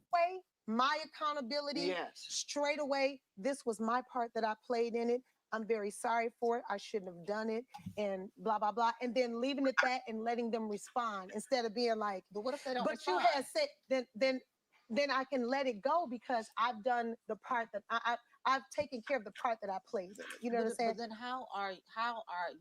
My accountability, straight away, this was my part that I played in it. I'm very sorry for it. I shouldn't have done it and blah, blah, blah. And then leaving it that and letting them respond instead of being like, but what if they don't respond? You had said, then I can let it go because I've done the part that I've taken care of the part that I played in it. You know what I'm saying? But then how are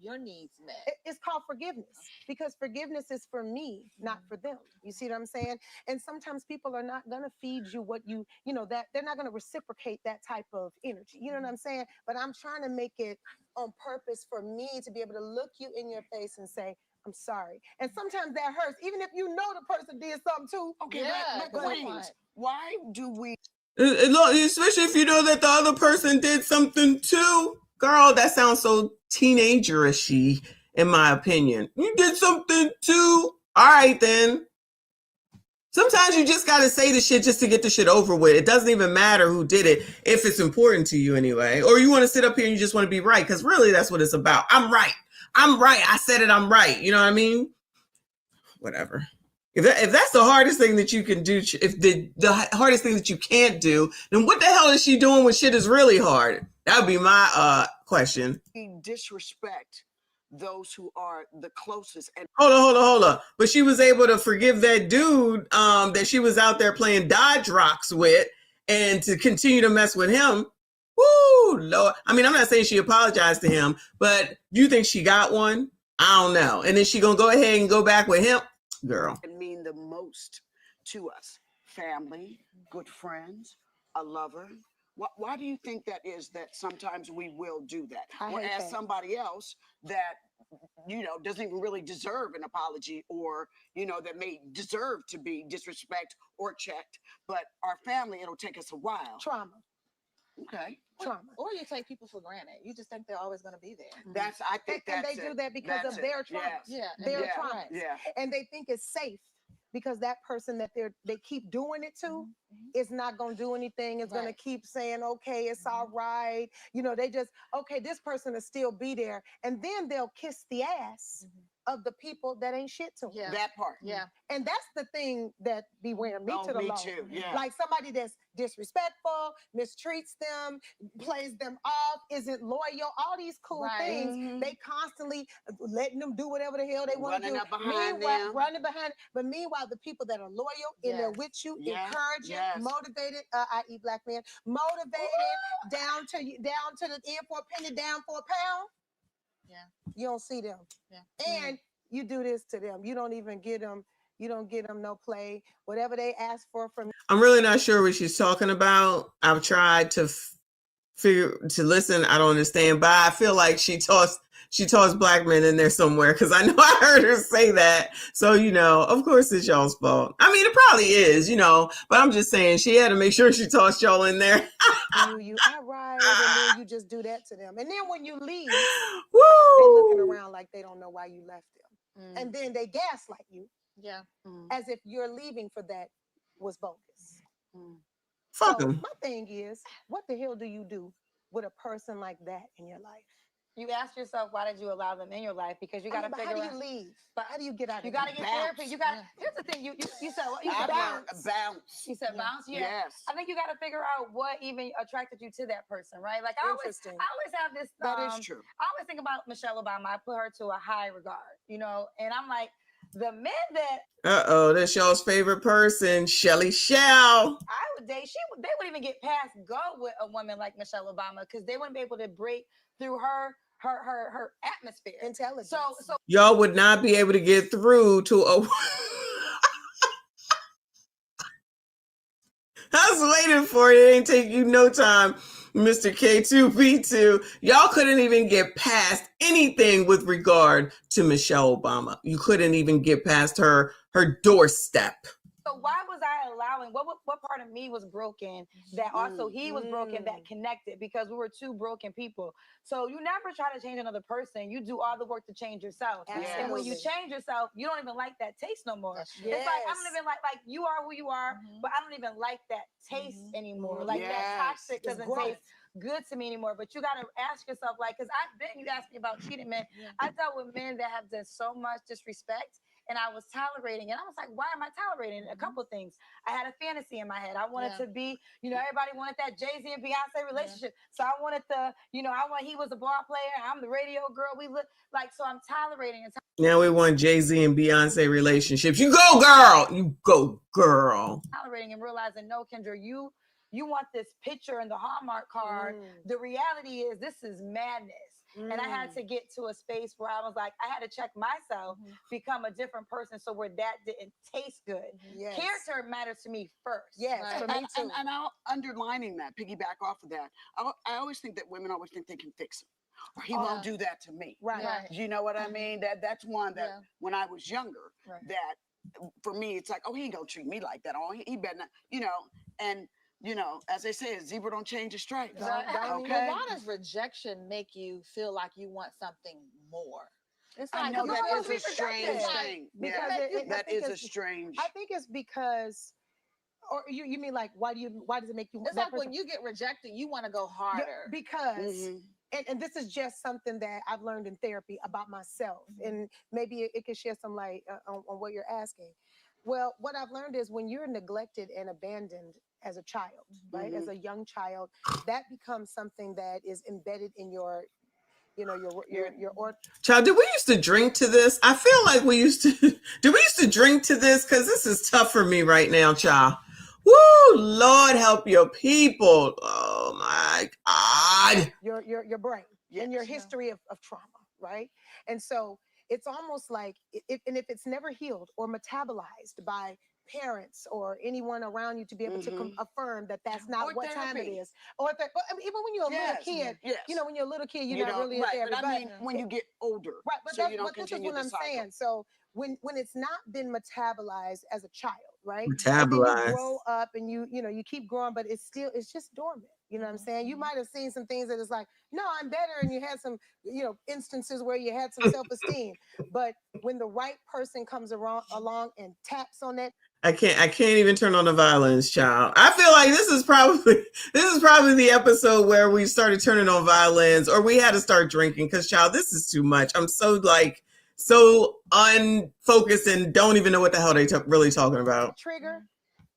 your needs met? It's called forgiveness because forgiveness is for me, not for them. You see what I'm saying? And sometimes people are not going to feed you what that they're not going to reciprocate that type of energy. You know what I'm saying? But I'm trying to make it on purpose for me to be able to look you in your face and say, I'm sorry. And sometimes that hurts, even if you know the person did something too. Okay, but Queens, why do we? Especially if you know that the other person did something too. Girl, that sounds so teenager-ishy, in my opinion. You did something too. All right, then. Sometimes you just got to say the shit just to get the shit over with. It doesn't even matter who did it if it's important to you anyway. Or you want to sit up here and you just want to be right because really that's what it's about. I'm right. I said it. I'm right. You know what I mean? Whatever. If that's the hardest thing that you can do, if the hardest thing that you can't do, then what the hell is she doing when shit is really hard? That would be my question. We disrespect those who are the closest. And Hold on. But she was able to forgive that dude that she was out there playing Dodge Rocks with, and to continue to mess with him. Woo, Lord. I mean, I'm not saying she apologized to him, but do you think she got one? I don't know. And then she gonna go ahead and go back with him? Girl. It mean the most to us. Family, good friends, a lover. Why do you think that is, that sometimes we will do that? Whereas somebody else that, doesn't even really deserve an apology, or, that may deserve to be disrespected or checked. But our family, it'll take us a while. Trauma. Okay. Trauma. Or you take people for granted. You just think they're always going to be there. I think and they do that because of their trauma. Yeah. Their trauma. Yeah. And they think it's safe because that person that they keep doing it to is not going to do anything. It's going to keep saying, okay, it's all right. They just, okay, this person will still be there. And then they'll kiss the ass of the people that ain't shit to them. Yeah. That part. Yeah. And that's the thing that be wearing me to the me bone. too. Yeah. Like somebody that's disrespectful, mistreats them, plays them off, isn't loyal, all these cool things. They constantly letting them do whatever the hell they want to do. Running up behind Meanwhile, them. running behind. But meanwhile, the people that are loyal, in there with you, encouraging, motivated, i.e. black men, motivated, down to the in for a penny, down for a pound. Yeah. You don't see them. Yeah. And you do this to them. You don't even get them. You don't get them no play. Whatever they ask for from. I'm really not sure what she's talking about. I've tried to listen. I don't understand, but I feel like she tossed black men in there somewhere, because I know I heard her say that. So, of course it's y'all's fault. I mean, it probably is, but I'm just saying she had to make sure she tossed y'all in there. you all right, and then you just do that to them. And then when you leave, they're looking around like they don't know why you left them. And then they gaslight you. Yeah. As if you're leaving for that was bogus. Fuck so 'em. my thing is, what the hell do you do with a person like that in your life? You ask yourself, why did you allow them in your life? Because you got to figure out. How do you leave? But how do you get out of it? You got to get therapy. You got. Here's the thing. You said what? You said bounce. You said bounce. Yeah. Yes. I think you got to figure out what even attracted you to that person, right? Like I always have this. That is true. I always think about Michelle Obama. I put her to a high regard, and I'm like, the men that That's y'all's favorite person, Shelly Shell. I would date, they wouldn't even get past go with a woman like Michelle Obama, because they wouldn't be able to break through her atmosphere, intelligence. So Y'all would not be able to get through to a. I was waiting for it. It ain't take you no time, Mr. K2B2. Y'all couldn't even get past anything with regard to Michelle Obama. You couldn't even get past her doorstep. So why was I allowing, what part of me was broken that also he was broken, that connected, because we were two broken people. So you never try to change another person. You do all the work to change yourself. Absolutely. And when you change yourself, you don't even like that taste no more. It's Yes. like, I don't even like you are who you are, but I don't even like that taste anymore. Like that toxic doesn't taste good to me anymore. But you got to ask yourself, like, because you asked me about cheating men. I dealt with men that have done so much disrespect, and I was tolerating. And I was like, why am I tolerating? A couple things. I had a fantasy in my head. I wanted to be, everybody wanted that Jay-Z and Beyonce relationship. So I wanted he was a ball player. I'm the radio girl. We look like, so I'm tolerating. Now we want Jay-Z and Beyonce relationships. You go, girl. You go, girl. Tolerating and realizing, no, Kendra, you want this picture and the Hallmark card. The reality is this is madness. And I had to get to a space where I was like, I had to check myself, become a different person, so where that didn't taste good. Yes. Character matters to me first. Yes, for me too. And I'll underlining that, piggyback off of that. I always think that women always think they can fix him, or he won't do that to me. Right. You know what I mean? That's one that when I was younger, that for me, it's like, oh, he ain't gonna treat me like that. Oh, he better not, and as they say, a zebra don't change its stripes. Okay. Why does rejection make you feel like you want something more? It's like, I know that is a strange thing. That is a strange. I think it's because, or you mean like, why does it make you? It's like when you get rejected, you want to go harder. Because, and this is just something that I've learned in therapy about myself, and maybe it could share some light on what you're asking. Well, what I've learned is when you're neglected and abandoned as a child, right? As a young child, that becomes something that is embedded in your your Child, did we used to drink to this? I feel like we used to. Did we used to drink to this? Because this is tough for me right now, child. Woo, Lord help your people. Oh my God. Your brain and your history of trauma, right? And so it's almost like, and if it's never healed or metabolized by parents or anyone around you to be able to affirm that that's not Or what time it therapy. is, or even when you're a little kid, when you're a little kid, you're not really a therapist. But I mean, when you get older, right? But, so you don't this is continue what the I'm cycle. saying. So when it's not been metabolized as a child, right? And then Metabolized. you grow up and you keep growing, but it's just dormant. You know what I'm saying? You might have seen some things that is like, no, I'm better, and you had some instances where you had some self-esteem, but when the right person comes along and taps on that. I can't even turn on the violence, child. I feel like this is probably the episode where we started turning on violence, or we had to start drinking, because child, this is too much. I'm so unfocused and don't even know what the hell they really talking about. Trigger,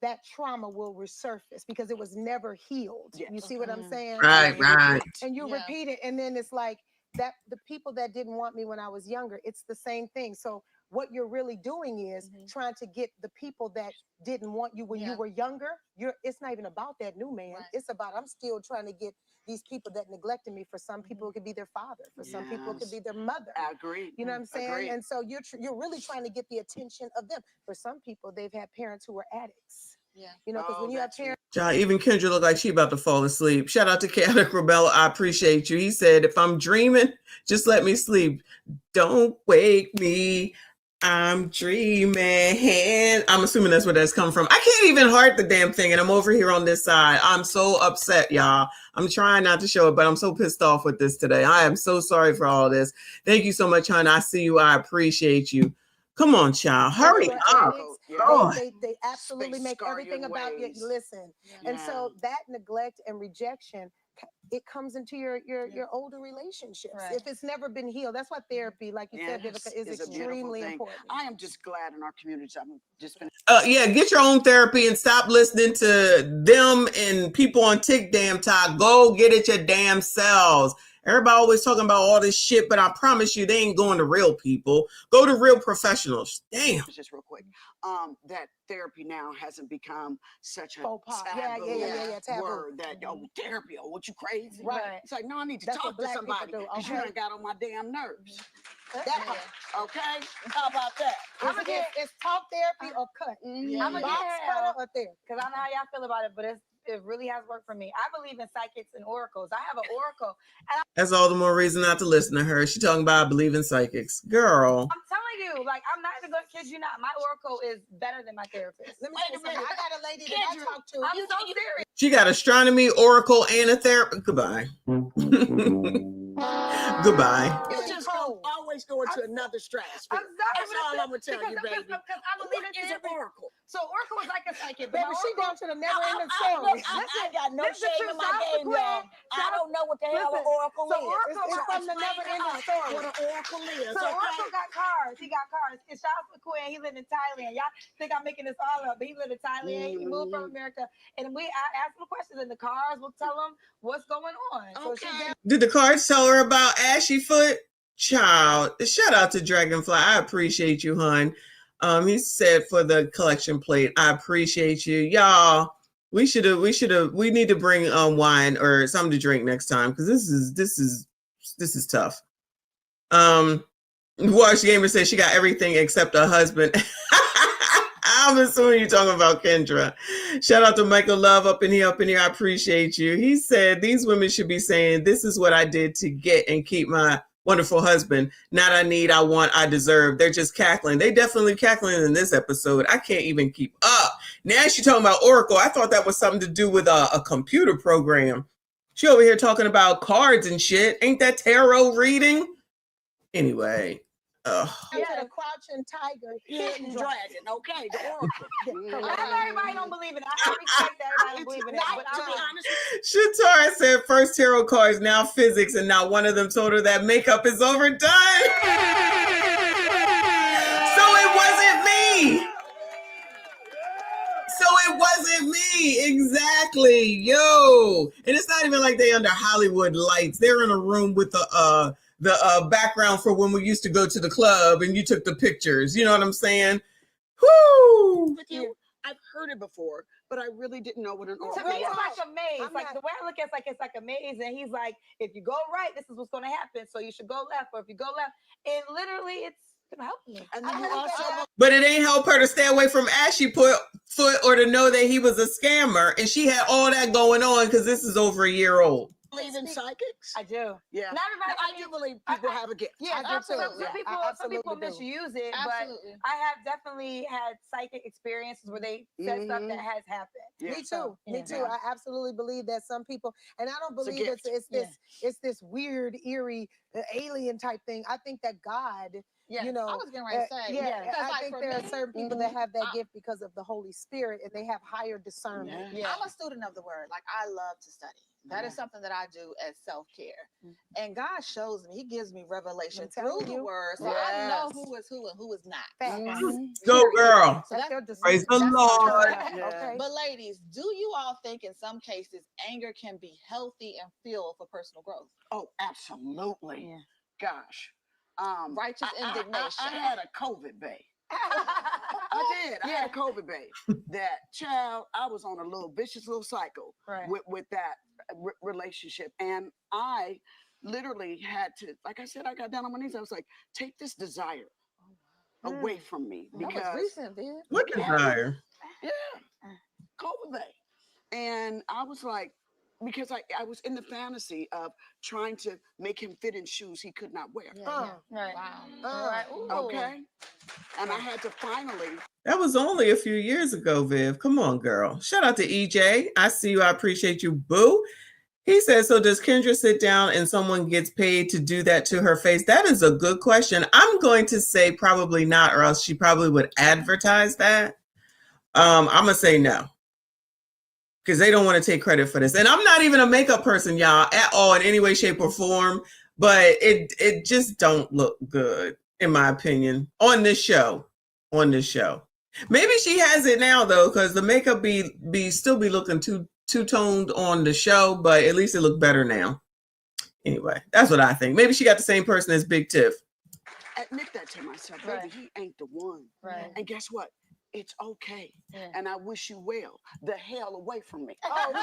that trauma will resurface because it was never healed. You see what I'm saying? Right. And you repeat it, and then it's like that. The people that didn't want me when I was younger, it's the same thing. So what you're really doing is trying to get the people that didn't want you when you were younger. It's not even about that new man. It's about, I'm still trying to get these people that neglected me. For some people, it could be their father. For some people, it could be their mother. I agree. You know what I'm saying? Agreed. And so you're really trying to get the attention of them. For some people, they've had parents who were addicts. Yeah. Because when you have parents. Child, even Kendra looked like she about to fall asleep. Shout out to Caddick Rebella. I appreciate you. He said, if I'm dreaming, just let me sleep. Don't wake me. I'm dreaming. I'm assuming that's where that's come from. I can't even heart the damn thing, and I'm over here on this side. I'm so upset, y'all. I'm trying not to show it, but I'm so pissed off with this today. I am so sorry for all this. Thank you so much, hon. I see you. I appreciate you. Come on, child. Hurry up. They absolutely make everything about you. Listen. And so that neglect and rejection, it comes into your older relationships. If it's never been healed. That's why therapy, like you said, Vivica, is extremely important. I am just glad in our community. I'm just get your own therapy and stop listening to them and people on TikTok. Go get it your damn selves. Everybody always talking about all this shit, but I promise you, they ain't going to real people. Go to real professionals. Damn. Just real quick, that therapy now hasn't become such a taboo word that therapy, what you crazy? Right. It's like, no, I need to That's talk what to Black somebody people do, because you okay? done got on my damn nerves. Okay? How about that? It's talk therapy or cut. I'm gonna Box cutter or therapy. Because I know how y'all feel about it, but it really has worked for me. I believe in psychics and oracles. I have an oracle. And That's all the more reason not to listen to her. She talking about I believe in psychics. Girl. I'm telling you, like, I'm not even going to kid you not. My oracle is better than my therapist. Let me tell you something. I got a lady that I talked to. I'm so serious. She got astronomy, oracle, and a therapist. Goodbye. Goodbye. It's just always going to another stratosphere. That's all I'm going to tell you, baby. Because I believe Is an oracle. So oracle is like a psychic. Baby, she down to the never-ending story. I got no shame in my game, y'all. I don't know what the hell an oracle is. It's from the never-ending story. What an oracle is. So oracle got cars. He got cars. It's Charles McQueen. He lived in Thailand. Y'all think I'm making this all up, but he lived in Thailand. He moved from America, and I asked him questions, and the cars will tell him what's going on. So Did the cards tell her about Ashy Foot? Child, shout out to Dragonfly. I appreciate you, hun. He said for the collection plate, I appreciate you. Y'all, we need to bring wine or something to drink next time, because this is tough. Wash Gamer says she got everything except a husband. I'm assuming you're talking about Kendra. Shout out to Michael Love up in here. I appreciate you. He said these women should be saying, this is what I did to get and keep my wonderful husband. Not I need, I want, I deserve. They're just cackling. They definitely cackling in this episode. I can't even keep up. Now she's talking about Oracle. I thought that was something to do with a computer program. She over here talking about cards and shit. Ain't that tarot reading? Anyway. The crouching tiger, hidden dragon. Okay, the oracle. Everybody don't believe it. I respect that everybody don't believe in it. But to be honest, Shatara said first tarot cards, now physics, and not one of them told her that makeup is overdone. So it wasn't me. Exactly. Yo. And it's not even like they under Hollywood lights. They're in a room with background for when we used to go to the club and you took the pictures. You know what I'm saying? Whoo! With you, I've heard it before, but I really didn't know what an To orphan me, it's was. like a maze. Like the way I look at it's like a maze, and he's like, if you go right, this is what's going to happen. So you should go left, or if you go left, and literally, it's gonna help me. And then you also, But it ain't help her to stay away from Ashy foot or to know that he was a scammer, and she had all that going on because this is over a year old. believe in psychics? I do. Yeah. Not everybody. I do believe people have a gift. Yeah, I do too. absolutely. Some people do. misuse it, Absolutely. but I have definitely had psychic experiences where they said stuff that has happened. Me too. Me too. Yeah. I absolutely believe that some people, and I don't It's a believe gift. it's this weird, eerie, alien type thing. I think that God, Yes, you know, I was getting ready to say, because, I like, think for there are me, certain people that have that gift because of the Holy Spirit, and they have higher discernment. I'm a student of the word. Like, I love to study. That is something that I do as self-care. And God shows me, he gives me revelation through the word. So I know who is who and who is not. Go, girl. So that's, Praise the that's Lord. okay. But ladies, do you all think in some cases anger can be healthy and fuel for personal growth? Oh, absolutely. Yeah. Gosh. Righteous indignation. I had a COVID babe. I did. I had a COVID babe. That child, I was on a little vicious little cycle with that relationship. And I literally had to, like I said, I got down on my knees. I was like, take this desire away from me. That Because was recent, dude. What desire? Yeah. COVID babe. And I was like, because I was in the fantasy of trying to make him fit in shoes he could not wear. Right. Wow. Okay. And I had to finally. That was only a few years ago, Viv. Come on, girl. Shout out to EJ. I see you. I appreciate you, boo. He says, so does Kendra sit down and someone gets paid to do that to her face? That is a good question. I'm going to say probably not, or else she probably would advertise that. I'm going to say no. Because they don't want to take credit for this. And I'm not even a makeup person, y'all, at all in any way, shape, or form. But it just don't look good, in my opinion, on this show. Maybe she has it now, though, because the makeup still be looking two-toned on the show, but at least it look better now. Anyway, that's what I think. Maybe she got the same person as Big Tiff. Admit that to myself, baby, he ain't the one. Right. And guess what? It's okay. And I wish you well. The hell away from me. I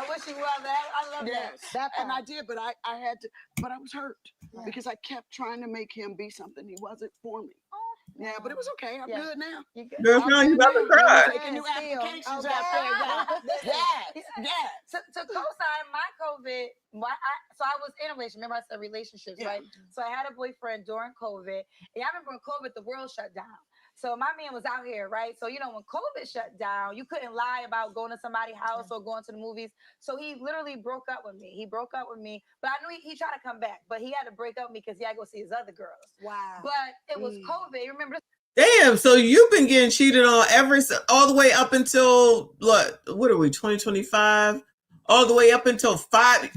wish you well. I love that. And I did, but I had to, but I was hurt because I kept trying to make him be something he wasn't for me. Yeah, but it was okay. I'm good now. Girl, now you about to cry. Taking new applications out there. Yes. To co-sign my COVID, so I was in a relationship. Remember I said relationships, right? So I had a boyfriend during COVID. And I remember when COVID, the world shut down. So my man was out here, right? So, you know, when COVID shut down, you couldn't lie about going to somebody's house or going to the movies. So he literally broke up with me. But I knew he tried to come back, but he had to break up with me because he had to go see his other girls. Wow. But it was COVID. You remember? Damn, so you've been getting cheated on all the way up until, what are we, 2025? All the way up until 5.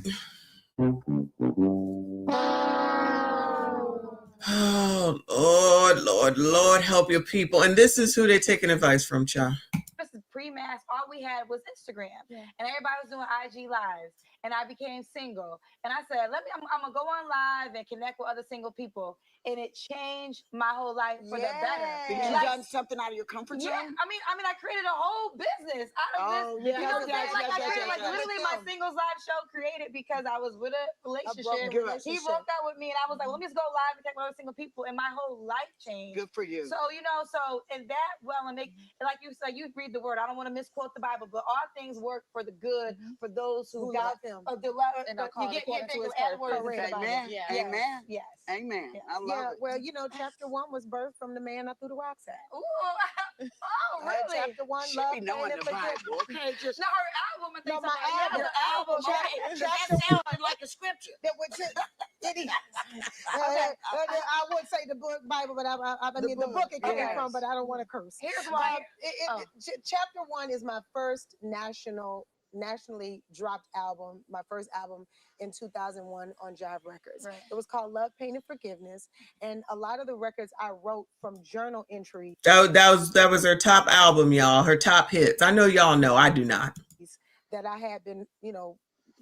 Oh, Lord, help your people. And this is who they're taking advice from, child. This is pre-mass. All we had was Instagram, and everybody was doing IG lives. And I became single, and I said, I'm gonna go on live and connect with other single people, and it changed my whole life for the better. Because you done something out of your comfort zone. Yeah, I mean, I created a whole business out of this. You know what I'm saying? Like literally, my singles live show created because I was with a relationship. He broke up with me, and I was like, let me just go live and connect with other single people, and my whole life changed. Good for you. So and that like you said, you read the word. I don't want to misquote the Bible, but all things work for the good for those who got them. And I call it according to his purpose. Amen. Amen. Yes. Amen. I love it. Well, chapter 1 was birthed from the man I threw the rocks at. Oh, really? Chapter 1, She love, be knowing pain, and the Bible. Okay, just no, her album. No, my album. That sounded like a scripture. It is. I would say the book Bible, but I mean the book it came from, but I don't want to curse. Here's why. Chapter 1 is my first nationally dropped album, my first album in 2001 on Jive Records. It was called Love, Pain, and Forgiveness, and a lot of the records I wrote from journal entry. That was her top album, y'all. Her top hits. I know y'all know. I do not. That I had been,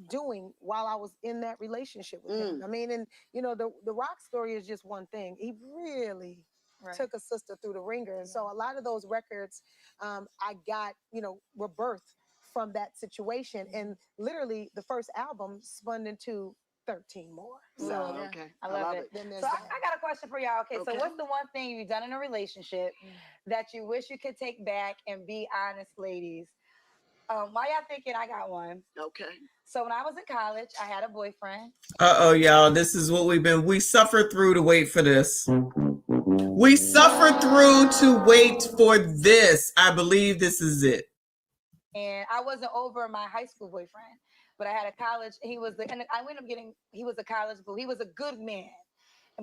doing while I was in that relationship with him. I mean, and you know, the rock story is just one thing. He really took a sister through the ringer. And so a lot of those records I got, you know, were birthed from that situation. And literally the first album spun into 13 more. So okay. I love it. Then there's So I that. got a question for y'all. Okay, so what's the one thing you've done in a relationship that you wish you could take back? And be honest, ladies. Why y'all thinking I got one? Okay. So when I was in college, I had a boyfriend. Y'all, this is what we suffered through to wait for this. We suffered through to wait for this. I believe this is it. And I wasn't over my high school boyfriend, but I had a college. He was a college boo. He was a good man,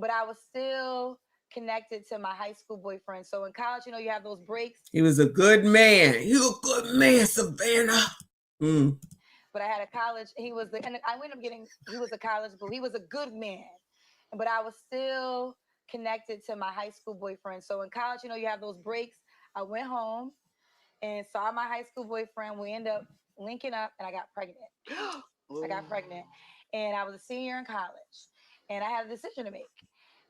but I was still connected to my high school boyfriend. So in college, you know, you have those breaks. He was a good man. He was a good man, Savannah. But I had a college. He was a college boo. He was a good man, but I was still connected to my high school boyfriend. So in college, you know, you have those breaks. I went home and saw my high school boyfriend. We ended up linking up, and I got pregnant. I got pregnant, and I was a senior in college, and I had a decision to make.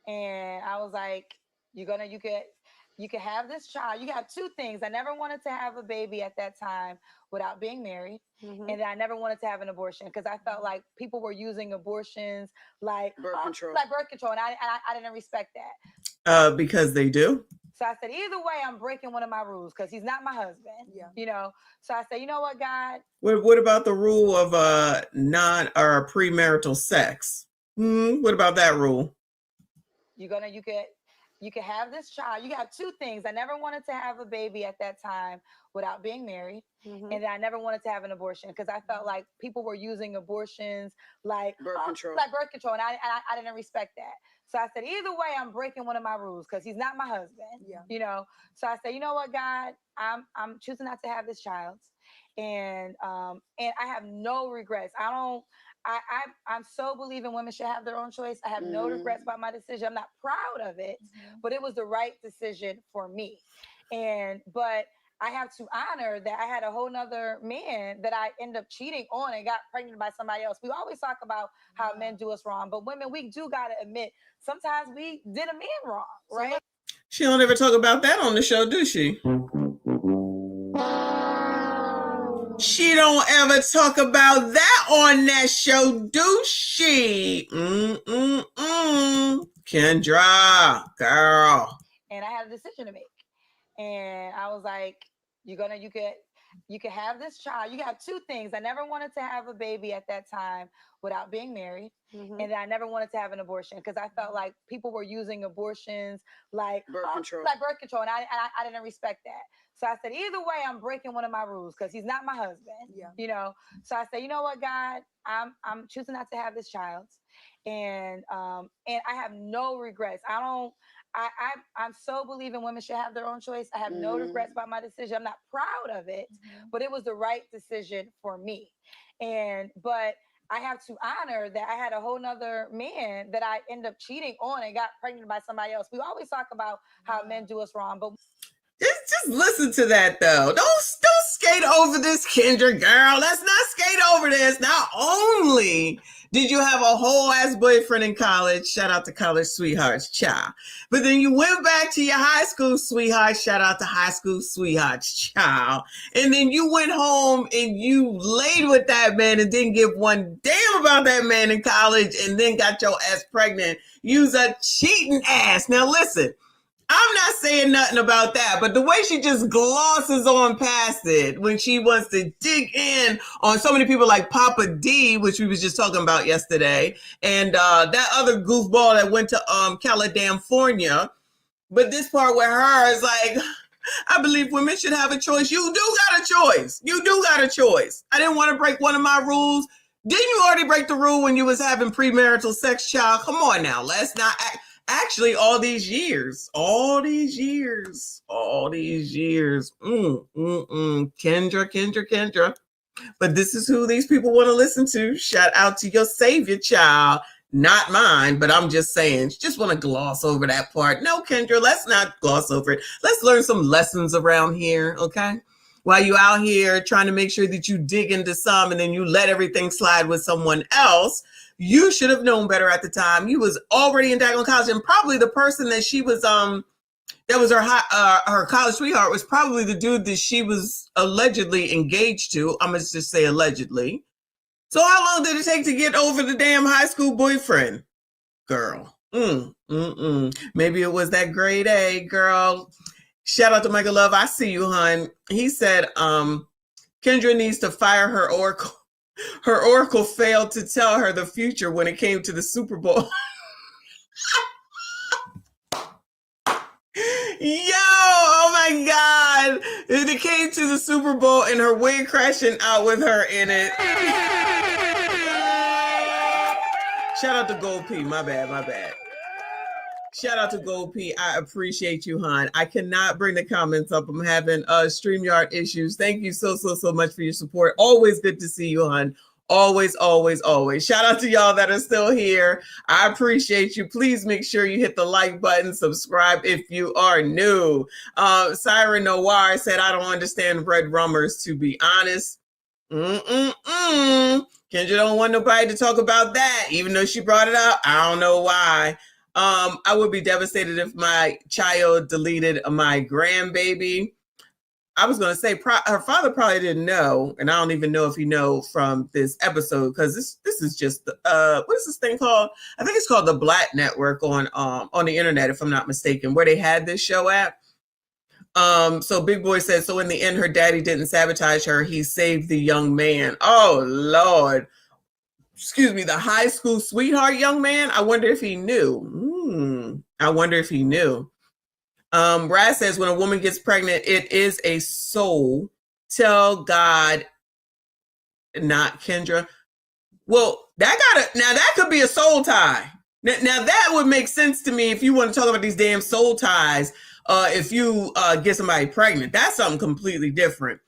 And I was like, you could have this child. You got two things. I never wanted to have a baby at that time without being married. And I never wanted to have an abortion because I felt like people were using abortions like birth control. And I didn't respect that. Because they do. So I said, either way, I'm breaking one of my rules because he's not my husband. You know. So I said, you know what, God? What about the rule of premarital sex? What about that rule? You can have this child. You got two things. I never wanted to have a baby at that time without being married. And I never wanted to have an abortion because I felt like people were using abortions like birth control. And I didn't respect that. So I said, either way, I'm breaking one of my rules because he's not my husband. You know. So I said, you know what, God? I'm choosing not to have this child. And I have no regrets. I'm so believing women should have their own choice. I have no regrets about my decision. I'm not proud of it, but it was the right decision for me. But I have to honor that I had a whole nother man that I ended up cheating on and got pregnant by somebody else. We always talk about how men do us wrong, but women, we do got to admit, sometimes we did a man wrong, right? She don't ever talk about that on the show, do she? She don't ever talk about that on that show, do she? Kendra, girl. And I had a decision to make. And I was like, you can have this child. You got two things. I never wanted to have a baby at that time without being married. And I never wanted to have an abortion because I felt like people were using abortions like birth control. And I didn't respect that. So I said, either way, I'm breaking one of my rules because he's not my husband. You know. So I said, you know what, God? I'm choosing not to have this child. And I have no regrets. I'm so believing women should have their own choice. I have no regrets about my decision. I'm not proud of it, but it was the right decision for me. But I have to honor that I had a whole nother man that I ended up cheating on and got pregnant by somebody else. We always talk about how men do us wrong, but just listen to that though. Don't skate over this, Kendra girl. Let's not skate over this. Not only did you have a whole ass boyfriend in college, shout out to college sweethearts, child. But then you went back to your high school sweetheart, shout out to high school sweethearts, child. And then you went home and you laid with that man and didn't give one damn about that man in college and then got your ass pregnant. You's a cheating ass. Now listen. I'm not saying nothing about that, but the way she just glosses on past it when she wants to dig in on so many people like Papa D, which we was just talking about yesterday, and that other goofball that went to California. But this part with her is like, I believe women should have a choice. You do got a choice. You do got a choice. I didn't want to break one of my rules. Didn't you already break the rule when you was having premarital sex, child? Come on now. Let's not act. Actually, all these years. Kendra. But this is who these people want to listen to. Shout out to your savior, child. Not mine, but I'm just saying. Just want to gloss over that part. No, Kendra, let's not gloss over it. Let's learn some lessons around here, okay? while you out here trying to make sure that you dig into some and then you let everything slide with someone else. You should have known better at the time. You was already in daggone college, and probably the person that she was that was her college sweetheart was probably the dude that she was allegedly engaged to. I'm gonna just say allegedly. So how long did it take to get over the damn high school boyfriend? Girl. Maybe it was that grade A, girl. Shout out to Michael Love. I see you, hon. He said Kendra needs to fire her oracle. Her oracle failed to tell her the future when it came to the Super Bowl. Yo, oh my God. It came to the Super Bowl and her wig crashing out with her in it. Shout out to Gold P. My bad. Shout out to Gold P. I appreciate you, hon. I cannot bring the comments up. I'm having StreamYard issues. Thank you so much for your support. Always good to see you, hon. Always. Shout out to y'all that are still here. I appreciate you. Please make sure you hit the like button, subscribe if you are new. Siren Noir said, I don't understand red rummers, to be honest. Kendra don't want nobody to talk about that, even though she brought it up. I don't know why. I would be devastated if my child deleted my grandbaby. I was going to say her father probably didn't know, and I don't even know if he know from this episode, because this is just what is this thing called? I think it's called the Black Network on the internet, if I'm not mistaken, where they had this show at. So Big Boy said, so in the end, her daddy didn't sabotage her. He saved the young man. Oh, Lord. Excuse me, the high school sweetheart young man. I wonder if he knew. I wonder if he knew. Brad says, when a woman gets pregnant, it is a soul. Tell God, not Kendra. Well, that could be a soul tie. Now that would make sense to me if you want to talk about these damn soul ties. If you get somebody pregnant, that's something completely different.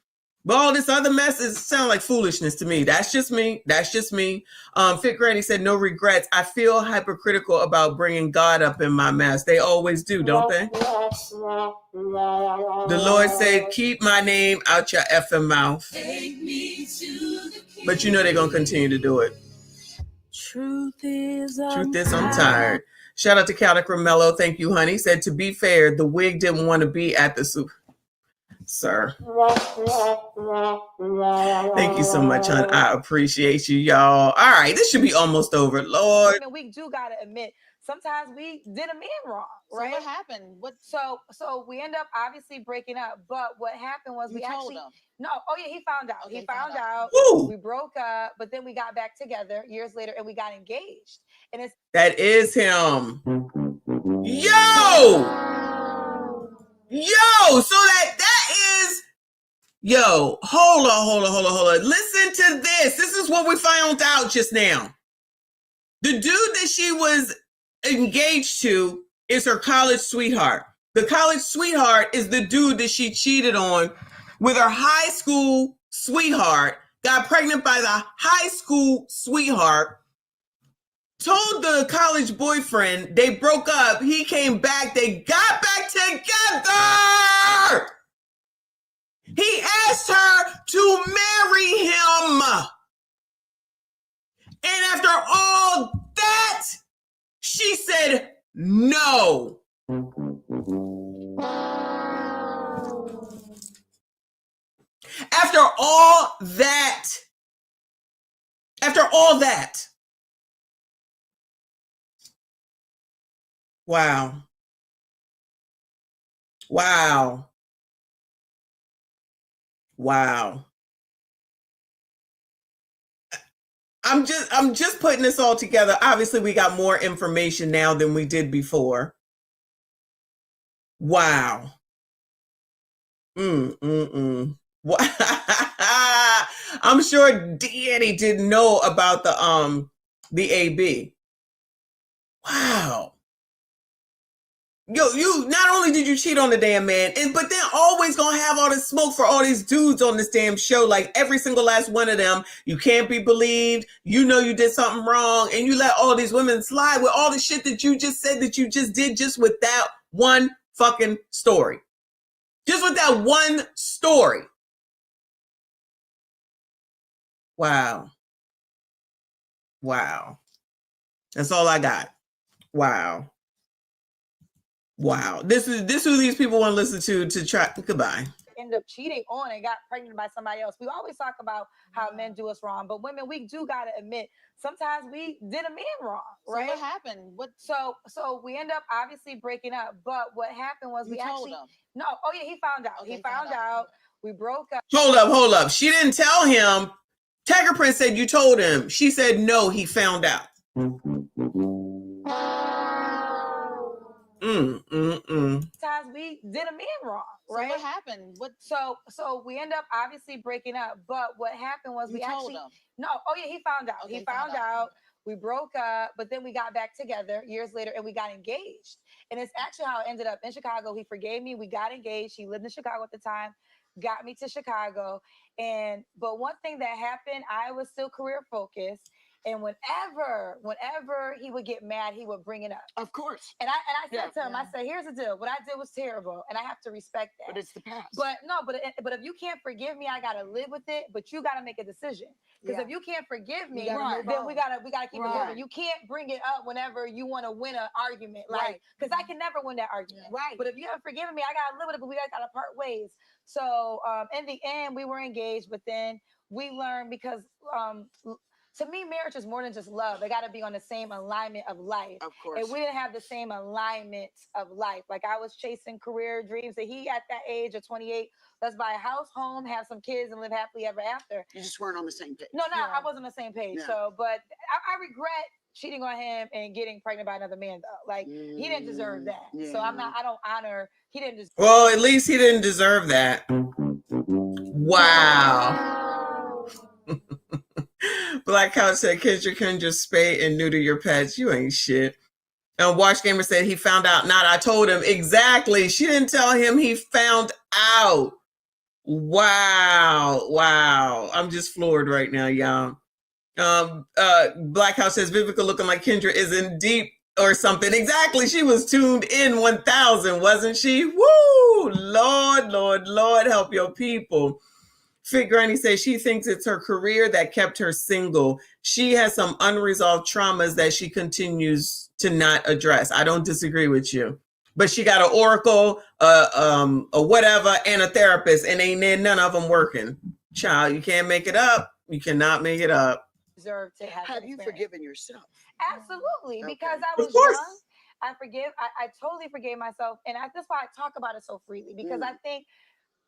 But all this other mess sound like foolishness to me. That's just me. Fit Granny said, no regrets. I feel hypocritical about bringing God up in my mess. They always do, don't they? The Lord said, keep my name out your effing mouth. But you know they're going to continue to do it. Truth is, I'm tired. Shout out to Caldic Romello. Thank you, honey. Said, to be fair, the wig didn't want to be at the Super. Sir. Thank you so much, hon. I appreciate you, y'all. All right, this should be almost over. Lord. We do gotta admit, sometimes we did a man wrong, right? So what happened? So we end up obviously breaking up. But what happened was You told him. No, oh yeah, he found out. Okay, he found out. Ooh. We broke up, but then we got back together years later and we got engaged. And That is him. Yo, so that is, hold on. Listen to this. This is what we found out just now. The dude that she was engaged to is her college sweetheart. The college sweetheart is the dude that she cheated on with her high school sweetheart, got pregnant by the high school sweetheart, told the college boyfriend, they broke up, he came back, they got back together. He asked her to marry him. And after all that, she said no. After all that, wow. I'm just putting this all together. Obviously, we got more information now than we did before. Wow. I'm sure Danny didn't know about the AB. Wow. You not only did you cheat on the damn man, but then always gonna have all this smoke for all these dudes on this damn show, like every single last one of them. You can't be believed. You know you did something wrong, and you let all these women slide with all the shit that you just said that you just did just with that one fucking story. Just with that one story. Wow. Wow. That's all I got. Wow. Wow. This is who these people want to listen to try. Goodbye. End up cheating on and got pregnant by somebody else. We always talk about how men do us wrong, but women, we do gotta admit sometimes we did a man wrong, right? So what happened? What? So we end up obviously breaking up. But what happened was You we told actually him. no. Oh yeah, he found out. Okay, he found out. We broke up. Hold up. She didn't tell him. Tiger Prince said you told him. She said no, he found out. Sometimes we did a man wrong, right? So what happened? What? So we end up obviously breaking up. But what happened was You we told actually him. no. Oh yeah, he found out. Okay, He found out. We broke up, but then we got back together years later and we got engaged. And it's actually how it ended up in Chicago. He forgave me. We got engaged. He lived in Chicago at the time, got me to Chicago. But one thing that happened, I was still career focused. And whenever he would get mad, he would bring it up. Of course. And I said to him, I said, here's the deal. What I did was terrible, and I have to respect that. But it's the past. But if you can't forgive me, I gotta live with it. But you gotta make a decision. Because if you can't forgive me, then we gotta keep it moving. You can't bring it up whenever you want to win an argument, like because I can never win that argument. Right. But if you haven't forgiven me, I gotta live with it. But we gotta part ways. So in the end, we were engaged. But then we learned because to me, marriage is more than just love. They got to be on the same alignment of life. Of course. And we didn't have the same alignment of life. Like I was chasing career dreams that he at that age of 28, let's buy a house, home, have some kids and live happily ever after. You just weren't on the same page. No, I wasn't on the same page. Yeah. So, but I regret cheating on him and getting pregnant by another man though. Like he didn't deserve that. So I don't honor, he didn't deserve. Well, at least he didn't deserve that. Wow. Black Couch said, kids, you can just spay and neuter your pets. You ain't shit. And Watch Gamer said he found out. Not I told him. Exactly. She didn't tell him he found out. Wow. I'm just floored right now, y'all. Black House says Vivica looking like Kendra is in deep or something. Exactly. She was tuned in 1000, wasn't she? Woo! Lord, help your people. Fit Granny says she thinks it's her career that kept her single. She has some unresolved traumas that she continues to not address. I don't disagree with you. But she got an oracle, a whatever, and a therapist, and ain't none of them working. Child, you can't make it up. You cannot make it up. Deserve to have you forgiven yourself? Absolutely, Okay. because I was young. I totally forgave myself, and that's why I talk about it so freely, because I think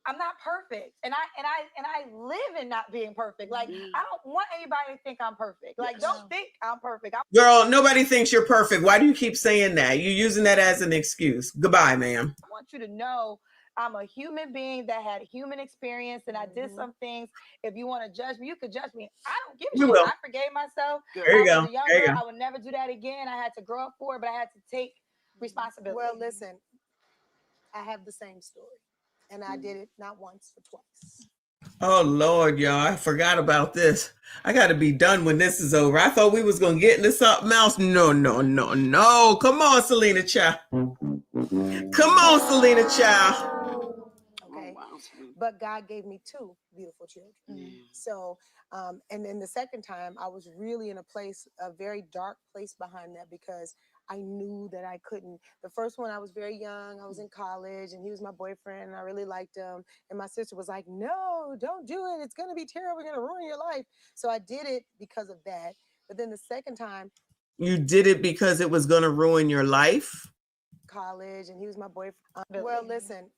I'm not perfect, and I live in not being perfect. Like I don't want anybody to think I'm perfect. Like don't think I'm perfect. Girl, nobody thinks you're perfect. Why do you keep saying that? You're using that as an excuse. Goodbye, ma'am. I want you to know I'm a human being that had human experience, and I did some things. If you want to judge me, you could judge me. I don't give a shit. I forgave myself. There you go. I was a young girl. I would never do that again. I had to grow up for it, but I had to take responsibility. Well, listen, I have the same story. And I did it not once, but twice. Oh, Lord, y'all. I forgot about this. I got to be done when this is over. I thought we was going to get into something else. No. Come on, Selena Child. Okay. But God gave me 2 beautiful children. So, and then the second time, I was really in a very dark place behind that, because I knew that I couldn't. The first one, I was very young. I was in college, and he was my boyfriend, and I really liked him. And my sister was like, no, don't do it. It's going to be terrible. You're going to ruin your life. So I did it because of that. But then the second time. You did it because it was going to ruin your life? College, and he was my boyfriend. Well, listen,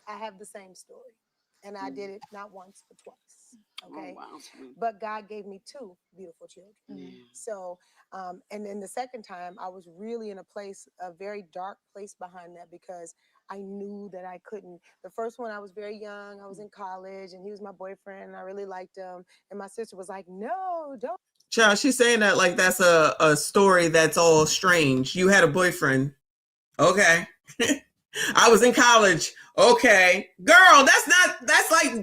I have the same story. And I did it not once, but twice. Okay. Oh, wow. But God gave me 2 beautiful children. So, and then the second time, I was really in a very dark place behind that, because I knew that I couldn't. The first one, I was very young. I was in college, and he was my boyfriend, and I really liked him. And my sister was like, no, don't. Child, she's saying that like that's a story that's all strange. You had a boyfriend. Okay. I was in college. Okay. Girl, that's like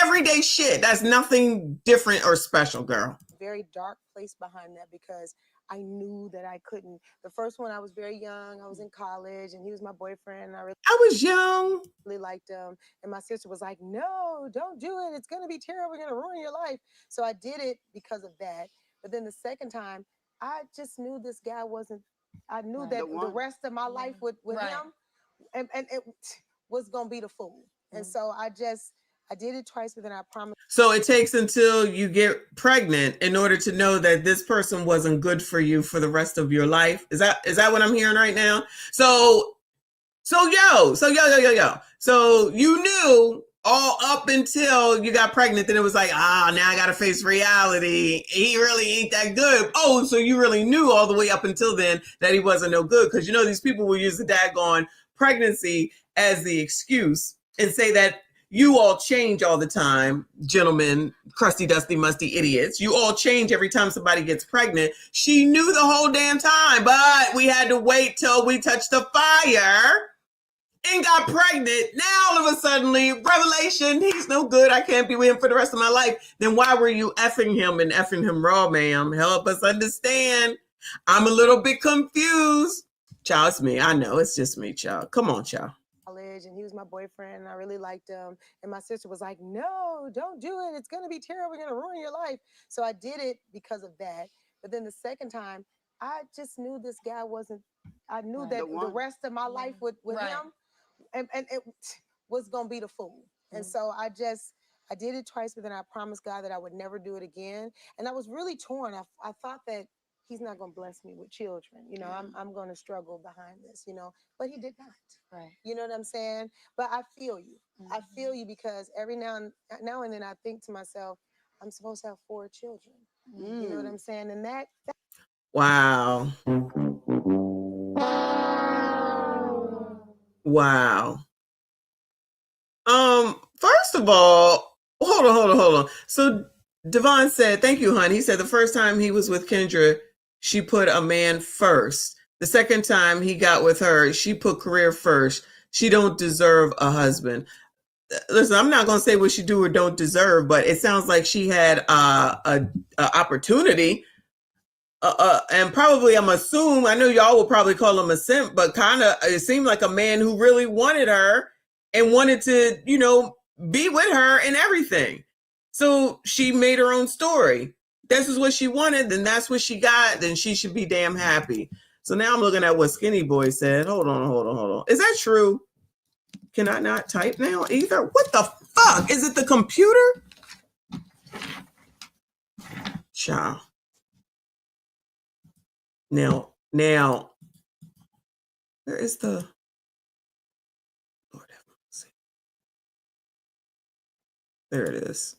everyday shit. That's nothing different or special, girl. Very dark place behind that, because I knew that I couldn't. The first one, I was very young. I was in college, and he was my boyfriend. And I was young. Really liked him. And my sister was like, no, don't do it. It's going to be terrible. We're going to ruin your life. So I did it because of that. But then the second time, I just knew this guy wasn't, I knew that the rest of my life with him, and it was going to be the fool. And so I did it twice, but then I promised. So it takes until you get pregnant in order to know that this person wasn't good for you for the rest of your life. Is that what I'm hearing right now? So you knew all up until you got pregnant, then it was like, now I got to face reality. He really ain't that good. Oh, so you really knew all the way up until then that he wasn't no good. Because, these people will use the daggone pregnancy as the excuse and say that you all change all the time, gentlemen, crusty, dusty, musty idiots. You all change every time somebody gets pregnant. She knew the whole damn time, but we had to wait till we touched the fire and got pregnant. Now all of a sudden, revelation, he's no good. I can't be with him for the rest of my life. Then why were you effing him and effing him raw, ma'am? Help us understand. I'm a little bit confused. Child, it's me. I know it's just me, child. Come on, child. And he was my boyfriend, and I really liked him. And my sister was like, no, don't do it. It's going to be terrible. We're going to ruin your life. So I did it because of that. But then the second time, I just knew this guy wasn't, I knew that the rest of my life with him, and it was going to be the fool. And so I did it twice, but then I promised God that I would never do it again. And I was really torn. I thought that he's not going to bless me with children. I'm going to struggle behind this, but he did not. Right. You know what I'm saying? But I feel you. I feel you because every now and then I think to myself, I'm supposed to have 4 children. You know what I'm saying? And that Wow. Wow. First of all, hold on. So Devon said, thank you, hon. He said the first time he was with Kendra, she put a man first. The second time he got with her, she put career first. She don't deserve a husband. Listen, I'm not going to say what she do or don't deserve, but it sounds like she had a opportunity. And probably, I'm assuming, I know y'all will probably call him a simp, but kind of, it seemed like a man who really wanted her and wanted to, be with her and everything. So she made her own story. This is what she wanted, then that's what she got, then she should be damn happy. So now I'm looking at what Skinny Boy said. Hold on. Is that true? Can I not type now either? What the fuck? Is it the computer? Child. Now, where is the Lord have mercy? There it is.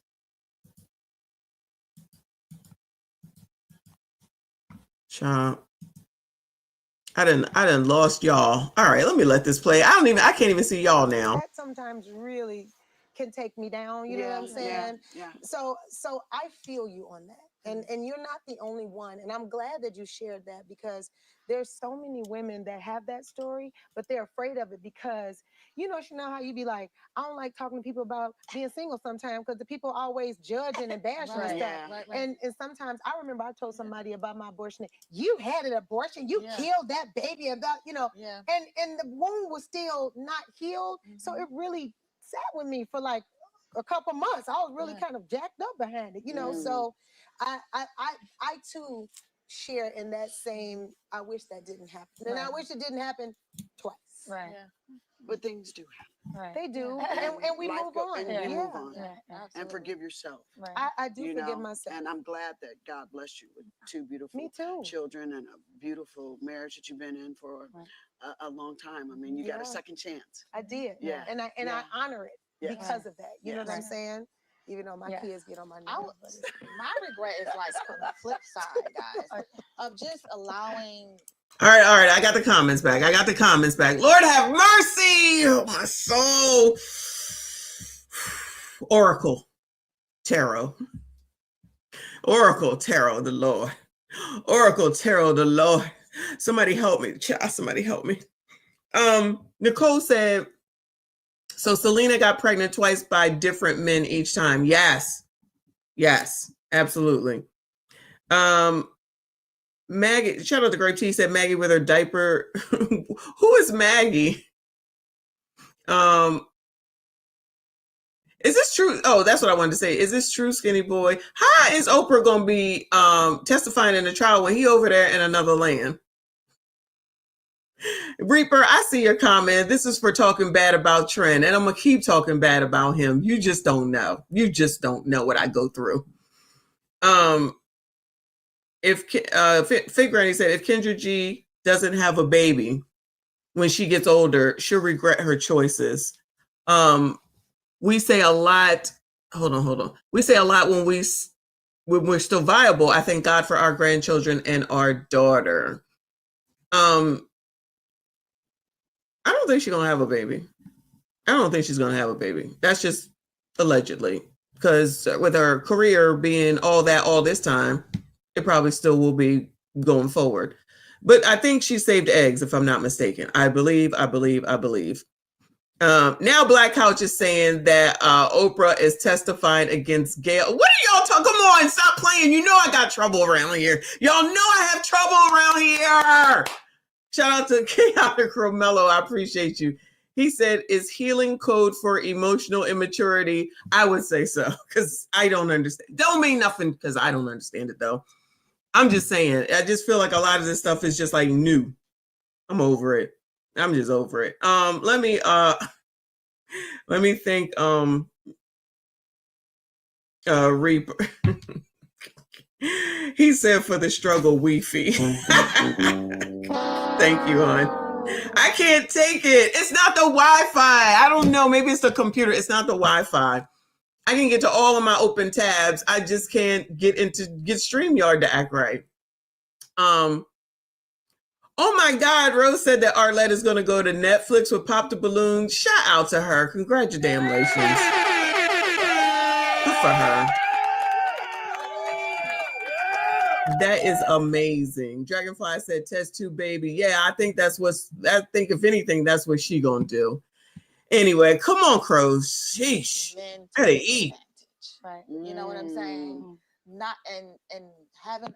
Child. I done lost y'all. All right, let me let this play. I can't even see y'all now. That sometimes really can take me down. You know what I'm saying? Yeah. So I feel you on that. And you're not the only one. And I'm glad that you shared that because there's so many women that have that story, but they're afraid of it because, you know how you be like, I don't like talking to people about being single sometimes because the people always judging and bashing and stuff. Right. And sometimes I remember I told somebody about my abortion. You had an abortion. You killed that baby. And the wound was still not healed. So it really sat with me for like a couple months. I was really kind of jacked up behind it, So I too share in that same. I wish that didn't happen, and I wish it didn't happen twice. Right. But things do happen. Right. They do, and we move on. And you move on. Absolutely. And forgive yourself. Right. I do forgive myself. And I'm glad that God blessed you with 2 beautiful children and a beautiful marriage that you've been in for a long time. I mean, you got a second chance. I did. Yeah. And I honor it because of that. You know what I'm saying? Even though my kids get on my nerves. My regret is like on the flip side, guys, of just allowing. All right. I got the comments back. Lord have mercy. Oh, my soul. Oracle Tarot, the Lord. Oracle Tarot, the Lord. Somebody help me. Somebody help me. Nicole said, so Selena got pregnant twice by different men each time. Yes, absolutely. Maggie, shout out to Grape Tea, said Maggie with her diaper. Who is Maggie? Is this true? Oh, that's what I wanted to say. Is this true, Skinny Boy? How is Oprah going to be testifying in the trial when he over there in another land? Reaper, I see your comment. This is for talking bad about Trent, and I'm going to keep talking bad about him. You just don't know. You just don't know what I go through. If Fig Granny said, if Kendra G doesn't have a baby when she gets older, she'll regret her choices. We say a lot. Hold on. We say a lot when we're still viable. I thank God for our grandchildren and our daughter. I don't think she's gonna have a baby. I don't think she's gonna have a baby. That's just allegedly, because with her career being all this time, it probably still will be going forward. But I think she saved eggs, if I'm not mistaken. I believe. Now Black Couch is saying that Oprah is testifying against Gail. What are y'all talking? Come on, stop playing. You know I got trouble around here. Y'all know I have trouble around here. Shout out to Chaotic Romello. I appreciate you. He said, is healing code for emotional immaturity? I would say so, because I don't understand. Don't mean nothing because I don't understand it, though. I'm just saying, I just feel like a lot of this stuff is just like new. I'm over it. I'm just over it. Let me think. Reaper. He said for the struggle, Wi-Fi. Thank you, hon. I can't take it. It's not the Wi-Fi. I don't know. Maybe it's the computer. It's not the Wi-Fi. I can get to all of my open tabs. I just can't get StreamYard to act right. Oh my God, Rose said that Arlette is going to go to Netflix with Pop the Balloon. Shout out to her. Congratulations. Good for her. That is amazing. Dragonfly said test tube baby. Yeah, I think if anything, that's what she going to do. Anyway, come on, Crows. Sheesh. Gotta eat. Right. You know what I'm saying? Not and having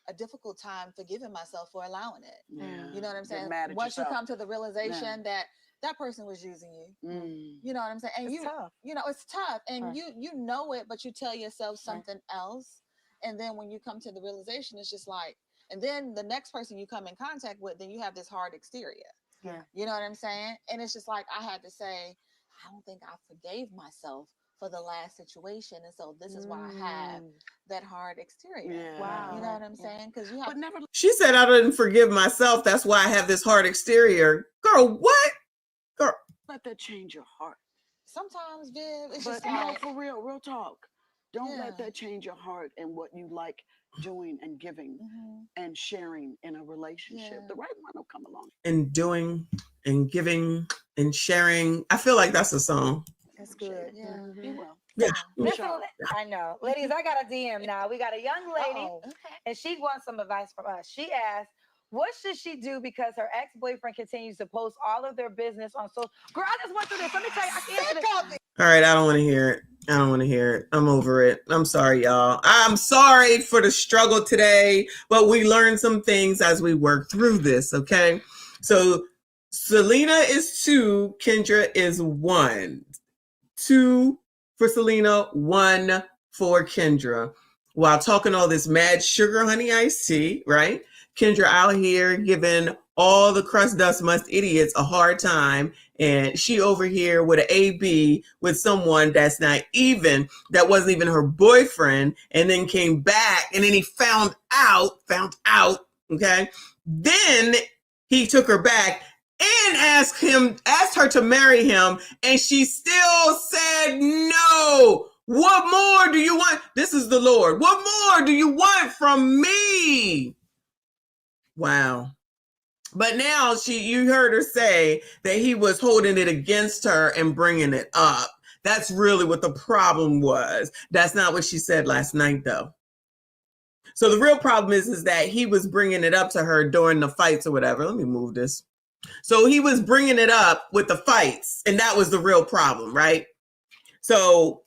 a difficult time forgiving myself for allowing it. You know what I'm saying? Once you come to the realization that person was using you, you know what I'm saying? And it's tough. You know, it's tough, and you know it, but you tell yourself something else, and then when you come to the realization, it's just like, and then the next person you come in contact with, then you have this hard exterior. You know what I'm saying? And it's just like I had to say, I don't think I forgave myself for the last situation, and so this is why I have that hard exterior. Wow. You know what I'm saying? Because you have never. She said I didn't forgive myself. That's why I have this hard exterior. Girl, what? Girl, let that change your heart. Sometimes, Viv, it's but just no, like, for real talk. Don't let that change your heart and what you like doing and giving and sharing in a relationship. The right one will come along. And doing and giving and sharing. I feel like that's a song. That's good. Yeah. You will. Yeah. Listen, I know. Ladies, I got a DM now. We got a young lady, and she wants some advice from us. She asked, what should she do because her ex-boyfriend continues to post all of their business on social? Girl, I just went through this. Let me tell you, I can't answer this. All right, I don't want to hear it. I don't want to hear it. I'm over it. I'm sorry, y'all. I'm sorry for the struggle today, but we learned some things as we work through this, okay? So Selena is 2, Kendra is 1. 2 for Selena, 1 for Kendra. While talking all this mad sugar honey iced tea, right? Kendra out here giving all the crust dust must idiots a hard time, and she over here with an AB with someone that's not even, that wasn't even her boyfriend, and then came back, and then he found out, okay? Then he took her back and asked her to marry him, and she still said no. What more do you want? This is the Lord. What more do you want from me? Wow. But now you heard her say that he was holding it against her and bringing it up. That's really what the problem was. That's not what she said last night, though. So the real problem is that he was bringing it up to her during the fights or whatever. Let me move this. So he was bringing it up with the fights, and that was the real problem, right? So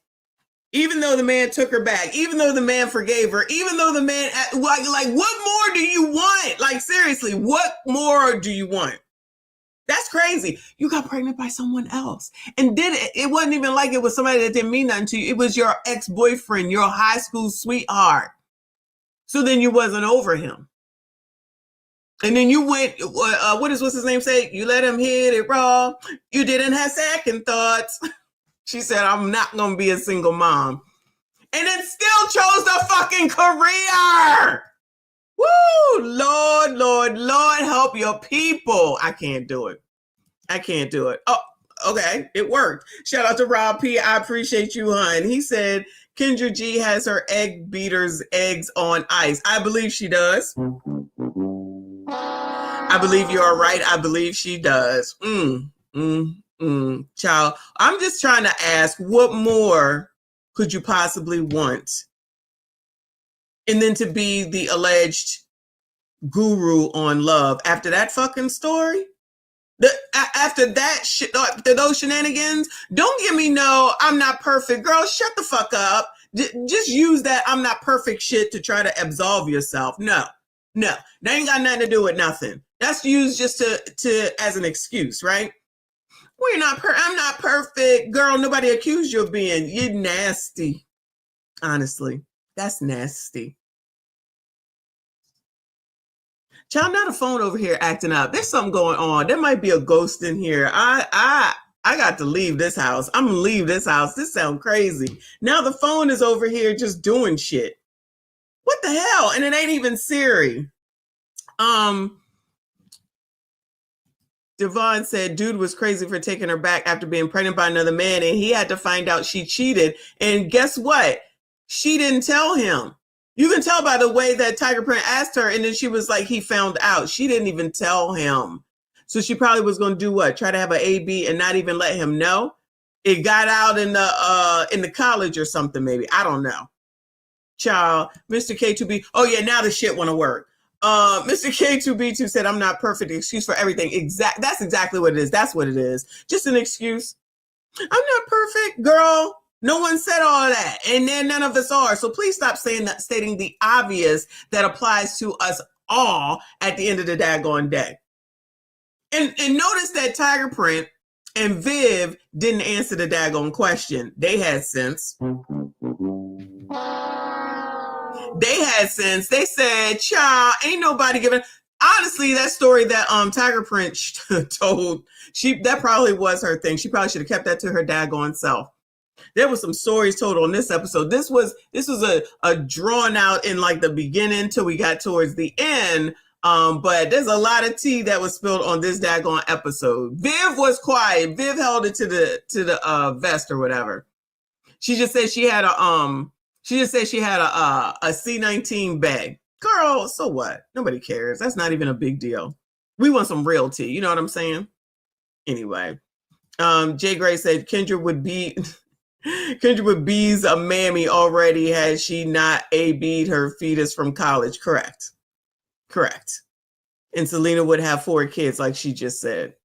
Even though the man took her back, even though the man forgave her, even though the man, like what more do you want? Like, seriously, what more do you want? That's crazy. You got pregnant by someone else. And then it wasn't even like it was somebody that didn't mean nothing to you. It was your ex-boyfriend, your high school sweetheart. So then you wasn't over him. And then you went, what's his name say? You let him hit it raw. You didn't have second thoughts. She said, I'm not going to be a single mom. And then still chose the fucking career. Woo! Lord, help your people. I can't do it. Oh, okay. It worked. Shout out to Rob P. I appreciate you, hon. He said, Kendra G has her egg beater's eggs on ice. I believe she does. I believe you are right. I believe she does. Child, I'm just trying to ask, what more could you possibly want? And then to be the alleged guru on love after that fucking story? After that shit, after those shenanigans, don't give me no, I'm not perfect. Girl, shut the fuck up. Just use that I'm not perfect shit to try to absolve yourself. No, that ain't got nothing to do with nothing. That's used just to as an excuse, right? I'm not perfect. Girl, nobody accused you of being. You're nasty. Honestly, that's nasty. Child, not a phone over here acting up. There's something going on. There might be a ghost in here. I got to leave this house. I'm gonna leave this house. This sounds crazy. Now the phone is over here just doing shit. What the hell? And it ain't even Siri. Devon said, dude was crazy for taking her back after being pregnant by another man, and he had to find out she cheated. And guess what? She didn't tell him. You can tell by the way that Tiger Print asked her, and then she was like, he found out. She didn't even tell him. So she probably was going to do what? Try to have an AB and not even let him know? It got out in the college or something, maybe. I don't know. Child, Mr. K2B. Oh, yeah, now the shit want to work. Mr. K2B2 said, I'm not perfect. Excuse for everything. That's exactly what it is. That's what it is. Just an excuse. I'm not perfect, girl. No one said all of that. And then none of us are. So please stop stating the obvious that applies to us all at the end of the daggone day. And notice that Tiger Print and Viv didn't answer the daggone question. They had sense. They had sense. They said, child, ain't nobody giving. Honestly, that story that Tiger Print told, that probably was her thing. She probably should have kept that to her daggone self. There was some stories told on this episode. This was a drawn out in like the beginning till we got towards the end. But there's a lot of tea that was spilled on this daggone episode. Viv was quiet. Viv held it to the vest or whatever. She just said she had a C19 bag. Girl, so what? Nobody cares. That's not even a big deal. We want some real tea. You know what I'm saying? Anyway, Jay Gray said Kendra would be's a mammy already had she not AB'd her fetus from college. Correct. And Selena would have 4 kids, like she just said.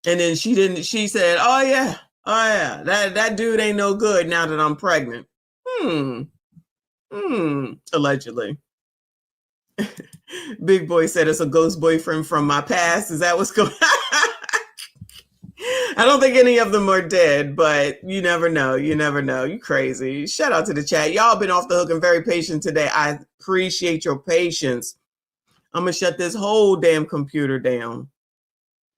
And then she said, oh yeah, that dude ain't no good now that I'm pregnant. Allegedly. Big Boy said it's a ghost boyfriend from my past. Is that what's going on? I don't think any of them are dead, but you never know. You crazy. Shout out to the chat. Y'all been off the hook and very patient today. I appreciate your patience. I'm going to shut this whole damn computer down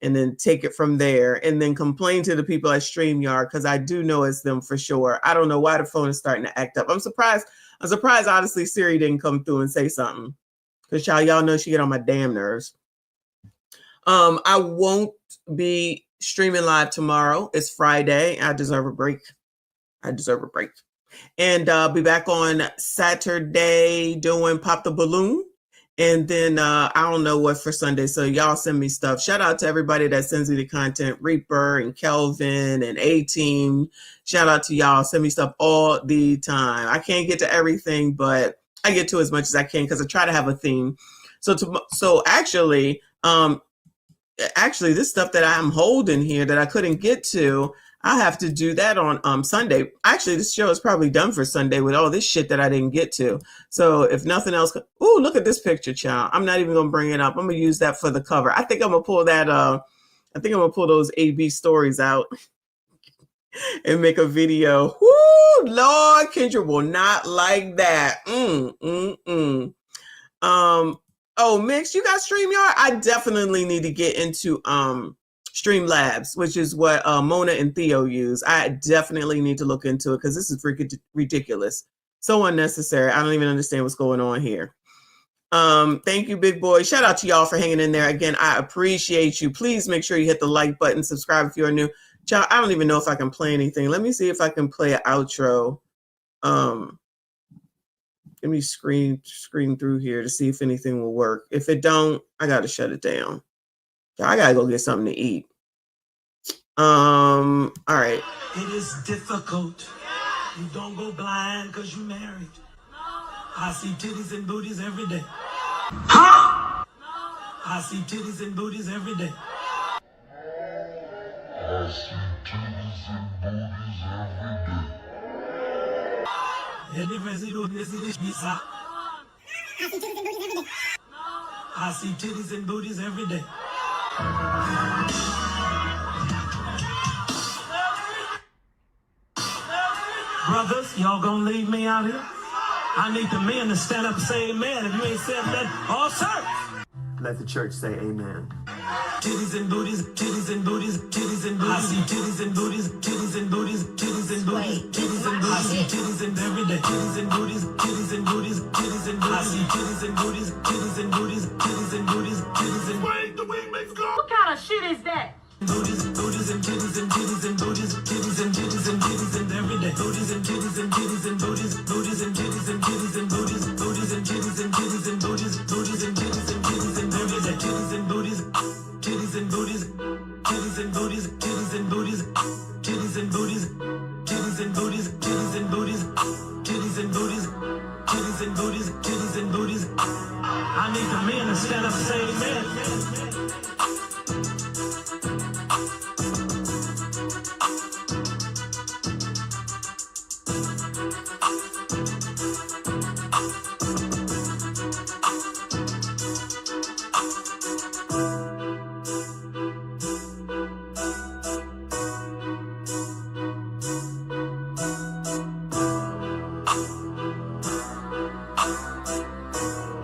and then take it from there and then complain to the people at StreamYard because I do know it's them for sure. I don't know why the phone is starting to act up. I'm surprised, honestly, Siri didn't come through and say something because y'all know she get on my damn nerves. I won't be streaming live tomorrow. It's Friday. I deserve a break. And I'll be back on Saturday doing Pop the Balloon. And then I don't know what for Sunday. So y'all send me stuff. Shout out to everybody that sends me the content. Reaper and Kelvin and A-Team. Shout out to y'all. Send me stuff all the time. I can't get to everything, but I get to as much as I can because I try to have a theme. So actually, this stuff that I'm holding here that I couldn't get to, I'll have to do that on Sunday. Actually, this show is probably done for Sunday with all this shit that I didn't get to. So if nothing else, ooh, look at this picture, child. I'm not even gonna bring it up. I'm gonna use that for the cover. I think I'm gonna pull that. I think I'm gonna pull those AB stories out and make a video. Woo, Lord, Kendra will not like that. Oh, Mix, you got StreamYard? I definitely need to get into Streamlabs, which is what Mona and Theo use. I definitely need to look into it because this is freaking ridiculous. So unnecessary. I don't even understand what's going on here. Thank you, big boy. Shout out to y'all for hanging in there. Again, I appreciate you. Please make sure you hit the like button, subscribe if you're new. Child, I don't even know if I can play anything. Let me see if I can play an outro. Let me screen through here to see if anything will work. If it don't, I gotta shut it down. I gotta go get something to eat. All right. It is difficult. You don't go blind because you married. I see titties and booties every day. Huh? I see titties and booties every day. I see titties and booties every day. I see titties and booties every day. Brothers, y'all gonna leave me out here? I need the men to stand up and say amen. If you ain't said that, all sir. Let the church say amen. Titties and booties, titties and booties, titties and booties. I see titties and booties, titties and booties, titties and booties, titties and booties. I see titties and every day. Titties and booties, titties and booties, titties and booties. I see titties and booties, titties and booties, titties and booties, titties and booties. The wing makes go. What kind of shit is that? Booties, booties and titties and titties and booties, titties and titties and titties and every day. Booties and titties and titties and booties, booties and titties and titties and booties, booties and titties and titties and booties, booties and titties and titties and every day. Titties and booties, titties and booties, titties and booties, titties and booties, titties and booties, titties and booties, titties and booties, titties and booties, titties and booties, titties and booties. I need the men to stand up and say amen.